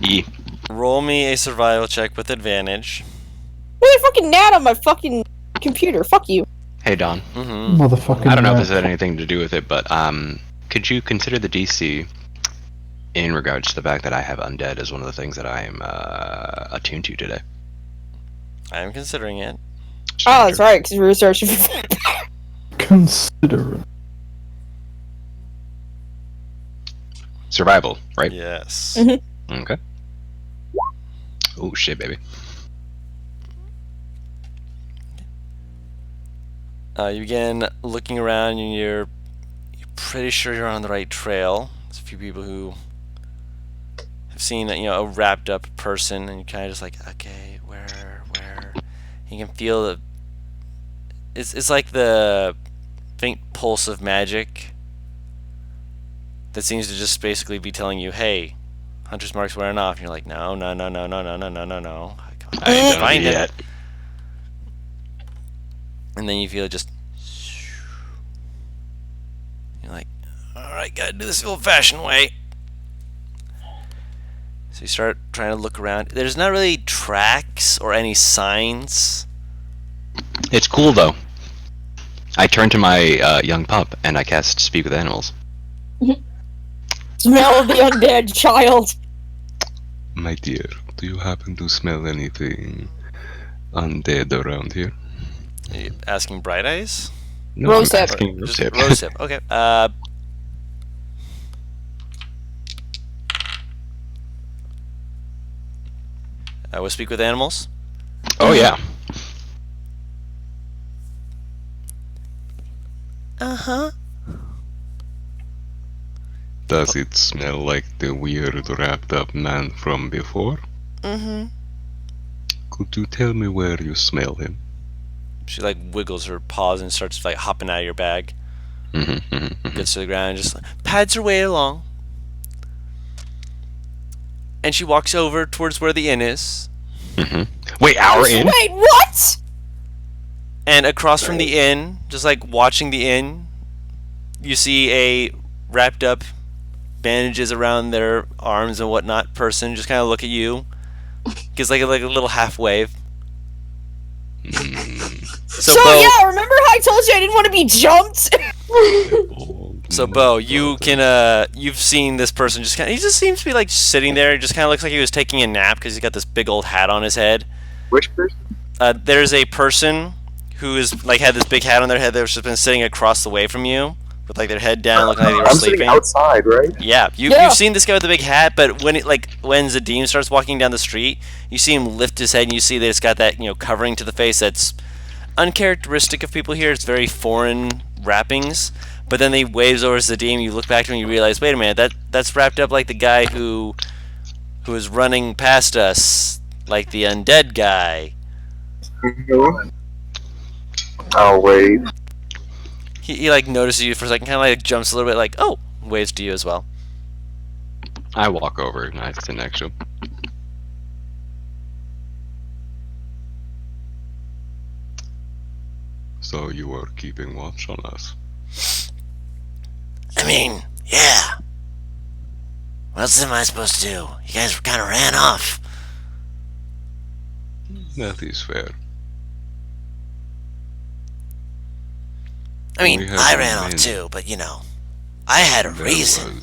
E. roll me a survival check with advantage. There's a fucking gnat on my fucking computer. Fuck you. Hey Don. Mm-hmm. Motherfucking. I don't know if this had anything to do with it, but could you consider the DC in regards to the fact that I have undead as one of the things that I am attuned to today? I am considering it. Oh, that's right, because we were searching for. Consider it. Survival, right? Yes. Mhm. Okay. Oh shit, baby. You begin looking around, and you're pretty sure you're on the right trail. There's a few people who have seen a wrapped up person, and you kind of just like, okay, where? You can feel the. It's like the faint pulse of magic that seems to just basically be telling you, hey, Hunter's Mark's wearing off. And you're like, no. I ain't done Find it it. yet. And then you feel it just. You're like, alright, gotta do this the old fashioned way. So you start trying to look around. There's not really tracks or any signs. It's cool though. I turn to my young pup and I cast Speak with Animals. Smell of the undead child. My dear, do you happen to smell anything undead around here? Are you asking Bright Eyes? No, Rosehip. I'm asking Just Rosehip. Rosehip. Okay. I will speak with animals. Oh yeah. Uh-huh. Does it smell like the weird wrapped up man from before? Mm-hmm. Could you tell me where you smell him? She like wiggles her paws and starts like hopping out of your bag. Gets to the ground and just pads her way along. And she walks over towards where the inn is. Wait, our inn? Wait, what? And across from the inn, just like watching the inn, you see a wrapped up, bandages around their arms and whatnot person just kind of look at you. Gives like a little half wave. So Bo, yeah, remember how I told you I didn't want to be jumped? So Bo, you can you've seen this person just he just seems to be like sitting there. It just kind of looks like he was taking a nap because he's got this big old hat on his head. Which person? There's a person who is like had this big hat on their head that's just been sitting across the way from you with like their head down, looking like they were I'm sleeping. sitting outside, right? Yeah, you've seen this guy with the big hat, but when when Zadim starts walking down the street, you see him lift his head and you see that it's got that covering to the face that's uncharacteristic of people here. It's very foreign wrappings. But then he waves over Zadim. You look back to him and you realize, wait a minute, that's wrapped up like the guy who is running past us, like the undead guy. I'll wait. He like notices you for a second, kind of like jumps a little bit, like, oh, waves to you as well. I walk over and I sit next to him. So you are keeping watch on us? I mean, yeah. What else am I supposed to do? You guys kind of ran off. That is fair. I mean, We have I a ran off man. too, but you know, I had a reason.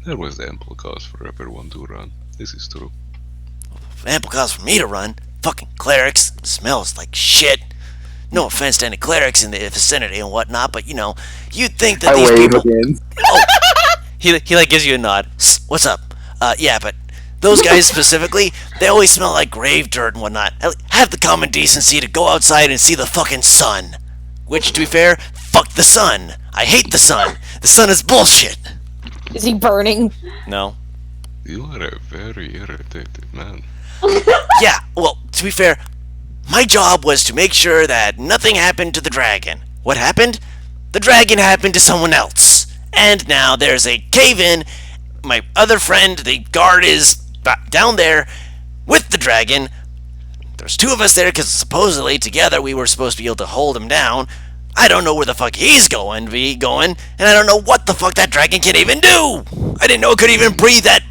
There was ample cause for everyone to run. This is true. Ample cause for me to run. Fucking clerics. Smells like shit. No offense to any clerics in the vicinity and whatnot, but you know, you'd think that I these wave people. again. He like gives you a nod. What's up? Yeah, but those guys specifically, they always smell like grave dirt and whatnot. Have the common decency to go outside and see the fucking sun. Which, to be fair, fuck the sun. I hate the sun. The sun is bullshit. Is he burning? No. You are a very irritated man. Yeah, well, to be fair, my job was to make sure that nothing happened to the dragon. What happened? The dragon happened to someone else. And now there's a cave-in. My other friend, the guard, is down there with the dragon. There's two of us there because supposedly together we were supposed to be able to hold him down. I don't know where the fuck he's going, and I don't know what the fuck that dragon can even do. I didn't know it could even breathe that.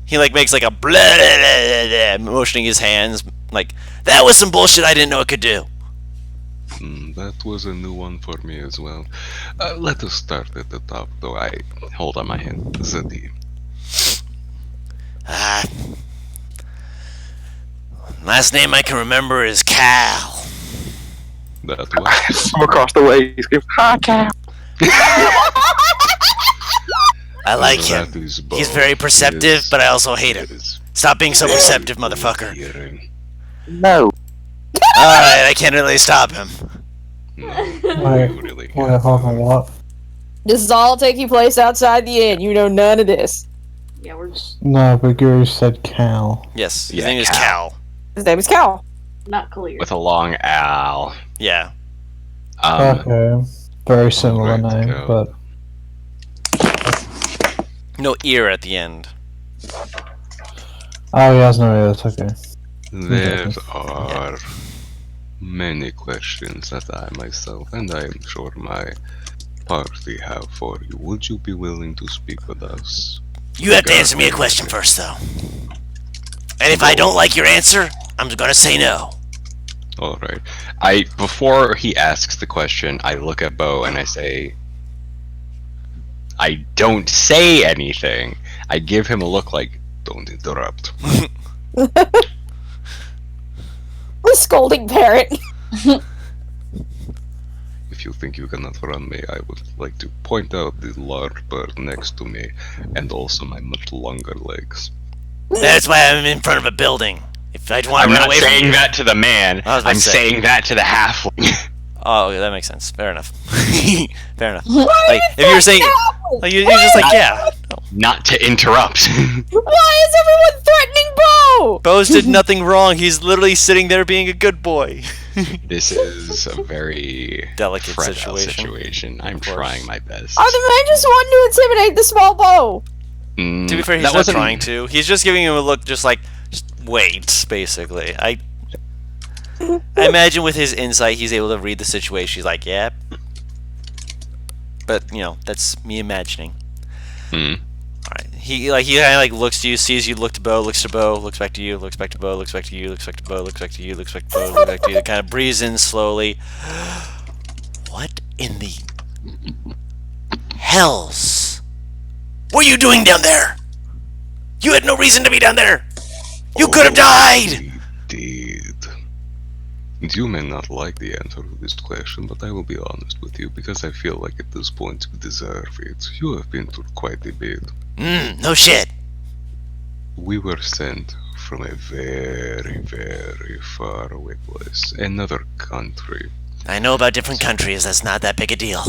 He like makes like a blah, blah, blah, blah, motioning his hands. Like, that was some bullshit I didn't know it could do. That was a new one for me as well. Let us start at the top, though. I hold on my hand. Zadi. Last name I can remember is Cal. That was. From across the way, he screams, "Hi, cow!" I like him. That is He's very perceptive, but I also hate him. Stop being so perceptive, motherfucker. No. Alright, I can't really stop him. Wait, hold on, what? This is all taking place outside the inn. You know none of this. Yeah, we're just No, but Guru said Cal. Yes, his Yeah, name is Cal. His name is Cal. not clear. With a long owl. Yeah. Okay. Very similar Alright, name, Cal. but No ear at the end. oh, he has no ear. That's okay. There are many questions that I myself, and I am sure my party have for you. Would you be willing to speak with us? You have to answer me a question first, though. And if I don't like your answer, I'm gonna say no. Alright. Before he asks the question, I look at Bo and I say, I don't say anything. I give him a look like, don't interrupt. The scolding parrot. If you think you cannot run me, I would like to point out the large bird next to me, and also my much longer legs. That's why I'm in front of a building. If I want I'm to run not away saying from that to the man. I was about I'm to say. saying that to the halfling. Oh, okay, that makes sense. Fair enough. Fair enough. Like, if you were saying, like, you're just like, yeah. Not to interrupt. Why is everyone threatening Bo? Bose did nothing wrong. He's literally sitting there being a good boy. This is a very Delicate fragile situation. I'm Of course. trying my best. Are the men just wanting to intimidate the small Bo? To be fair, he's that not wasn't- trying to. He's just giving him a look, just like, just wait, basically. I imagine with his insight, he's able to read the situation. He's like, yeah. But, you know, that's me imagining. Hmm. Alright. He kind of like looks to you, sees you, look to Bo, looks back to you, looks back to Bo, looks back to you, looks back to Bo, looks back to you, looks back to Bo, looks back to you. Kind of breathes in slowly. What in the hells were you doing down there? You had no reason to be down there. You could have died. Indeed. You may not like the answer to this question, but I will be honest with you because I feel like at this point you deserve it. You have been through quite a bit. No shit. We were sent from a very, very far away place, another country. I know about different countries. That's not that big a deal.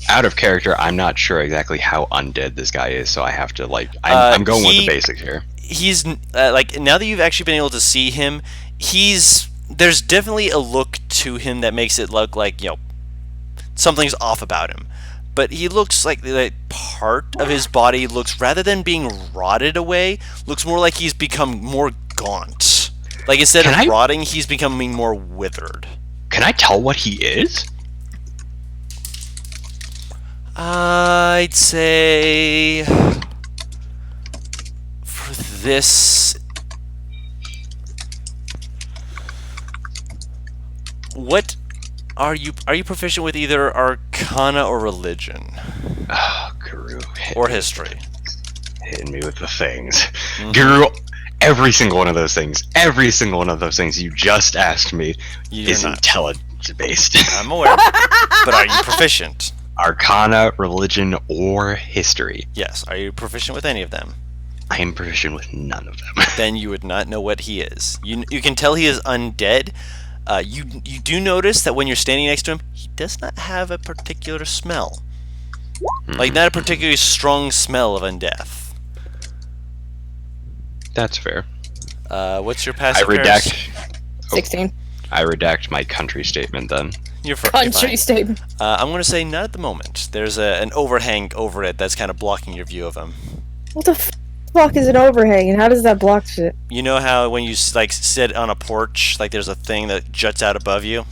Out of character, I'm not sure exactly how undead this guy is, so I have to I'm going with the basics here. He's like, now that you've actually been able to see him, there's definitely a look to him that makes it look like, you know, something's off about him. but he looks like part of his body looks, rather than being rotted away, looks more like he's become more gaunt. Like instead of rotting, he's becoming more withered. Can I tell what he is? I'd say for this, what are you proficient with either Arcana or Religion? Oh, Guru. Or History. Hitting me with the things. Guru, every single one of those things you just asked me is intelligence based. I'm aware. But are you proficient? Arcana, Religion, or History? Yes. Are you proficient with any of them? I am proficient with none of them. Then you would not know what he is. You can tell he is undead. You do notice that when you're standing next to him, he does not have a particular smell. Like, not a particularly strong smell of undeath. That's fair. What's your passive? I redact. 16. I redact my country statement then. You're Country statement. I'm going to say not at the moment. There's an overhang over it that's kind of blocking your view of him. What the fuck is an overhang, and how does that block shit? You know how when you like sit on a porch, like there's a thing that juts out above you?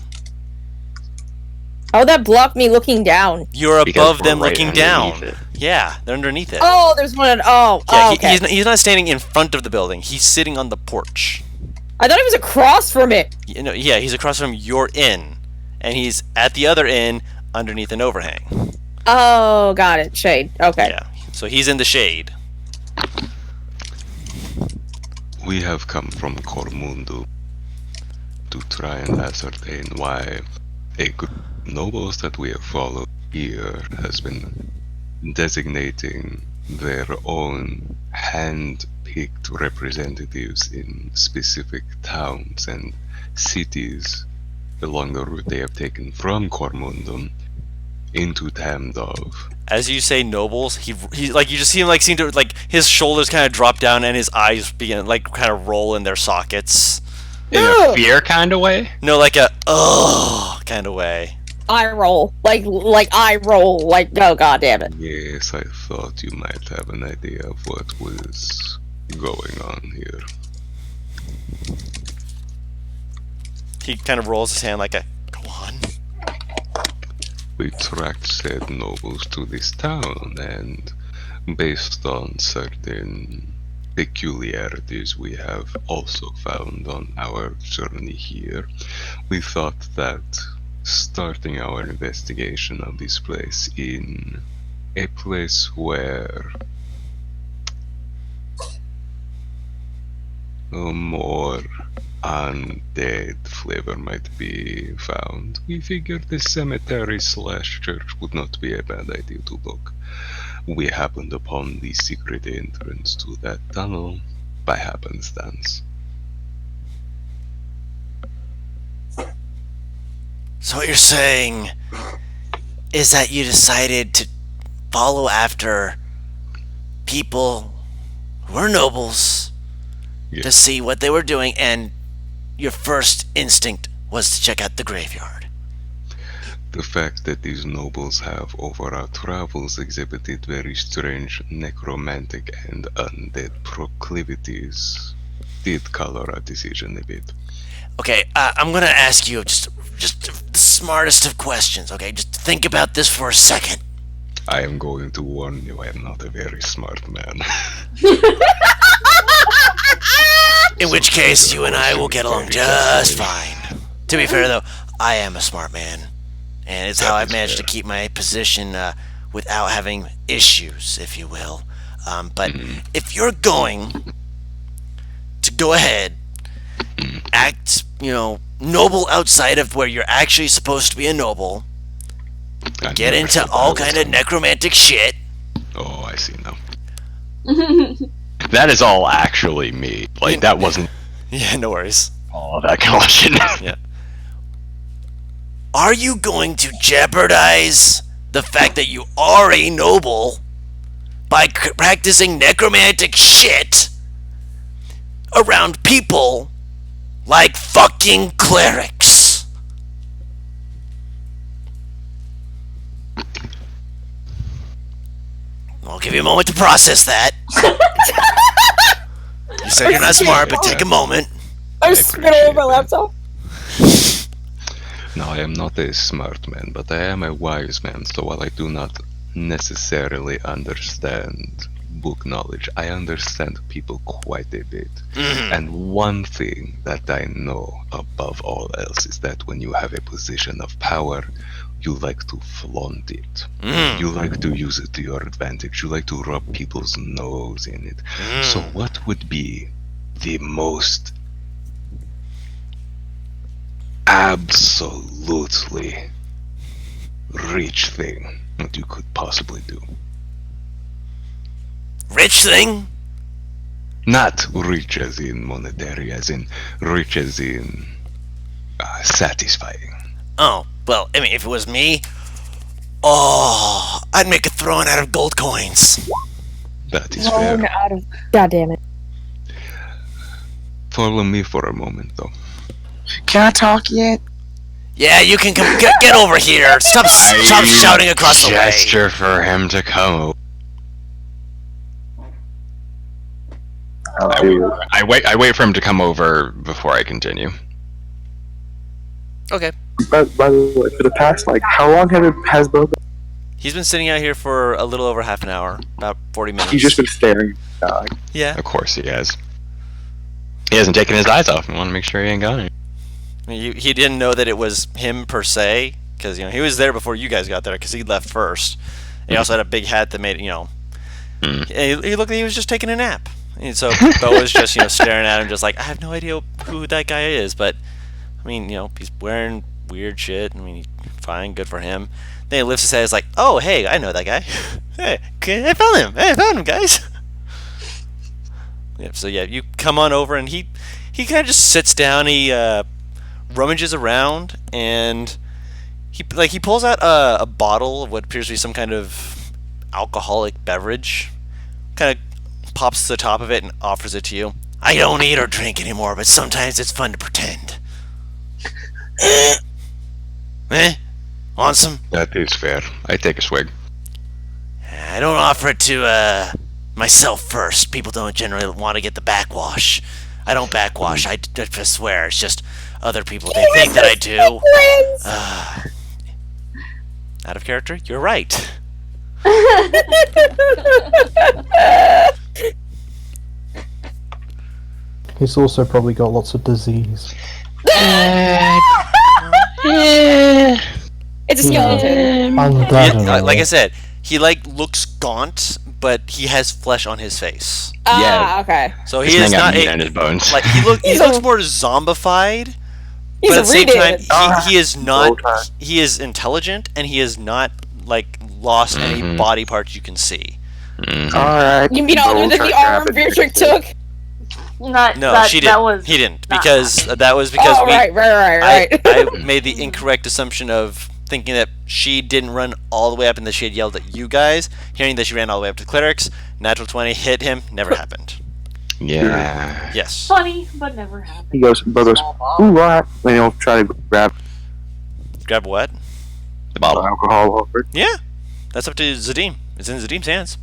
How would that block me looking down? You're above them right looking down. underneath it. Yeah, they're underneath it. Oh, there's one. Yeah, Okay. he's not standing in front of the building. He's sitting on the porch. I thought he was across from it. Yeah, he's across from your inn, and he's at the other inn underneath an overhang. Oh, got it. Shade. Okay. Yeah, so he's in the shade. We have come from Cormundo to try and ascertain why a group of nobles that we have followed here has been designating their own hand-picked representatives in specific towns and cities along the route they have taken from Cormundum into Tamdov. As you say nobles, he like, you just see him like seem to like his shoulders kind of drop down and his eyes begin like kind of roll in their sockets. In a fear kind of way? No, like a kind of way. I roll. Like I roll. Like, oh, god damn it. Yes, I thought you might have an idea of what was going on here. He kind of rolls his hand like a, go on. We tracked said nobles to this town, and based on certain peculiarities we have also found on our journey here, we thought that starting our investigation of this place in a place where a more undead flavor might be found, we figured the cemetery slash church would not be a bad idea to look. We happened upon the secret entrance to that tunnel by happenstance. So what you're saying is that you decided to follow after people who were nobles to see what they were doing, and your first instinct was to check out the graveyard. The fact that these nobles have over our travels exhibited very strange necromantic and undead proclivities did color our decision a bit. Okay, I'm gonna ask you just the smartest of questions, okay? Just think about this for a second. I am going to warn you, I am not a very smart man. In which case, you and I will get along just fine. To be fair, though, I am a smart man. And it's how I've managed to keep my position without having issues, if you will. But if you're going to go ahead, act, noble outside of where you're actually supposed to be a noble, get into all kind of necromantic shit. Oh, I see now. That is all actually me. Like, that wasn't Yeah, no worries. all of that caution. Yeah. Are you going to jeopardize the fact that you are a noble by practicing necromantic shit around people like fucking clerics? I'll give you a moment to process that. You said you're not smart, but take a moment. I'm spitting over my laptop. Now, I am not a smart man, but I am a wise man, so while I do not necessarily understand book knowledge, I understand people quite a bit. And one thing that I know above all else is that when you have a position of power, you like to flaunt it. You like to use it to your advantage. You like to rub people's nose in it. So what would be the most absolutely rich thing that you could possibly do? Rich thing? Not rich as in monetary, as in rich as in satisfying. Oh, well, I mean, if it was me, I'd make a throne out of gold coins. That is fair. God damn it. Follow me for a moment, though. Can I talk yet? Yeah, you can come. Get over here. Stop shouting across the way. Gesture for him to come. I wait for him to come over before I continue. Okay. By the way, for the past, how long has Bo been? He's been sitting out here for a little over half an hour, about 40 minutes. He's just been staring at the dog. Yeah. Of course he has. He hasn't taken his eyes off. I want to make sure he ain't got any. I mean, he didn't know that it was him per se, because he was there before you guys got there, because he left first. And he also had a big hat that made it, he looked like he was just taking a nap. And so Bo was just staring at him, just like, I have no idea who that guy is, but I mean, he's wearing weird shit. I mean, fine, good for him. Then he lifts his head, he's like, oh, hey, I know that guy. Hey, I found him. Hey, I found him, guys. Yeah, so yeah, you come on over, and he kind of just sits down. He rummages around, and he pulls out a bottle of what appears to be some kind of alcoholic beverage. Kind of pops the top of it and offers it to you. I don't eat or drink anymore, but sometimes it's fun to pretend. Want some? That is fair. I take a swig. I don't offer it to myself first. People don't generally want to get the backwash. I don't backwash. I just swear. It's just other people. They think that I do. Out of character? You're right. He's also probably got lots of disease. It's a skeleton. I'm glad to know. Like I said, he looks gaunt, but he has flesh on his face. Okay. So he is not meat on his bones. he looks more zombified. He's But at the same time, retarded. he is not. He is intelligent, and he is not lost any body parts you can see. Alright. You mean other than the arm Beatrix took? She didn't. He didn't, because that was because right. I made the incorrect assumption of thinking that she didn't run all the way up and that she had yelled at you guys. Hearing that she ran all the way up to clerics, natural 20 hit him, never happened. Yeah. Yes. Funny, but never happened. Bo goes, ooh, what? And he'll try to grab Grab what? The bottle. alcohol over. Yeah, that's up to Zadim. It's in Zadim's hands.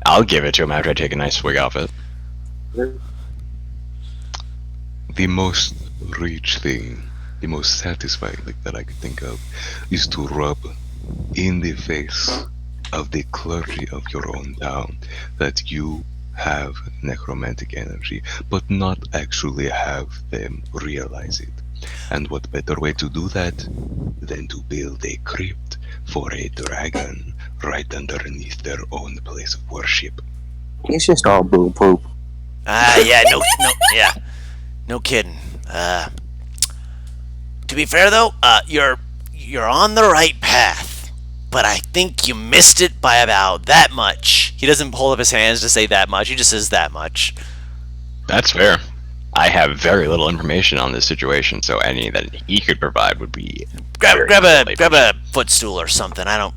I'll give it to him after I take a nice swig off it. The most rich thing, the most satisfying thing that I could think of, is to rub in the face of the clergy of your own town that you have necromantic energy, but not actually have them realize it. And what better way to do that than to build a crypt for a dragon right underneath their own place of worship? It's just all boo poop. Yeah, no kidding. To be fair though, you're on the right path, but I think you missed it by about that much. He doesn't hold up his hands to say that much. He just says that much. That's fair. I have very little information on this situation, so any that he could provide would be Grab a footstool or something. I don't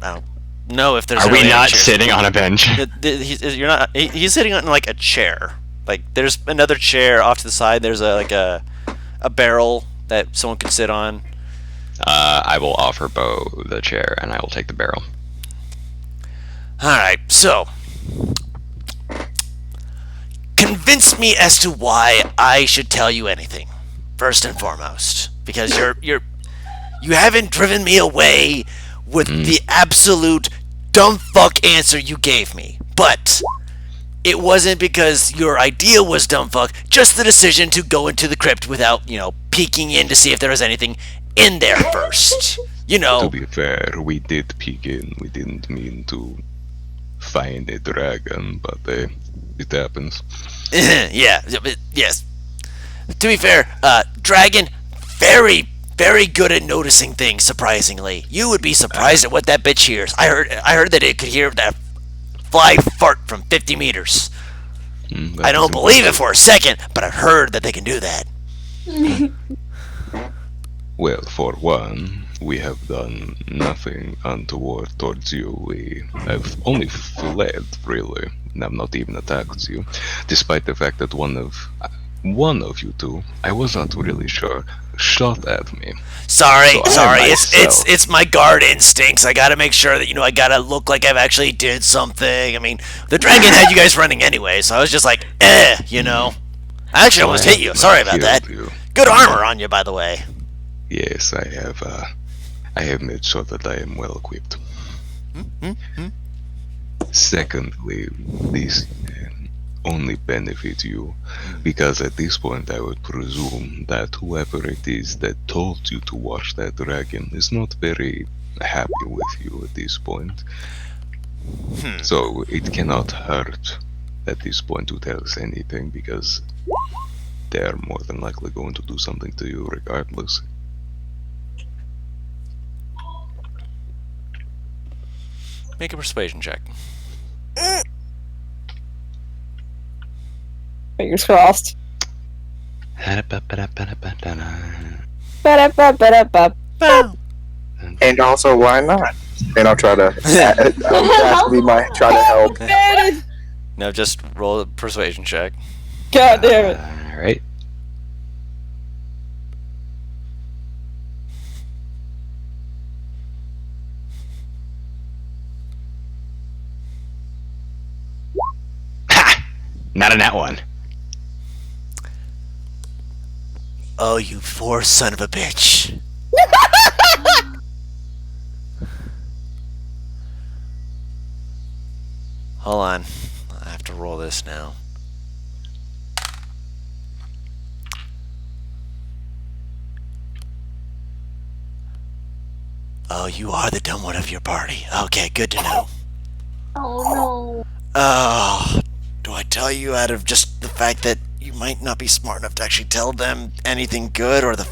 know if there's. Are we really not a chair. sitting on a bench? You're not. He's sitting on a chair. There's another chair off to the side. There's a barrel that someone could sit on. I will offer Bo the chair, and I will take the barrel. All right. So convince me as to why I should tell you anything. First and foremost, because you haven't driven me away with the absolute dumb fuck answer you gave me. But it wasn't because your idea was dumb fuck, just the decision to go into the crypt without, peeking in to see if there was anything in there first. To be fair, we did peek in. We didn't mean to find a dragon, but it happens. Yes. To be fair, dragon, very, very good at noticing things, surprisingly. You would be surprised at what that bitch hears. I heard that it could hear that fly fart from 50 meters. I don't believe it for a second, but I've heard that they can do that. Well, for one, we have done nothing untoward towards you. We have only fled, really. And I've not even attacked you, despite the fact that one of you two, I was not really sure, shot at me. Sorry. myself- It's my guard instincts. I gotta make sure that I gotta look like I've actually did something. I mean, the dragon had you guys running anyway, so I was just like, I actually almost hit you. Sorry about that. Good armor on you, by the way. Yes, I have made sure that I am well equipped. Secondly, this can only benefit you, because at this point I would presume that whoever it is that told you to watch that dragon is not very happy with you at this point. So it cannot hurt at this point to tell us anything, because they are more than likely going to do something to you regardless. Make a persuasion check. Fingers crossed. And also, why not? And I'll try to. We might try to help. No, just roll a persuasion check. God damn it. Alright. Not a nat one. Oh, you poor son of a bitch. Hold on. I have to roll this now. Oh, you are the dumb one of your party. Okay, good to know. Oh no. Oh, do I tell you out of just the fact that you might not be smart enough to actually tell them anything good, or the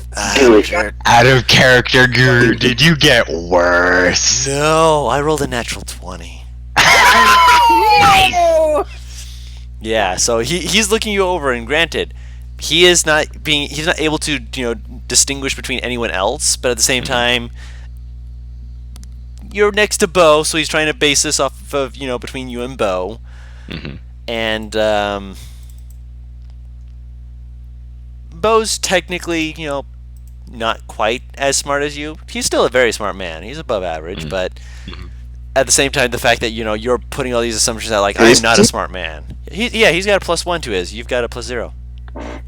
Out of character, Guru, did you get worse? No, I rolled a natural 20. No! Yeah, so he's looking you over, and granted, he's not able to distinguish between anyone else, but at the same time, you're next to Bo, so he's trying to base this off of between you and Bo. And Bo's technically, not quite as smart as you. He's still a very smart man. He's above average, but at the same time, the fact that you're putting all these assumptions out, like, I'm not a smart man. He's got a +1 to his. You've got a +0. I'm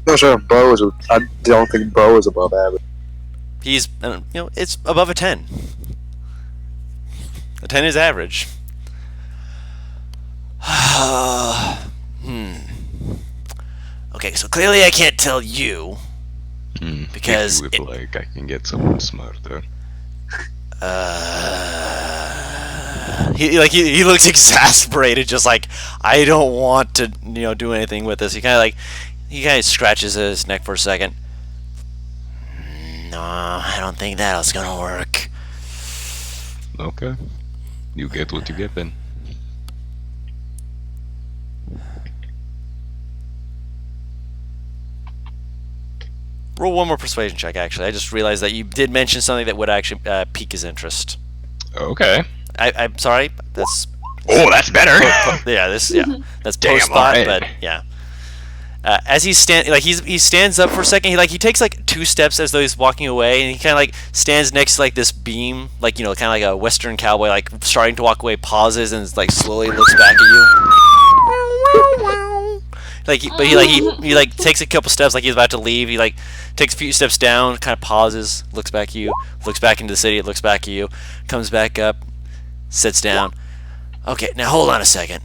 not sure if Bo is. I don't think Bo is above average. He's, it's above a 10. A 10 is average. Okay, so clearly I can't tell you because If you would like, I can get someone smarter. he looks exasperated, just like, I don't want to do anything with this. He kind of scratches his neck for a second. No, I don't think that's gonna work. Okay. You get what you get then. Roll one more persuasion check, actually. I just realized that you did mention something that would actually pique his interest. Okay. I'm sorry, that's... Oh, that's better. That's Damn, post-thought, alright. but yeah. As he stands up for a second. He takes like 2 steps as though he's walking away, and he kind of like stands next to like this beam, like kind of like a Western cowboy, like starting to walk away. Pauses and like slowly looks back at you. He takes a couple steps, like he's about to leave. He like takes a few steps down, kind of pauses, looks back at you, looks back into the city, looks back at you, comes back up, sits down. Okay, now hold on a second.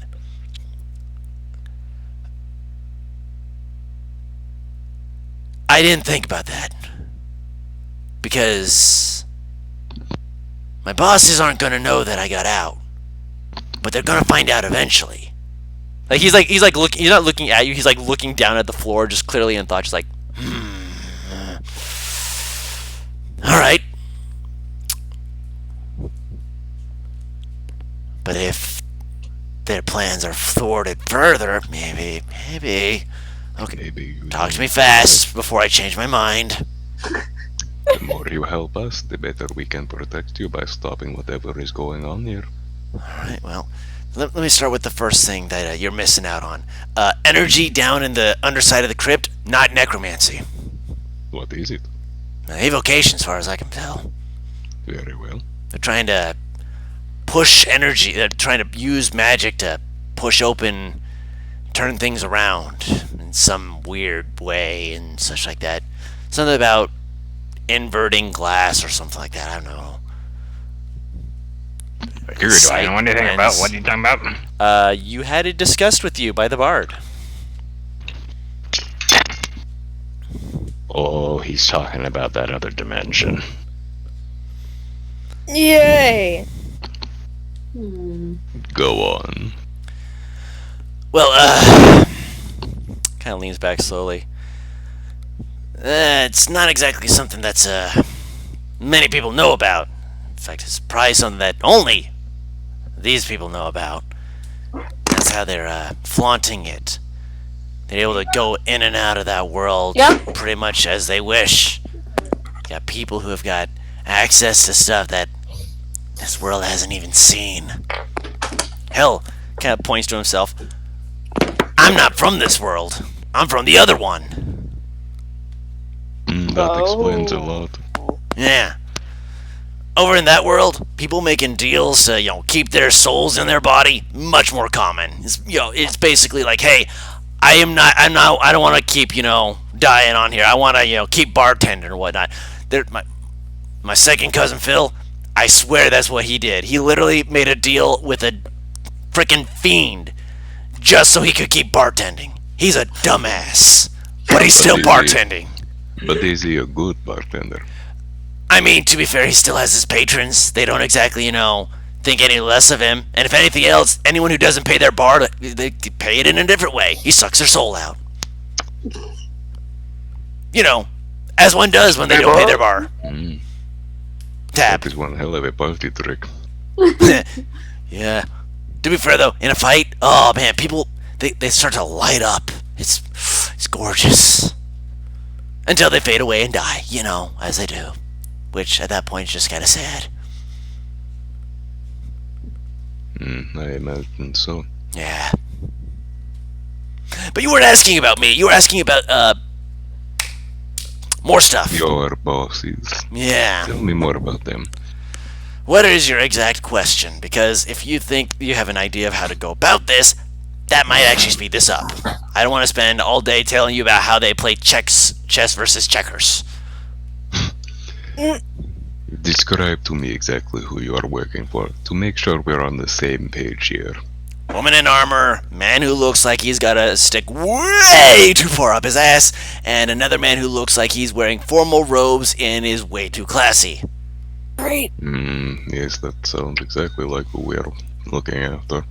I didn't think about that. Because my bosses aren't gonna know that I got out. But they're gonna find out eventually. He's looking, he's not looking at you, he's like looking down at the floor, just clearly in thought, just like, Alright. But if their plans are thwarted further, maybe. Okay, Maybe talk to me fast before I change my mind. the more you help us, the better we can protect you by stopping whatever is going on here. Alright, well, let me start with the first thing that you're missing out on. Energy down in the underside of the crypt, not necromancy. What is it? Evocation, as far as I can tell. Very well. They're trying to push energy, they're trying to use magic to push open, turn things around in some weird way and such like that. Something about inverting glass or something like that, I don't know. Do I know anything about what you're talking about? You had it discussed with you by the bard. Oh, he's talking about that other dimension. Yay! Go on. Well, kind of leans back slowly. It's not exactly something that's many people know about. In fact, it's probably something that only these people know about. That's how they're flaunting it. They're able to go in and out of that world pretty much as they wish. Got people who have got access to stuff that this world hasn't even seen. Hell, kind of points to himself. I'm not from this world. I'm from the other one. That explains a lot. Yeah. Over in that world, people making deals to, keep their souls in their body, much more common. It's basically like, hey, I don't want to keep, dying on here. I want to, keep bartending or whatnot. My second cousin Phil, I swear that's what he did. He literally made a deal with a freaking fiend just so he could keep bartending. He's a dumbass, but he's still bartending. But is he a good bartender? I mean, to be fair, he still has his patrons. They don't exactly, think any less of him. And if anything else, anyone who doesn't pay their bar, they pay it in a different way. He sucks their soul out. As one does when they don't pay their bar. Tap. That is one hell of a party trick. Yeah. To be fair, though, in a fight, oh man, people, they start to light up. It's gorgeous. Until they fade away and die, as they do. Which, at that point, is just kind of sad. I imagine so. Yeah. But you weren't asking about me. You were asking about, more stuff. Your bosses. Yeah. Tell me more about them. What is your exact question? Because if you think you have an idea of how to go about this, that might actually speed this up. I don't want to spend all day telling you about how they play chess versus checkers. Describe to me exactly who you are working for, to make sure we're on the same page here. Woman in armor, man who looks like he's got a stick way too far up his ass, and another man who looks like he's wearing formal robes and is way too classy. Great. Yes, that sounds exactly like who we're looking after.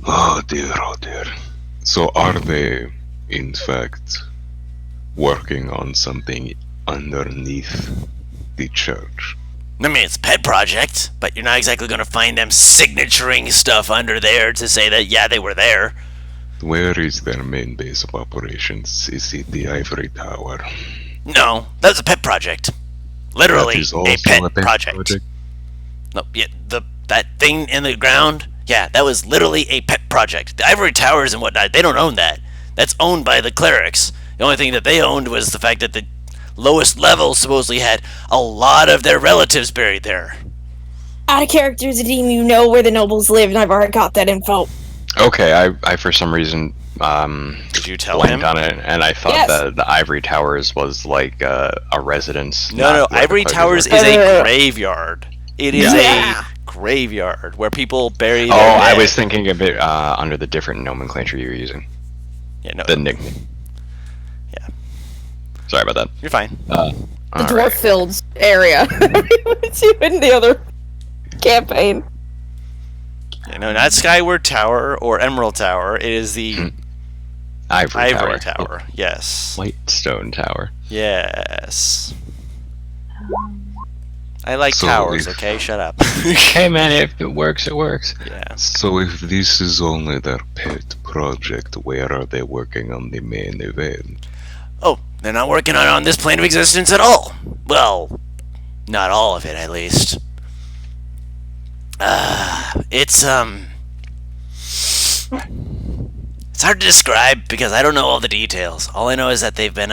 Oh dear, oh dear. So are they, in fact, working on something underneath the church? I mean, it's a pet project, but you're not exactly going to find them signaturing stuff under there to say that, yeah, they were there. Where is their main base of operations? Is it the Ivory Tower? No, that was a pet project. Literally, That is also a pet project. No, yeah, that thing in the ground, yeah, that was literally a pet project. The Ivory Towers and whatnot, they don't own that. that's owned by the clerics. The only thing that they owned was the fact that the lowest level supposedly had a lot of their relatives buried there. Out of character, Zadim, you know where the nobles live, and I've already got that info. Okay, I for some reason Did you tell blanked him? on it, and I thought Yes. that the Ivory Towers was like a residence. No, not where the Ivory clergy Towers were. is a graveyard. It is Yeah. a graveyard where people bury Oh, their I dead. was thinking of it under the different nomenclature you were using. Yeah, no, The nickname. Yeah. Sorry about that. you're fine. The All dwarf right. fields area. It's you in the other campaign. Yeah, no, not Skyward Tower or Emerald Tower. It is the Ivory, Ivory Tower. Tower. Yes. Whitestone Tower. Yes. I like So towers, if- okay? Shut up. Hey man, if it works, it works. Yeah. So if this is only their pet project, where are they working on the main event? Oh, they're not working on this plane of existence at all. Well, not all of it, at least. It's hard to describe because I don't know all the details. All I know is that they've been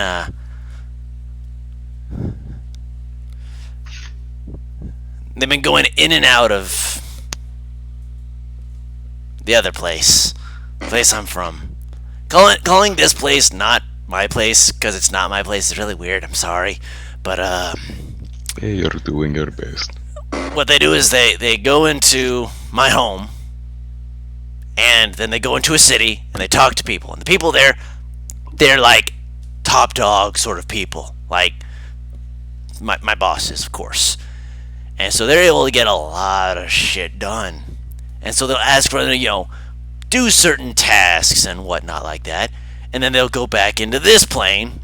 going in and out of the other place, the place I'm from. Calling this place not my place because it's not my place is really weird. I'm sorry, but Hey, you're doing your best. what they do is they go into my home, and then they go into a city and they talk to people, and the people there, they're like top dog sort of people, like my bosses, of course, and so they're able to get a lot of shit done, and so they'll ask for do certain tasks and whatnot like that, and then they'll go back into this plane,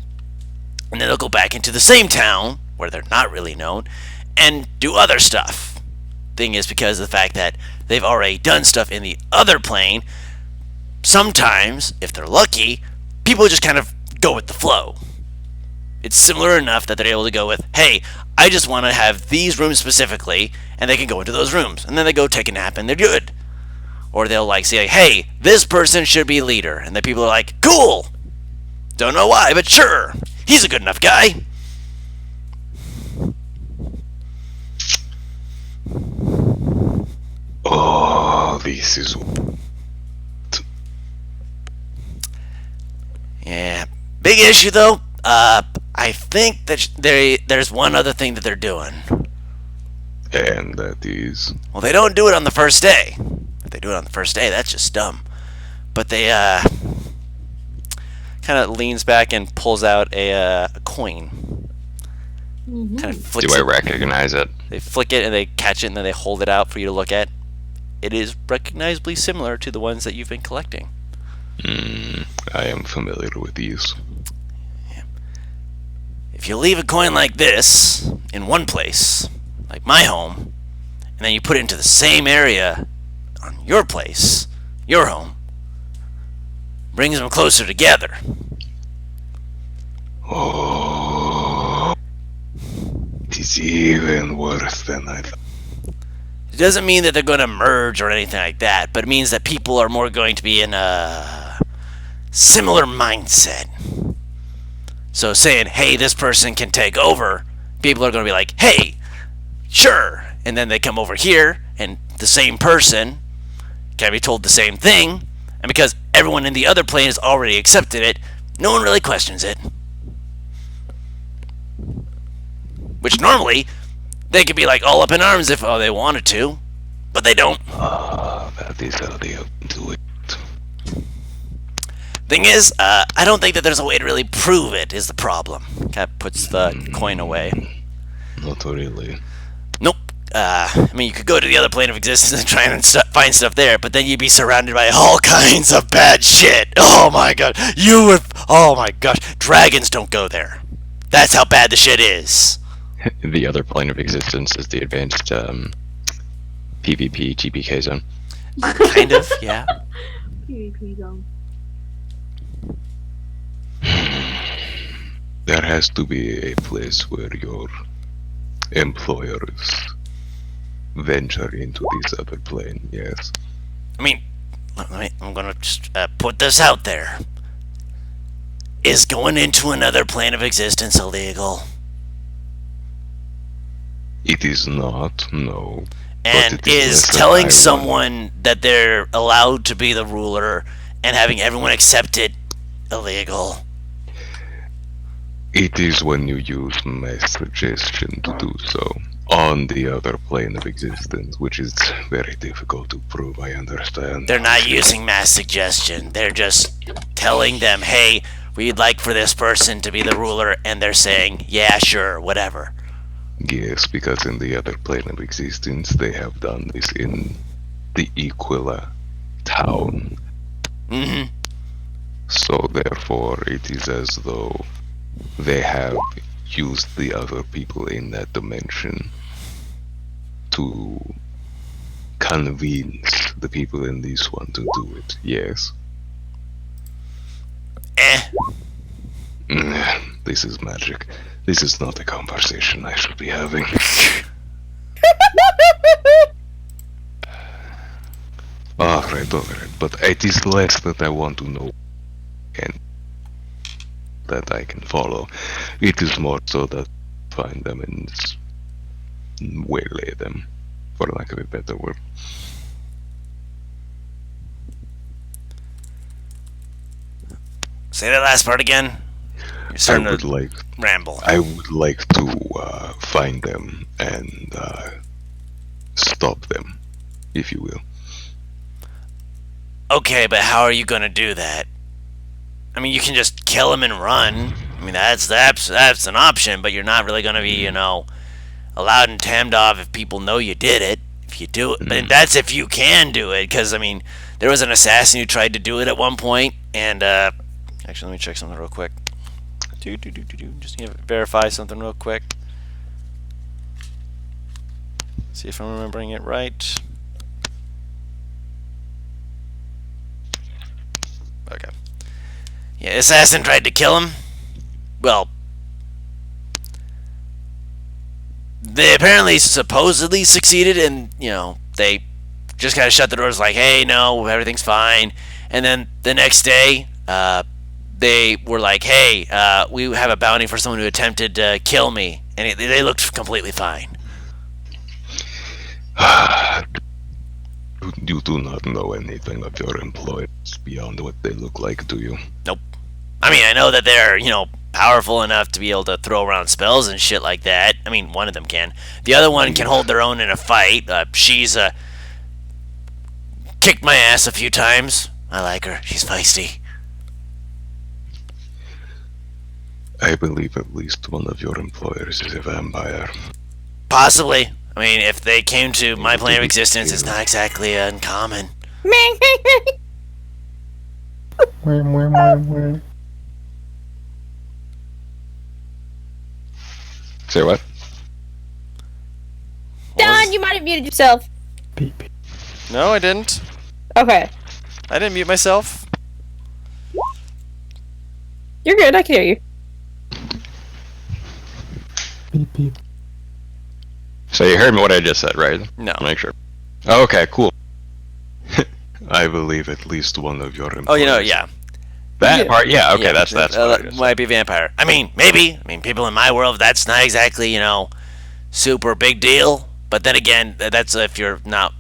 and then they'll go back into the same town where they're not really known and do other stuff. Thing is, because of the fact that they've already done stuff in the other plane, sometimes, if they're lucky, people just kind of go with the flow. It's similar enough that they're able to go with, hey, I just want to have these rooms specifically, and they can go into those rooms, and then they go take a nap and they're good. Or they'll say, hey, this person should be leader, and the people are like, cool! Don't know why, but sure, he's a good enough guy. Oh, this is Yeah. Big issue, though. I think that there's one other thing that they're doing. and that is Well, they don't do it on the first day. If they do it on the first day, that's just dumb. But they kind of leans back and pulls out a coin. Kind of flicks Do I it. recognize it? They flick it and they catch it and then they hold it out for you to look at. It is recognizably similar to the ones that you've been collecting. I am familiar with these. If you leave a coin like this in one place, like my home, and then you put it into the same area on your place, your home, brings them closer together. Oh, it is even worse than I thought. It doesn't mean that they're going to merge or anything like that, but it means that people are more going to be in a similar mindset. So saying, hey, this person can take over, people are going to be like, hey, sure. And then they come over here, and the same person can be told the same thing, and because everyone in the other plane has already accepted it, no one really questions it. Which normally, they could be like all up in arms if they wanted to, but they don't. That is how they do it. Thing is, I don't think that there's a way to really prove it is the problem. Cat puts the coin away. Not really. Nope. I mean, you could go to the other plane of existence and try and find stuff there, but then you'd be surrounded by all kinds of bad shit. Oh my god. You would. Oh my gosh. Dragons don't go there. That's how bad the shit is. The other plane of existence is the advanced PvP GPK zone. Kind of, yeah. PvP zone. There has to be a place where your employers venture into this other plane, yes. I mean, I'm gonna just put this out there. Is going into another plane of existence illegal? It is not, no. And But it is is less than telling I someone that they're allowed to be the ruler and having everyone accept it illegal? It is when you use mass suggestion to do so on the other plane of existence, which is very difficult to prove, I understand. They're not using mass suggestion. They're just telling them, hey, we'd like for this person to be the ruler, and they're saying, yeah, sure, whatever. Yes, because in the other plane of existence, they have done this in the Equila town. Mm-hmm. So therefore, it is as though they have used the other people in that dimension to convince the people in this one to do it. Yes. This is magic. This is not a conversation I should be having. Alright, but it is less that I want to know and that I can follow. It is more so that I find them and waylay them, for lack of a better word. Say that last part again. You're starting I would to like ramble. I would like to find them and stop them, if you will. Okay, but how are you going to do that? I mean, you can just kill him and run. I mean, that's an option, but you're not really going to be, allowed in Tamdov if people know you did it. If you do it, but that's if you can do it. Because I mean, there was an assassin who tried to do it at one point, and actually, let me check something real quick. Just need to verify something real quick. See if I'm remembering it right. Okay. Yeah, assassin tried to kill him. Well, they apparently supposedly succeeded, and they just kind of shut the doors like, hey, no, everything's fine. And then the next day, they were like, hey, we have a bounty for someone who attempted to kill me, and they looked completely fine. You do not know anything of your employees beyond what they look like, do you? Nope. I mean, I know that they're, powerful enough to be able to throw around spells and shit like that. I mean, one of them can. The other one can hold their own in a fight. She's kicked my ass a few times. I like her. She's feisty. I believe at least one of your employers is a vampire. Possibly. I mean, if they came to my plane of existence, it's not exactly uncommon. Say what? Don, you might have muted yourself. No, I didn't. Okay. I didn't mute myself. You're good, I can hear you. Beep beep. So you heard what I just said, right? No. Make sure. Oh, okay, cool. I believe at least one of your employees. Oh, yeah. That part, yeah, okay, that's what I just might be vampire. I mean, maybe. I mean, people in my world, that's not exactly, super big deal. But then again, that's if you're not,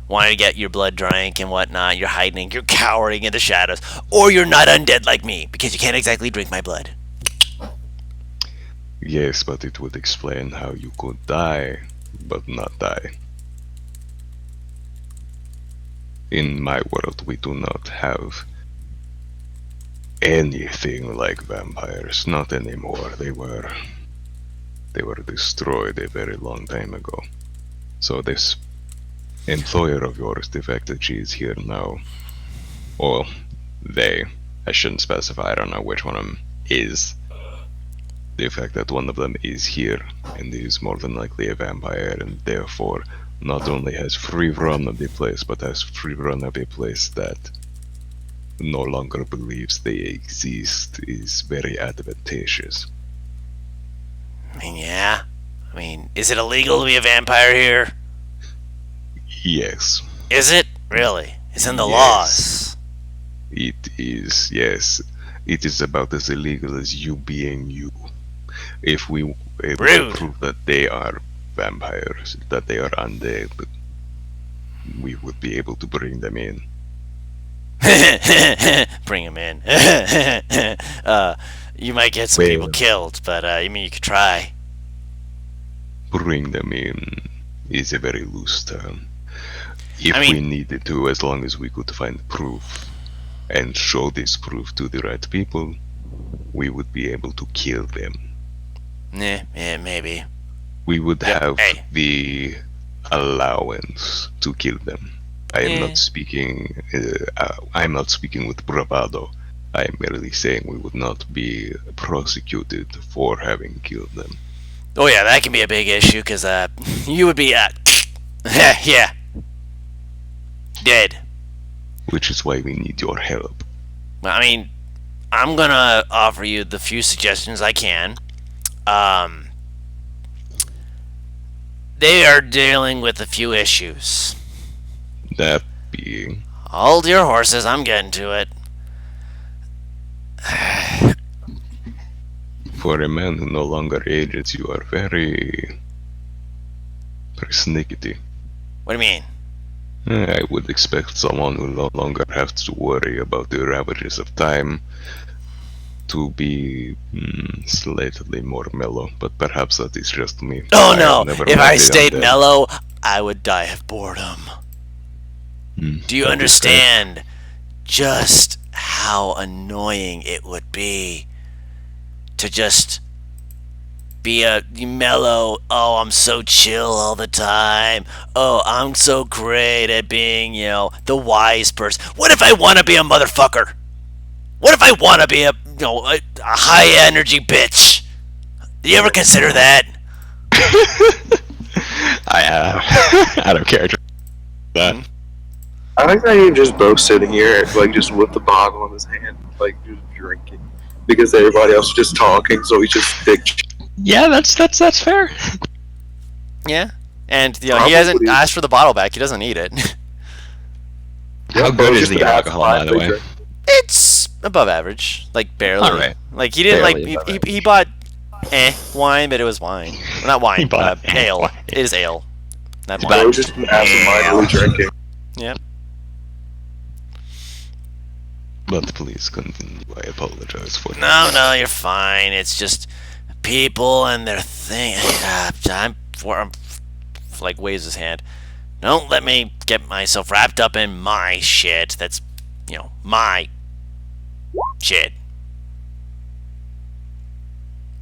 wanting to get your blood drank and whatnot. You're hiding, you're cowering in the shadows. Or you're not undead like me, because you can't exactly drink my blood. Yes, but it would explain how you could die, but not die. In my world, we do not have anything like vampires. Not anymore. They were destroyed a very long time ago. So this employer of yours, the fact that she is here now, or they, I shouldn't specify, I don't know which one of them is. The fact that one of them is here and is more than likely a vampire and therefore not only has free run of the place, but has free run of a place that no longer believes they exist is very advantageous. I mean, yeah. I mean, is it illegal to be a vampire here? Yes. Is it? Really? It's in the Yes. laws. It is, yes. It is about as illegal as you being you. If we were able Rude. to prove that they are vampires, that they are undead, we would be able to bring them in. Bring him in. You might get some people Well. killed, but I mean, you could try. Bring them in is a very loose term. If I mean- we needed to, as long as we could find proof and show this proof to the right people, we would be able to kill them. Yeah, maybe. We would Yeah, have hey. the allowance to kill them. I am Yeah. not speaking. I'm not speaking with bravado. I am merely saying we would not be prosecuted for having killed them. Oh yeah, that can be a big issue because you would be yeah, dead. Which is why we need your help. I mean, I'm gonna offer you the few suggestions I can. They are dealing with a few issues. That being, Hold your horses, I'm getting to it. for a man who no longer ages, you are very persnickety. What do you mean? I would expect someone who no longer has to worry about the ravages of time to be slightly more mellow, but perhaps that is just me. Oh I no! have never If met I a stayed undead. mellow, I would die of boredom. Do you That is understand just how annoying it would be to just be a mellow, oh, I'm so chill all the time. Oh, I'm so great at being, the wise person. What if I want to be a motherfucker? What if I want to be a high energy bitch? Do you ever consider that? I don't care. That I like how you're just both sitting here, like just with the bottle in his hand, like just drinking, because everybody else is just talking, so he's just dick. Yeah, that's fair. Yeah. And he Probably. hasn't asked for the bottle back. He doesn't need it. How good is Just the an alcohol, by the way? drink. It's above average, like barely. All right. Like he didn't Barely like above he bought wine, but it was wine. Well, not wine. He bought ale. wine. It is ale. Not He wine. I was just absent-mindedly drinking. Yep. But please continue. I apologize for No, you're fine. It's just people and their thing. I'm like waves his hand. Don't let me get myself wrapped up in my shit. That's my shit.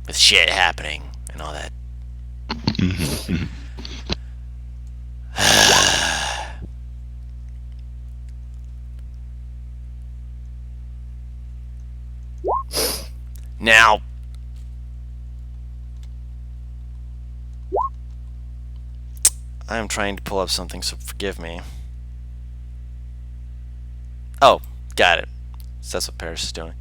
With shit happening and all that. Now, I'm trying to pull up something, so forgive me. Oh, got it. So that's what Paris is doing.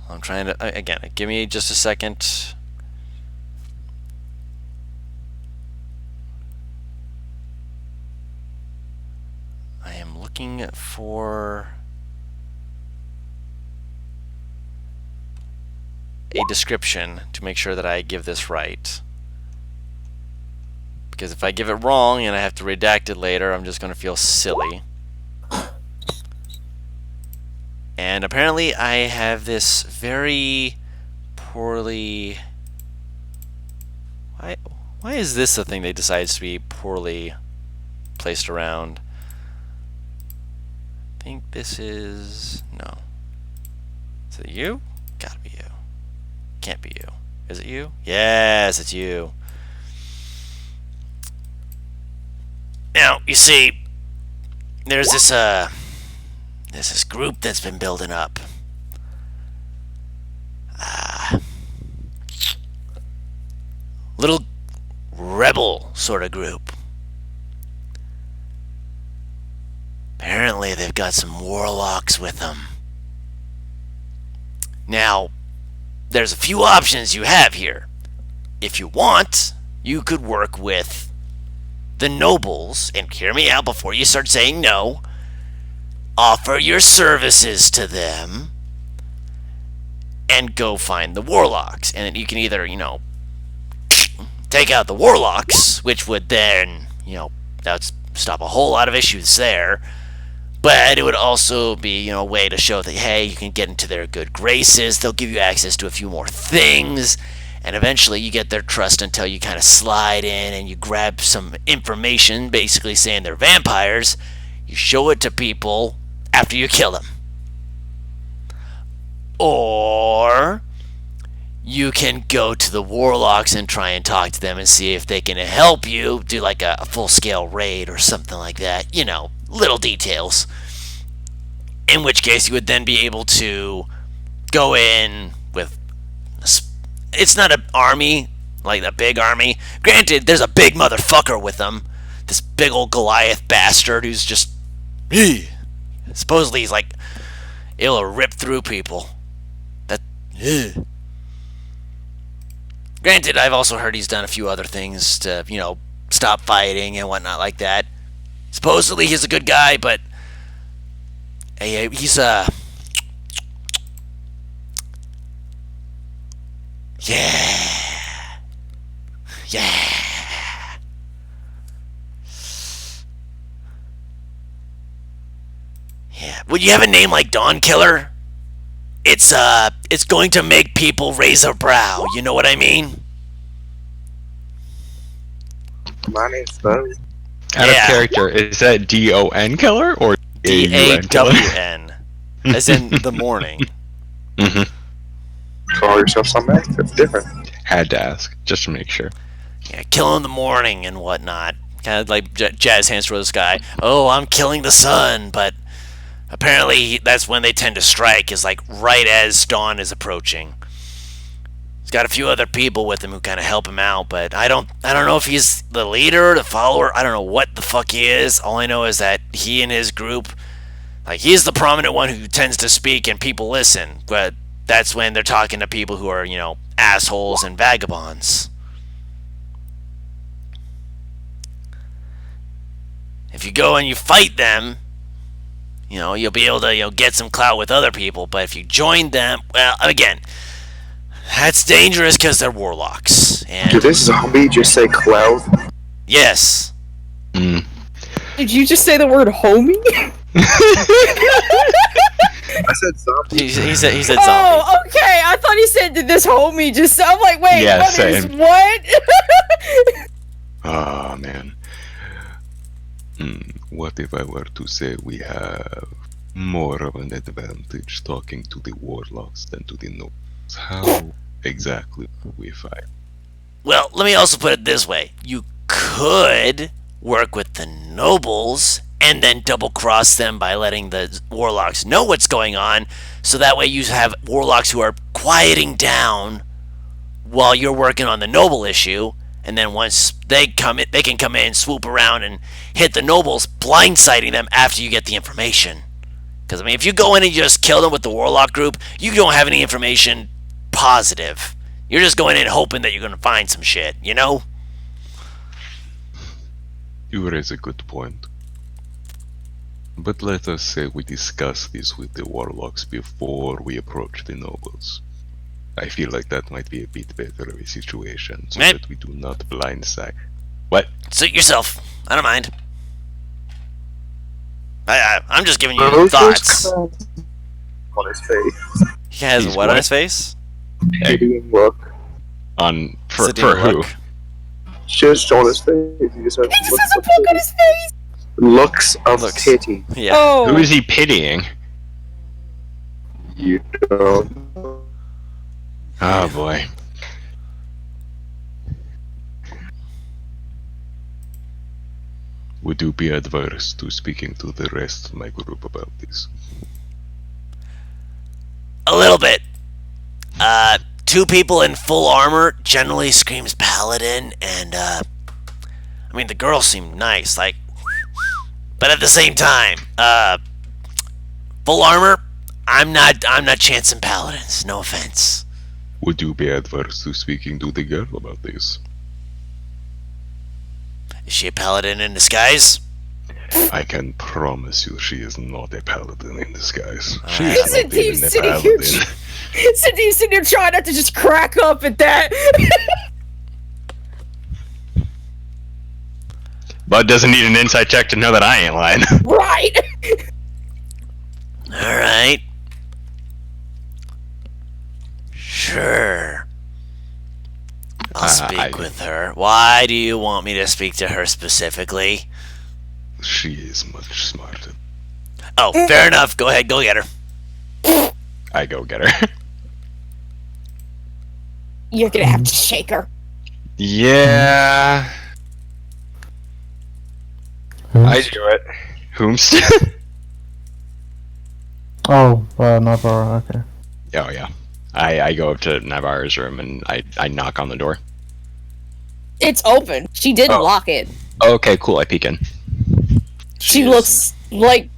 I'm trying to, again, give me just a second. I am looking for a description to make sure that I give this right. Because if I give it wrong and I have to redact it later, I'm just going to feel silly. And apparently I have this very poorly... Why is this the thing they decide to be poorly placed around? I think this is... No. Is it you? Gotta be you. Can't be you. Is it you? Yes, it's you. Now, you see, there's this group that's been building up. Little rebel sort of group. Apparently, they've got some warlocks with them. Now, there's a few options you have here. If you want, you could work with the nobles, and hear me out before you start saying no, offer your services to them and go find the warlocks. And then you can either, take out the warlocks, which would then, that would stop a whole lot of issues there. But it would also be, a way to show that, hey, you can get into their good graces. They'll give you access to a few more things. And eventually you get their trust until you kind of slide in and you grab some information, basically saying they're vampires. You show it to people after you kill them. Or you can go to the warlocks and try and talk to them and see if they can help you do like a full-scale raid or something like that. Little details. In which case you would then be able to go in with... It's not an army, like a big army. Granted, there's a big motherfucker with them. This big old Goliath bastard who's just... Supposedly he's like able to rip through people. Granted, I've also heard he's done a few other things to, stop fighting and whatnot like that. Supposedly he's a good guy, but he's yeah. Would you have a name like Dawn Killer? It's going to make people raise a brow. You know what I mean? My name's Bo. Out of character, is that D-O-N killer or D-A-W-N? As in the morning. Call yourself something else. It's different. Had to ask, just to make sure. Yeah, kill in the morning and whatnot. Kind of like jazz hands for the sky. Oh, I'm killing the sun, but apparently that's when they tend to strike, is like right as dawn is approaching. He's got a few other people with him who kind of help him out, but I don't know if he's the leader, the follower. I don't know what the fuck he is. All I know is that he and his group, like, he's the prominent one who tends to speak and people listen, but that's when they're talking to people who are, assholes and vagabonds. If you go and you fight them, you'll be able to, get some clout with other people. But if you join them, well, again, that's dangerous because they're warlocks. And Did this zombie just say clout? yes. Did you just say the word homie? I said zombie. He said zombie. Oh, okay. I thought he said, did this homie just... I'm like, wait, Yeah, what same. is what? Ah, man. What if I were to say we have more of an advantage talking to the warlocks than to the nobles? How exactly would we fight? Well, let me also put it this way. You could work with the nobles and then double cross them by letting the warlocks know what's going on, so that way you have warlocks who are quieting down while you're working on the noble issue, and then once they come in, they can come in, swoop around, and hit the nobles, blindsiding them after you get the information. Because, if you go in and you just kill them with the warlock group, you don't have any information positive. You're just going in hoping that you're going to find some shit, You raise a good point. But let us say we discuss this with the warlocks before we approach the nobles. I feel like that might be a bit better of a situation, so that we do not blindside. What? Suit yourself. I don't mind. I'm just giving you thoughts. On his face. He has He's what on what? his face? Gideon look. For Gideon who? look. Just on his face. He just has He just has a poke on his face. looks of Looks. pity. Yeah. Oh. Who is he pitying? You don't. Oh boy. Would you be adverse to speaking to the rest of my group about this? A little bit. Two people in full armor generally screams paladin, and the girls seem nice, like, but at the same time, full armor, I'm not chancing paladins. No offense. Would you be adverse to speaking to the girl about this? Is she a paladin in disguise? I can promise you she is not a paladin in disguise. She Alright. is not even a paladin. Cindy's sitting here trying not to just crack up at that. Bud doesn't need an insight check to know that I ain't lying. Right. Alright. Sure. I'll speak with her. Why do you want me to speak to her specifically? She is much smarter. Oh, fair enough. Go ahead, go get her. I go get her. You're gonna have to shake her. Yeah. I do it. Whomst? Oh, Navarro, okay. Oh, yeah. I go up to Navarro's room and I knock on the door. It's open. She didn't lock it. Okay, cool. I peek in. She looks like.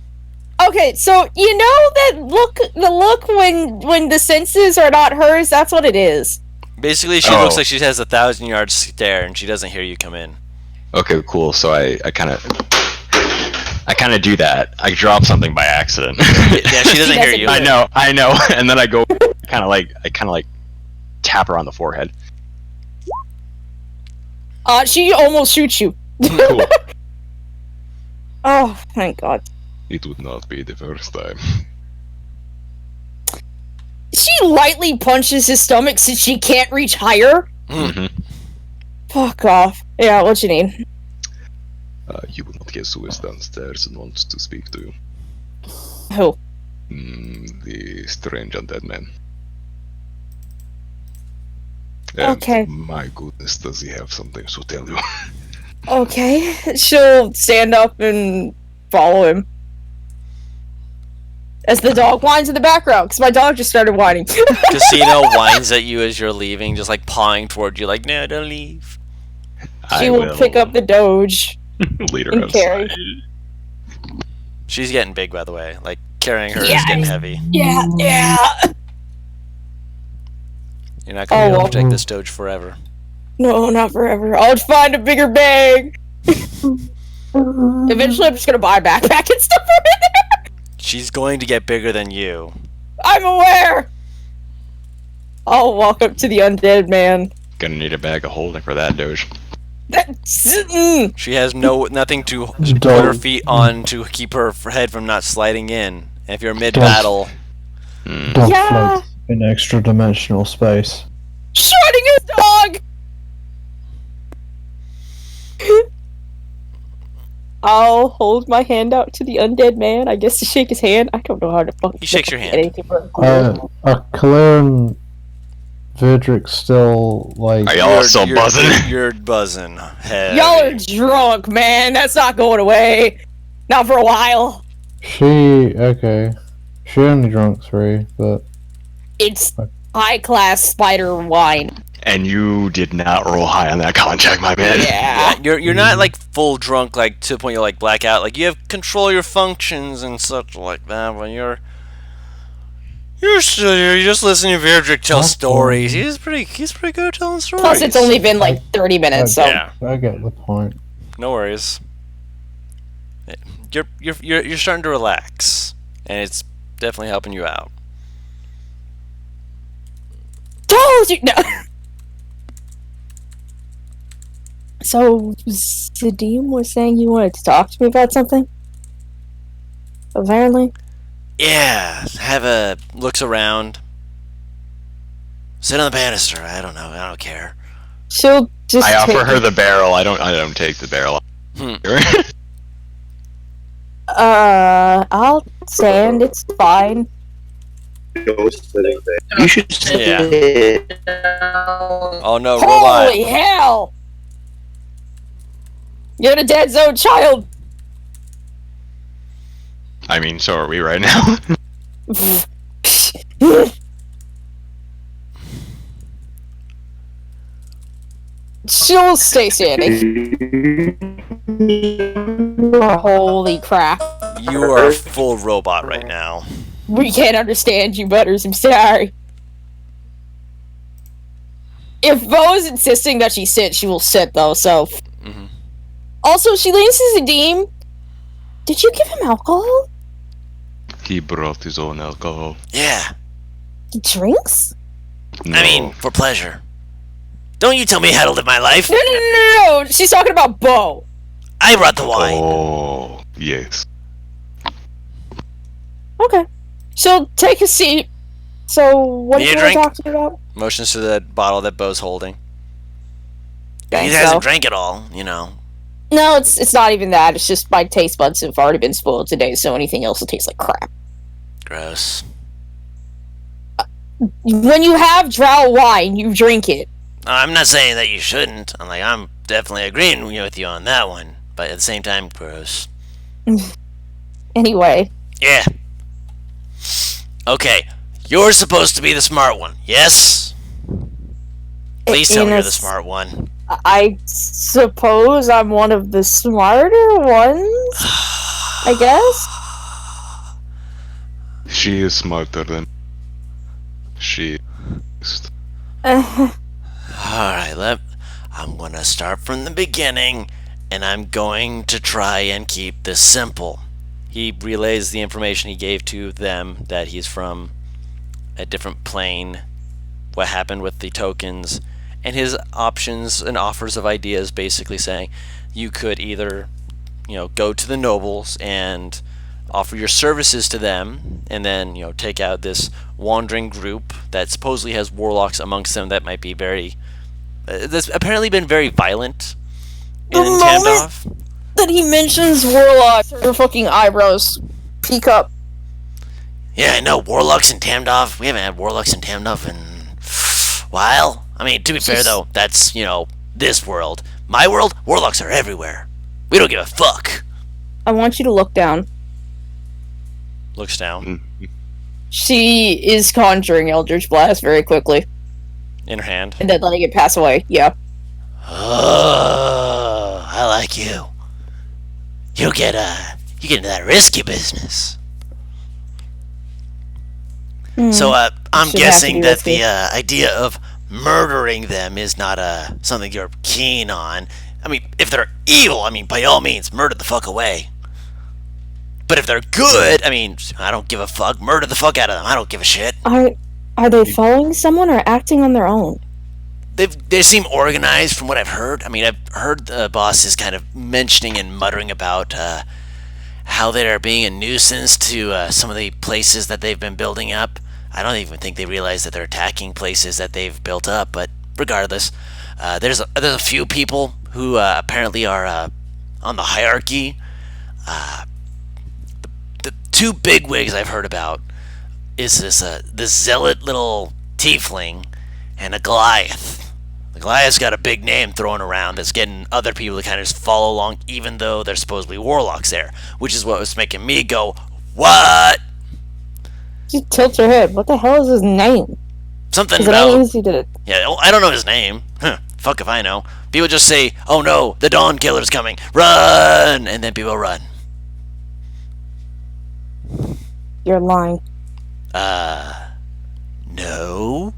Okay, so you know that the look when the senses are not hers. That's what it is. Basically, she looks like she has 1,000-yard stare, and she doesn't hear you come in. Okay, cool. So I kind of do that. I drop something by accident. Yeah, she doesn't hear you. I know, and then I go kind of like tap her on the forehead. She almost shoots you. Cool. Oh, thank God. It would not be the first time. She lightly punches his stomach since she can't reach higher. Mm-hmm. Fuck off. Yeah, what you need? You will not guess who is downstairs and wants to speak to you. Who? The strange undead man. And Okay. my goodness, does he have something to tell you? Okay. She'll stand up and follow him. As the dog whines in the background, because my dog just started whining. Casino whines at you as you're leaving, just like pawing toward you, like, no, don't leave. She will pick up the Doge. Leader and of carry. She's getting big, by the way. Like, carrying her is getting heavy. Yeah. You're not going to be able to protect this Doge forever. No, not forever. I'll find a bigger bag. Eventually, I'm just gonna buy a backpack and stuff for it. She's going to get bigger than you. I'm aware. I'll walk up to the undead man. Gonna need a bag of holding for that Doge. She has nothing to put her feet on to keep her head from not sliding in. And if you're mid-battle... Dog floats in extra-dimensional space. Shooting his dog! I'll hold my hand out to the undead man, I guess, to shake his hand. I don't know how to fucking... He shakes your hand. Are Claire and Vidrick still, like... Are y'all still buzzing? You're buzzing. Y'all are drunk, man. That's not going away. Not for a while. Okay. She only drunk 3, but... It's high-class spider wine. And you did not roll high on that con check, my man. Yeah. You're not like full drunk, like to the point you like black out. Like you have control your functions and such like that. But you're still here. You're just listening to Verdrick tell stories. He's pretty good at telling stories. Plus, it's only been like 30 minutes, so yeah. I get the point. No worries. You're starting to relax, and it's definitely helping you out. Told you no. So, Zadim was saying you wanted to talk to me about something? Apparently? Yeah, looks around. Sit on the banister. I don't know. I don't care. She'll just I offer her the barrel. I don't take the barrel. I'll stand. It's fine. You should sit. Oh no, robot. Holy hell! You're in a dead zone, child! I mean, so are we right now. She'll stay standing. Holy crap. You are a full robot right now. We can't understand you, Butters. I'm sorry. If Bo is insisting that she sit, she will sit, though, so... Also, she leans to Zadim. Did you give him alcohol? He brought his own alcohol. Yeah. He drinks? No. I mean, for pleasure. Don't you tell me how to live my life. No. She's talking about Bo. I brought the wine. Oh, yes. Okay. So take a seat. So what Need do a you want to drink? talk to me about? Motions to the bottle that Bo's holding. He Thanks, hasn't Bo. drank it all, you know. No, it's not even that. It's just my taste buds have already been spoiled today, so anything else will taste like crap. Gross. When you have drow wine, you drink it. I'm not saying that you shouldn't. I'm definitely agreeing with you on that one. But at the same time, gross. Anyway. Yeah. Okay. You're supposed to be the smart one, yes? Please tell me you're the smart one. I suppose I'm one of the smarter ones, I guess? She is smarter than... She is... Alright, I'm gonna start from the beginning, and I'm going to try and keep this simple. He relays the information he gave to them, that he's from a different plane, what happened with the tokens, and his options and offers of ideas, basically saying you could either, go to the nobles and offer your services to them, and then, take out this wandering group that supposedly has warlocks amongst them that might be that's apparently been very violent in Tamdov. That he mentions warlocks, her fucking eyebrows peek up. Yeah, I know, warlocks in Tamdov. We haven't had warlocks in Tamdov in a while. I mean, to be fair though, that's, this world. My world, warlocks are everywhere. We don't give a fuck. I want you to look down. Looks down. She is conjuring Eldritch Blast very quickly. In her hand. And then letting it pass away, yeah. Oh, I like you. You get into that risky business. So, I'm guessing that the idea of murdering them is not something you're keen on. I mean, if they're evil, by all means, murder the fuck away. But if they're good, I don't give a fuck. Murder the fuck out of them. I don't give a shit. Are they following someone or acting on their own? They seem organized from what I've heard. I've heard the bosses kind of mentioning and muttering about how they're being a nuisance to some of the places that they've been building up. I don't even think they realize that they're attacking places that they've built up, but regardless, there's a few people who apparently are on the hierarchy. The two bigwigs I've heard about is this zealot little tiefling and a Goliath. The Goliath's got a big name thrown around that's getting other people to kind of just follow along, even though there's supposedly warlocks there, which is what was making me go, what? She tilts her head. What the hell is his name? Something Is about... it easy to... Yeah, I don't know his name. Fuck if I know. People just say, oh no, the Dawn Killer's coming. Run! And then people run. You're lying. No.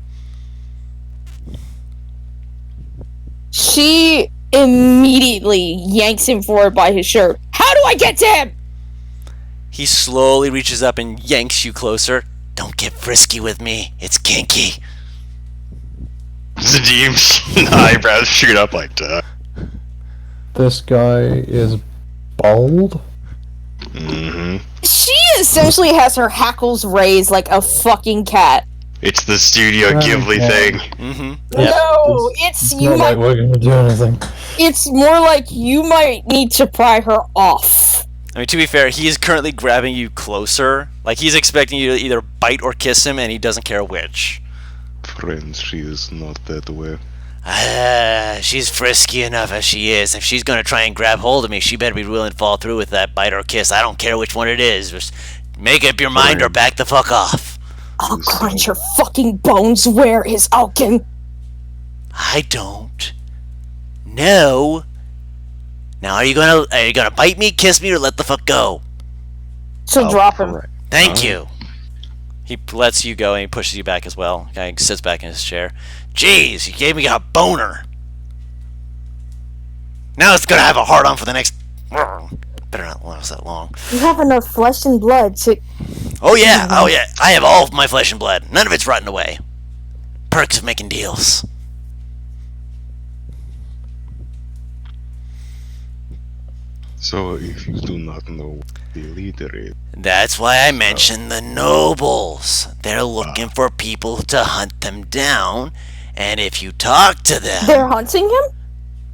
She immediately yanks him forward by his shirt. How do I get to him? He slowly reaches up and yanks you closer. Don't get frisky with me. It's kinky. Zadim's eyebrows shoot up like that. This guy is bald. She essentially has her hackles raised like a fucking cat. It's the Studio Ghibli thing. No, it's you Not might. like we're gonna do anything. It's more like you might need to pry her off. To be fair, he is currently grabbing you closer. Like, he's expecting you to either bite or kiss him, and he doesn't care which. Friends, she is not that way. She's frisky enough as she is. If she's gonna try and grab hold of me, she better be willing to follow through with that bite or kiss. I don't care which one it is. Just make up your mind or back the fuck off. I'll crunch your fucking bones. Where is Alkin? I don't know. Now, are you gonna bite me, kiss me, or let the fuck go? She'll drop him. Thank you. He lets you go and he pushes you back as well. Guy sits back in his chair. Jeez, you gave me a boner. Now it's gonna have a hard on for the next. Better not last that long. You have enough flesh and blood to. Oh yeah, oh yeah. I have all of my flesh and blood. None of it's rotten away. Perks of making deals. So if you do not know what the leader is, That's why I mentioned the nobles. They're looking for people to hunt them down, and if you talk to them, They're hunting him?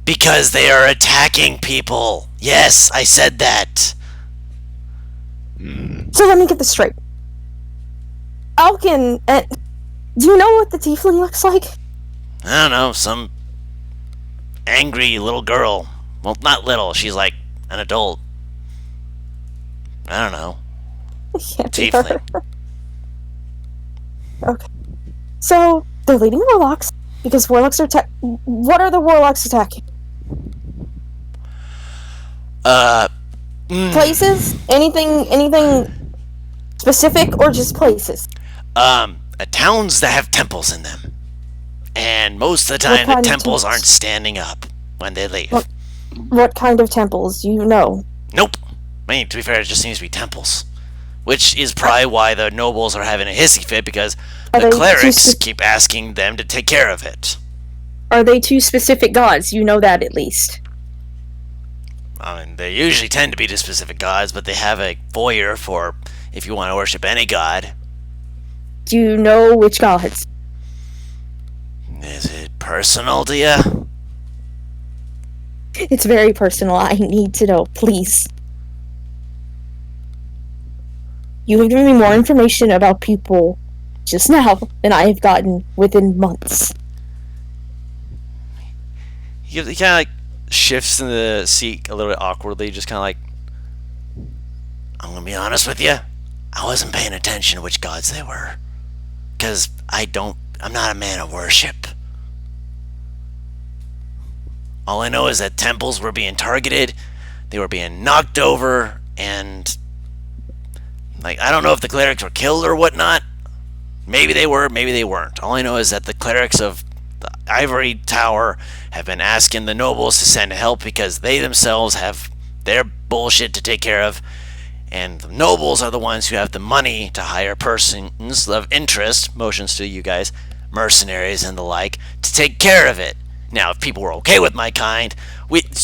because they are attacking people. Yes, I said that. So let me get this straight. Alkin, do you know what the tiefling looks like? I don't know, some angry little girl. Well, not little, she's like an adult. I don't know. Can't be her. Tiefling. Okay. So, they're leading warlocks, because warlocks are what are the warlocks attacking? Places? Anything specific, or just places? Towns that have temples in them. And most of the What time, the kind of temples temples? aren't standing up when they leave. What kind of temples? You know. Nope. I mean, to be fair, it just seems to be temples. Which is probably why the nobles are having a hissy fit, because Are the they clerics too keep asking them to take care of it. Are they two specific gods? You know that at least. I mean, they usually tend to be to specific gods, but they have a foyer for if you want to worship any god. Do you know which gods? Is it personal to you? It's very personal. I need to know, please. You have given me more information about people just now than I have gotten within months. He kind of like shifts in the seat a little bit awkwardly, just kind of like, I'm gonna be honest with you, I wasn't paying attention to which gods they were, because I'm not a man of worship. All I know is that temples were being targeted, they were being knocked over, and like, I don't know if the clerics were killed or whatnot. Maybe they were, maybe they weren't. All I know is that the clerics of the Ivory Tower have been asking the nobles to send help because they themselves have their bullshit to take care of, and the nobles are the ones who have the money to hire persons of interest, motions to you guys, mercenaries and the like, to take care of it. Now, if people were okay with my kind,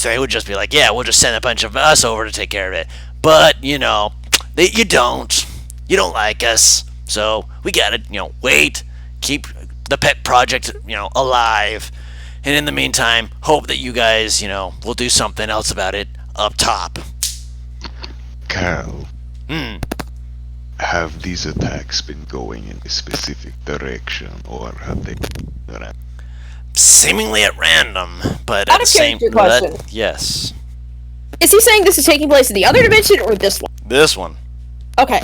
they would just be like, yeah, we'll just send a bunch of us over to take care of it. But, you know, you don't. You don't like us. So, we gotta, wait, keep the pet project, alive. And in the meantime, hope that you guys, will do something else about it up top. Cal, have these attacks been going in a specific direction, or have they been Seemingly at random, but Out at the of same character question. yes. Is he saying this is taking place in the other dimension or this one? This one. Okay.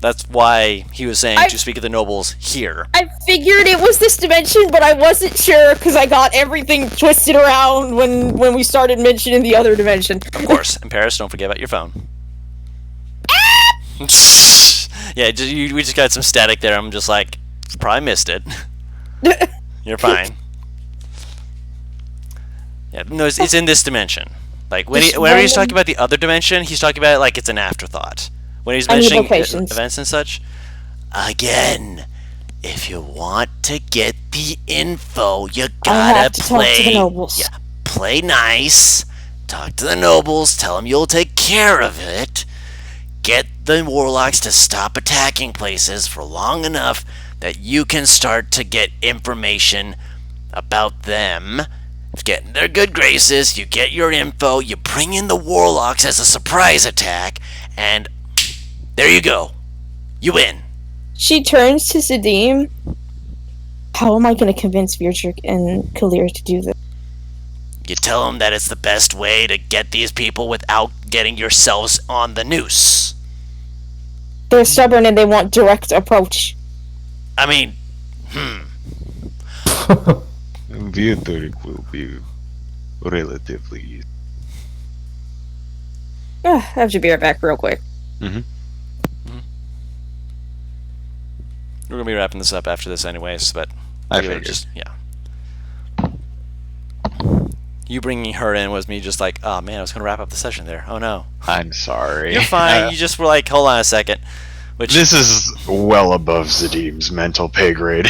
That's why he was saying to speak of the nobles here. I figured it was this dimension, but I wasn't sure because I got everything twisted around when we started mentioning the other dimension. Of course. In Paris, don't forget about your phone. Yeah, we just got some static there. I'm just like, probably missed it. You're fine. Yeah, no, it's in this dimension. Like whenever he's talking about the other dimension, he's talking about it like it's an afterthought. When he's mentioning events and such. Again, if you want to get the info, you gotta play. Talk to the nobles. Yeah, play nice. Talk to the nobles. Tell them you'll take care of it. Get the warlocks to stop attacking places for long enough that you can start to get information about them. Get in their good graces, you get your info, you bring in the warlocks as a surprise attack, and there you go. You win. She turns to Sadim. How am I going to convince Virgil and Kalir to do this? You tell them that it's the best way to get these people without getting yourselves on the noose. They're stubborn and they want direct approach. I mean, The attack will be relatively easy. I have to be right back real quick. We're gonna be wrapping this up after this anyways, but I figured. You bringing her in was me just like, oh man, I was going to wrap up the session there. Oh no. I'm sorry. You're fine. You just were like, hold on a second. Which, This is well above Zadim's mental pay grade.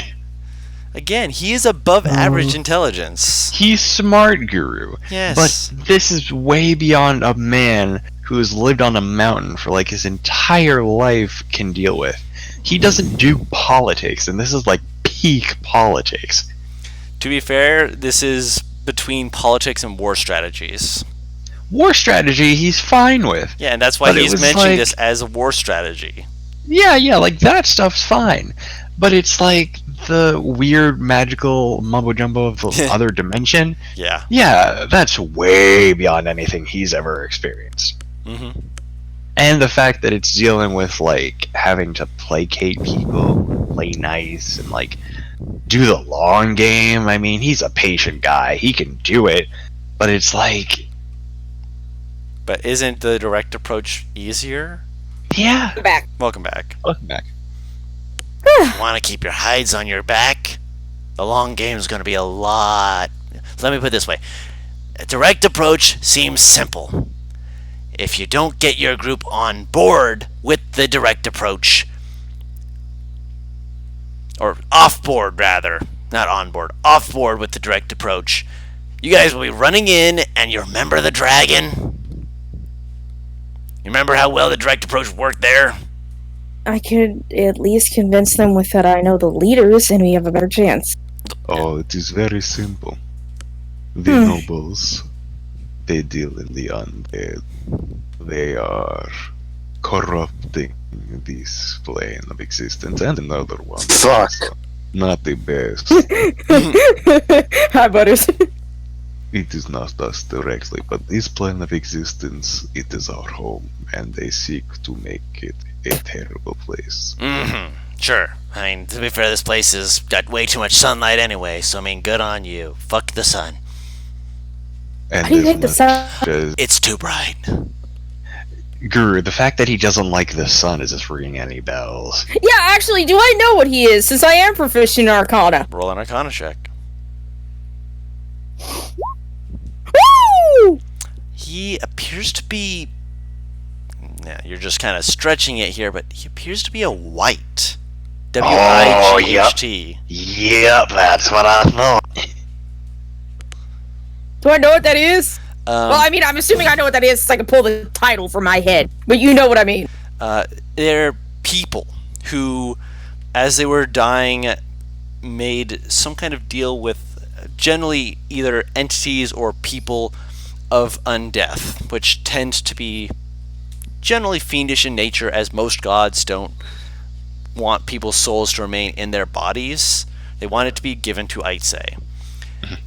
again, he is above average intelligence. He's smart, Guru. Yes. But this is way beyond a man who has lived on a mountain for like his entire life can deal with. He doesn't do politics, and this is like peak politics. To be fair, this is between politics and war strategies. War strategy, he's fine with. Yeah, and that's why But it he's was mentioning like- this as a war strategy. Yeah, like that stuff's fine. But it's like the weird magical mumbo jumbo of the other dimension. Yeah. Yeah, that's way beyond anything he's ever experienced. Mm-hmm. And the fact that it's dealing with like having to placate people, play nice, and like do the long game. I mean, he's a patient guy. He can do it. But it's like, But isn't the direct approach easier? yeah. Back. Welcome back. Welcome back. Want to keep your hides on your back? The long game's going to be a lot. Let me put it this way. A direct approach seems simple. If you don't get your group on board with the direct approach, or off board rather, not on board, off board with the direct approach, you guys will be running in and you remember the dragon? You remember how well the direct approach worked there? I could at least convince them with that I know the leaders and we have a better chance. Oh, it is very simple. The nobles, they deal in the undead. They are corrupting this plane of existence and another one. Fuck. Not the best. Hi, Butters. It is not us directly, but this plane of existence, it is our home, and they seek to make it a terrible place. Mm-hmm. Sure. I mean, to be fair, this place has got way too much sunlight anyway, so I mean, good on you. Fuck the sun. And How do you as hate the much sun? as- It's too bright. Guru, the fact that he doesn't like the sun is just ringing any bells. Yeah, actually, do I know what he is, since I am proficient in Arcana? Roll an Arcana check. Woo! He appears to be... Yeah, you're just kind of stretching it here, but he appears to be a white. W-I-G-H-T. Yep, that's what I thought. Do I know what that is? Well, I mean, I'm assuming I know what that is, so I can pull the title from my head. But you know what I mean. They're people who, as they were dying, made some kind of deal with generally either entities or people of undeath, which tend to be generally fiendish in nature, as most gods don't want people's souls to remain in their bodies. They want it to be given to Ait'seh.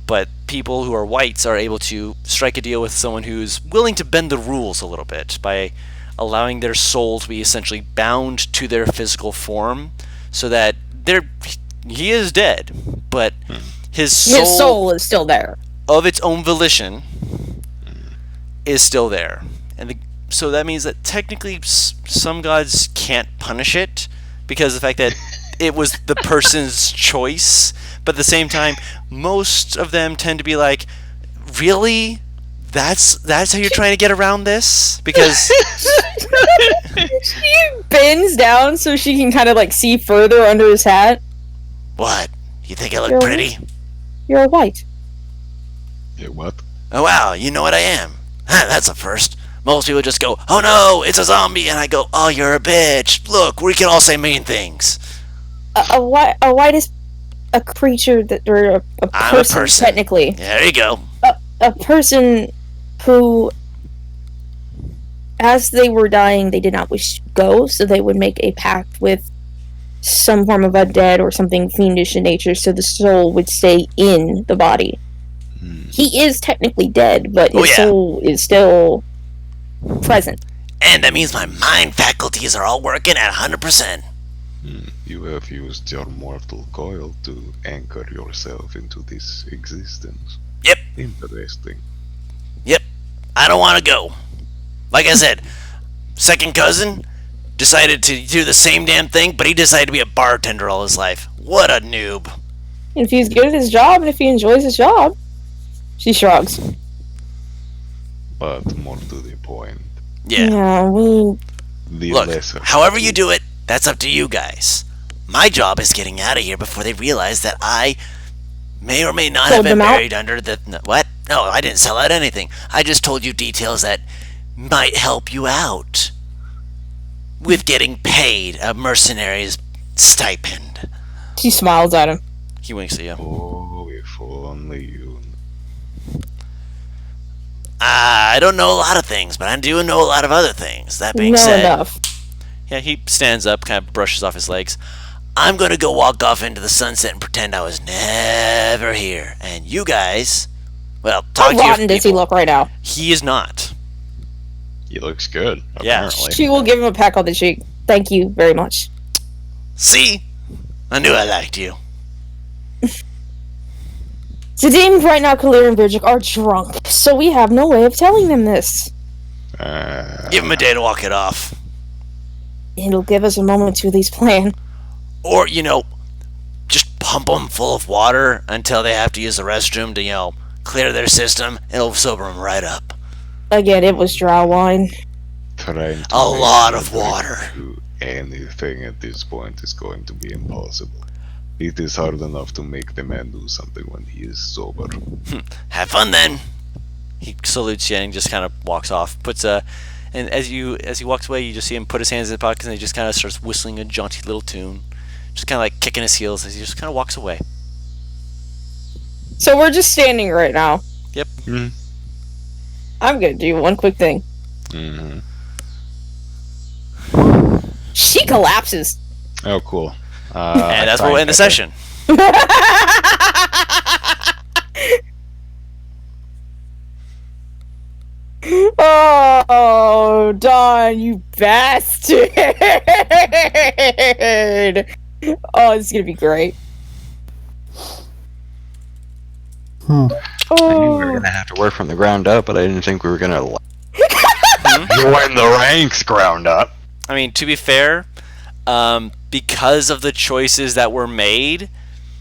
But people who are whites are able to strike a deal with someone who's willing to bend the rules a little bit by allowing their soul to be essentially bound to their physical form, so that he is dead, but his soul is still there. of its own volition is still there. And so that means that technically some gods can't punish it because of the fact that it was the person's choice. But at the same time, most of them tend to be like, really? That's how you're trying to get around this? Because She bends down so she can kind of like see further under his hat. what? You think I look You're pretty? You're a white. Yeah, what? Oh wow, you know what I am. Huh, that's a first. Most people just go, oh no, it's a zombie, and I go, oh, you're a bitch. Look, we can all say mean things. A white is a creature that, or a I'm a person, person. technically. There you go. A person who, as they were dying, they did not wish to go, so they would make a pact with some form of undead or something fiendish in nature, so the soul would stay in the body. He is technically dead, but his soul is still present. And that means my mind faculties are all working at 100%. You have used your mortal coil to anchor yourself into this existence. Yep. Interesting. Yep. I don't want to go. Like I said, second cousin decided to do the same damn thing, but he decided to be a bartender all his life. What a noob. If he's good at his job and if he enjoys his job. She shrugs. But more to the point, Yeah. We. the Look, lesser. however you do it, that's up to you guys. My job is getting out of here before they realize that I may or may not have Sold been them out? buried under the... What? No, I didn't sell out anything. I just told you details that might help you out with getting paid a mercenary's stipend. She smiles at him. He winks at you. Oh, if only you. I don't know a lot of things, but I do know a lot of other things. That being No said... enough. Yeah, he stands up, kind of brushes off his legs. I'm gonna go walk off into the sunset and pretend I was never here. And you guys, well, talk How to your rotten does he people. look right now? He is not. He looks good, Yeah. apparently. She will give him a peck on the cheek. Thank you very much. See? I knew I liked you. The demons right now, Kalir and Virgil, are drunk, so we have no way of telling them this. Give him a day to walk it off. It'll give us a moment to at least plan. Or, just pump them full of water until they have to use the restroom to, clear their system. It'll sober them right up. Again, it was dry wine. Trying to A make lot you of water. do anything at this point is going to be impossible. It is hard enough to make the man do something when he is sober. Have fun then. He salutes you and just kind of walks off. And as he walks away, you just see him put his hands in his pockets and he just kind of starts whistling a jaunty little tune, just kind of like kicking his heels as he just kind of walks away. So we're just standing right now. Yep. Mhm. I'm gonna do one quick thing. Mm-hmm. She collapses. Oh, cool. And that's where we'll end the session. Oh, Don, you bastard! Oh, this is gonna be great. Hmm. I knew we were gonna have to work from the ground up, but I didn't think we were gonna join the ranks ground up. I mean, to be fair, because of the choices that were made,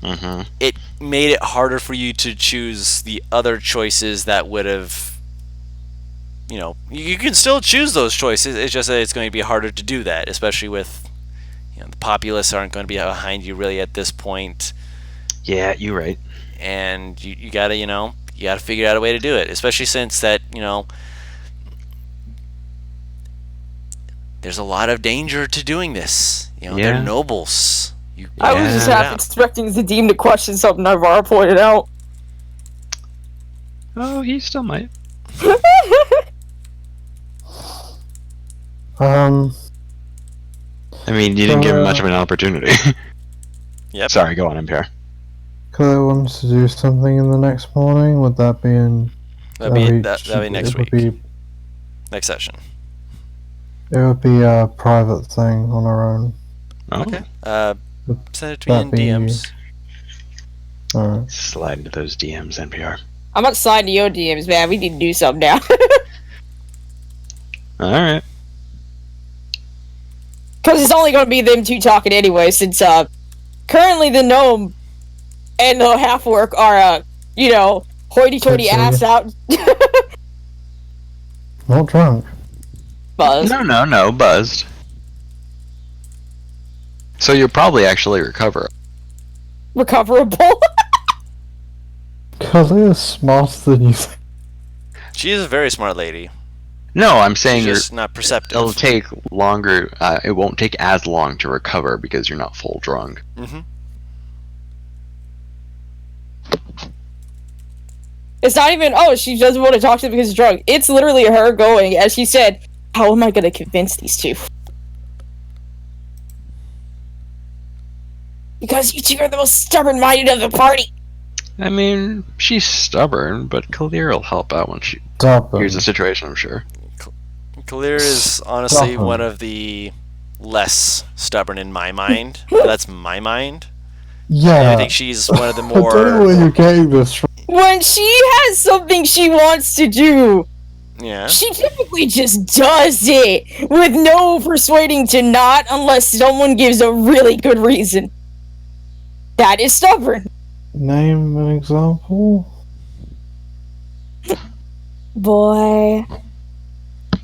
Mm-hmm. it made it harder for you to choose the other choices that would have, you can still choose those choices. It's just that it's going to be harder to do that, especially with, the populace aren't going to be behind you really at this point, Yeah, you're right. and you gotta, you gotta figure out a way to do it, especially since that, there's a lot of danger to doing this. They're Yeah. nobles. I was just Yeah. half expecting the demon to question something Navarre pointed out. Oh, he still might. I mean, you didn't give him much of an opportunity. Yep. Sorry, go on, Impure. Claire wants to do something in the next morning. Would that be in? That'd be next it would week. be- Next session. It would be a private thing on our own. Oh, Okay. Send it to me in That'd be- DMs. Alright. slide into those DMs, NPR. I'm not sliding to your DMs, man. We need to do something now. Alright. Because it's only going to be them two talking anyway, since currently the gnome and the half-orc are, hoity-toity ass out. Not drunk. Buzz. No, buzzed. So you'll probably actually recover. Recoverable. Claire's smarter than you think. She is a very smart lady. No, I'm saying She's you're. just not perceptive. It'll take longer. It won't take as long to recover because you're not full drunk. Mm-hmm. It's not even, she doesn't want to talk to them because she's drunk. It's literally her going, as she said, how am I going to convince these two? Because you two are the most stubborn-minded of the party. I mean, she's stubborn, but Kalir will help out when she Stubborn. hears the situation, I'm sure. Kalir is honestly Stubborn. one of the less stubborn in my mind. That's my mind. Yeah. I think she's one of the I don't know more. where you're getting this from. When she has something she wants to do, Yeah. she typically just does it with no persuading to not unless someone gives a really good reason. That is stubborn. Name an example. Boy,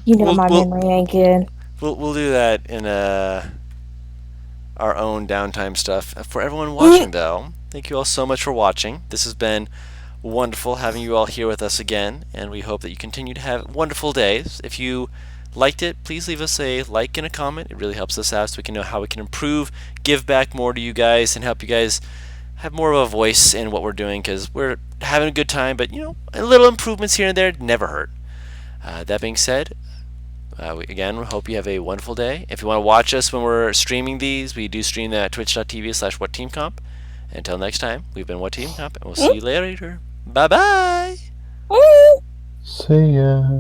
you know my We'll memory ain't good. we'll do that in our own downtime stuff. For everyone watching, though, thank you all so much for watching. This has been wonderful having you all here with us again, and we hope that you continue to have wonderful days. If you liked it, please leave us a like and a comment. It really helps us out so we can know how we can improve, give back more to you guys, and help you guys have more of a voice in what we're doing, because we're having a good time, but a little improvements here and there never hurt. That being said, again, we hope you have a wonderful day. If you want to watch us when we're streaming these, we do stream them at twitch.tv/whatteamcomp. Until next time, we've been What Team Comp, and we'll see you later. Bye bye! See ya.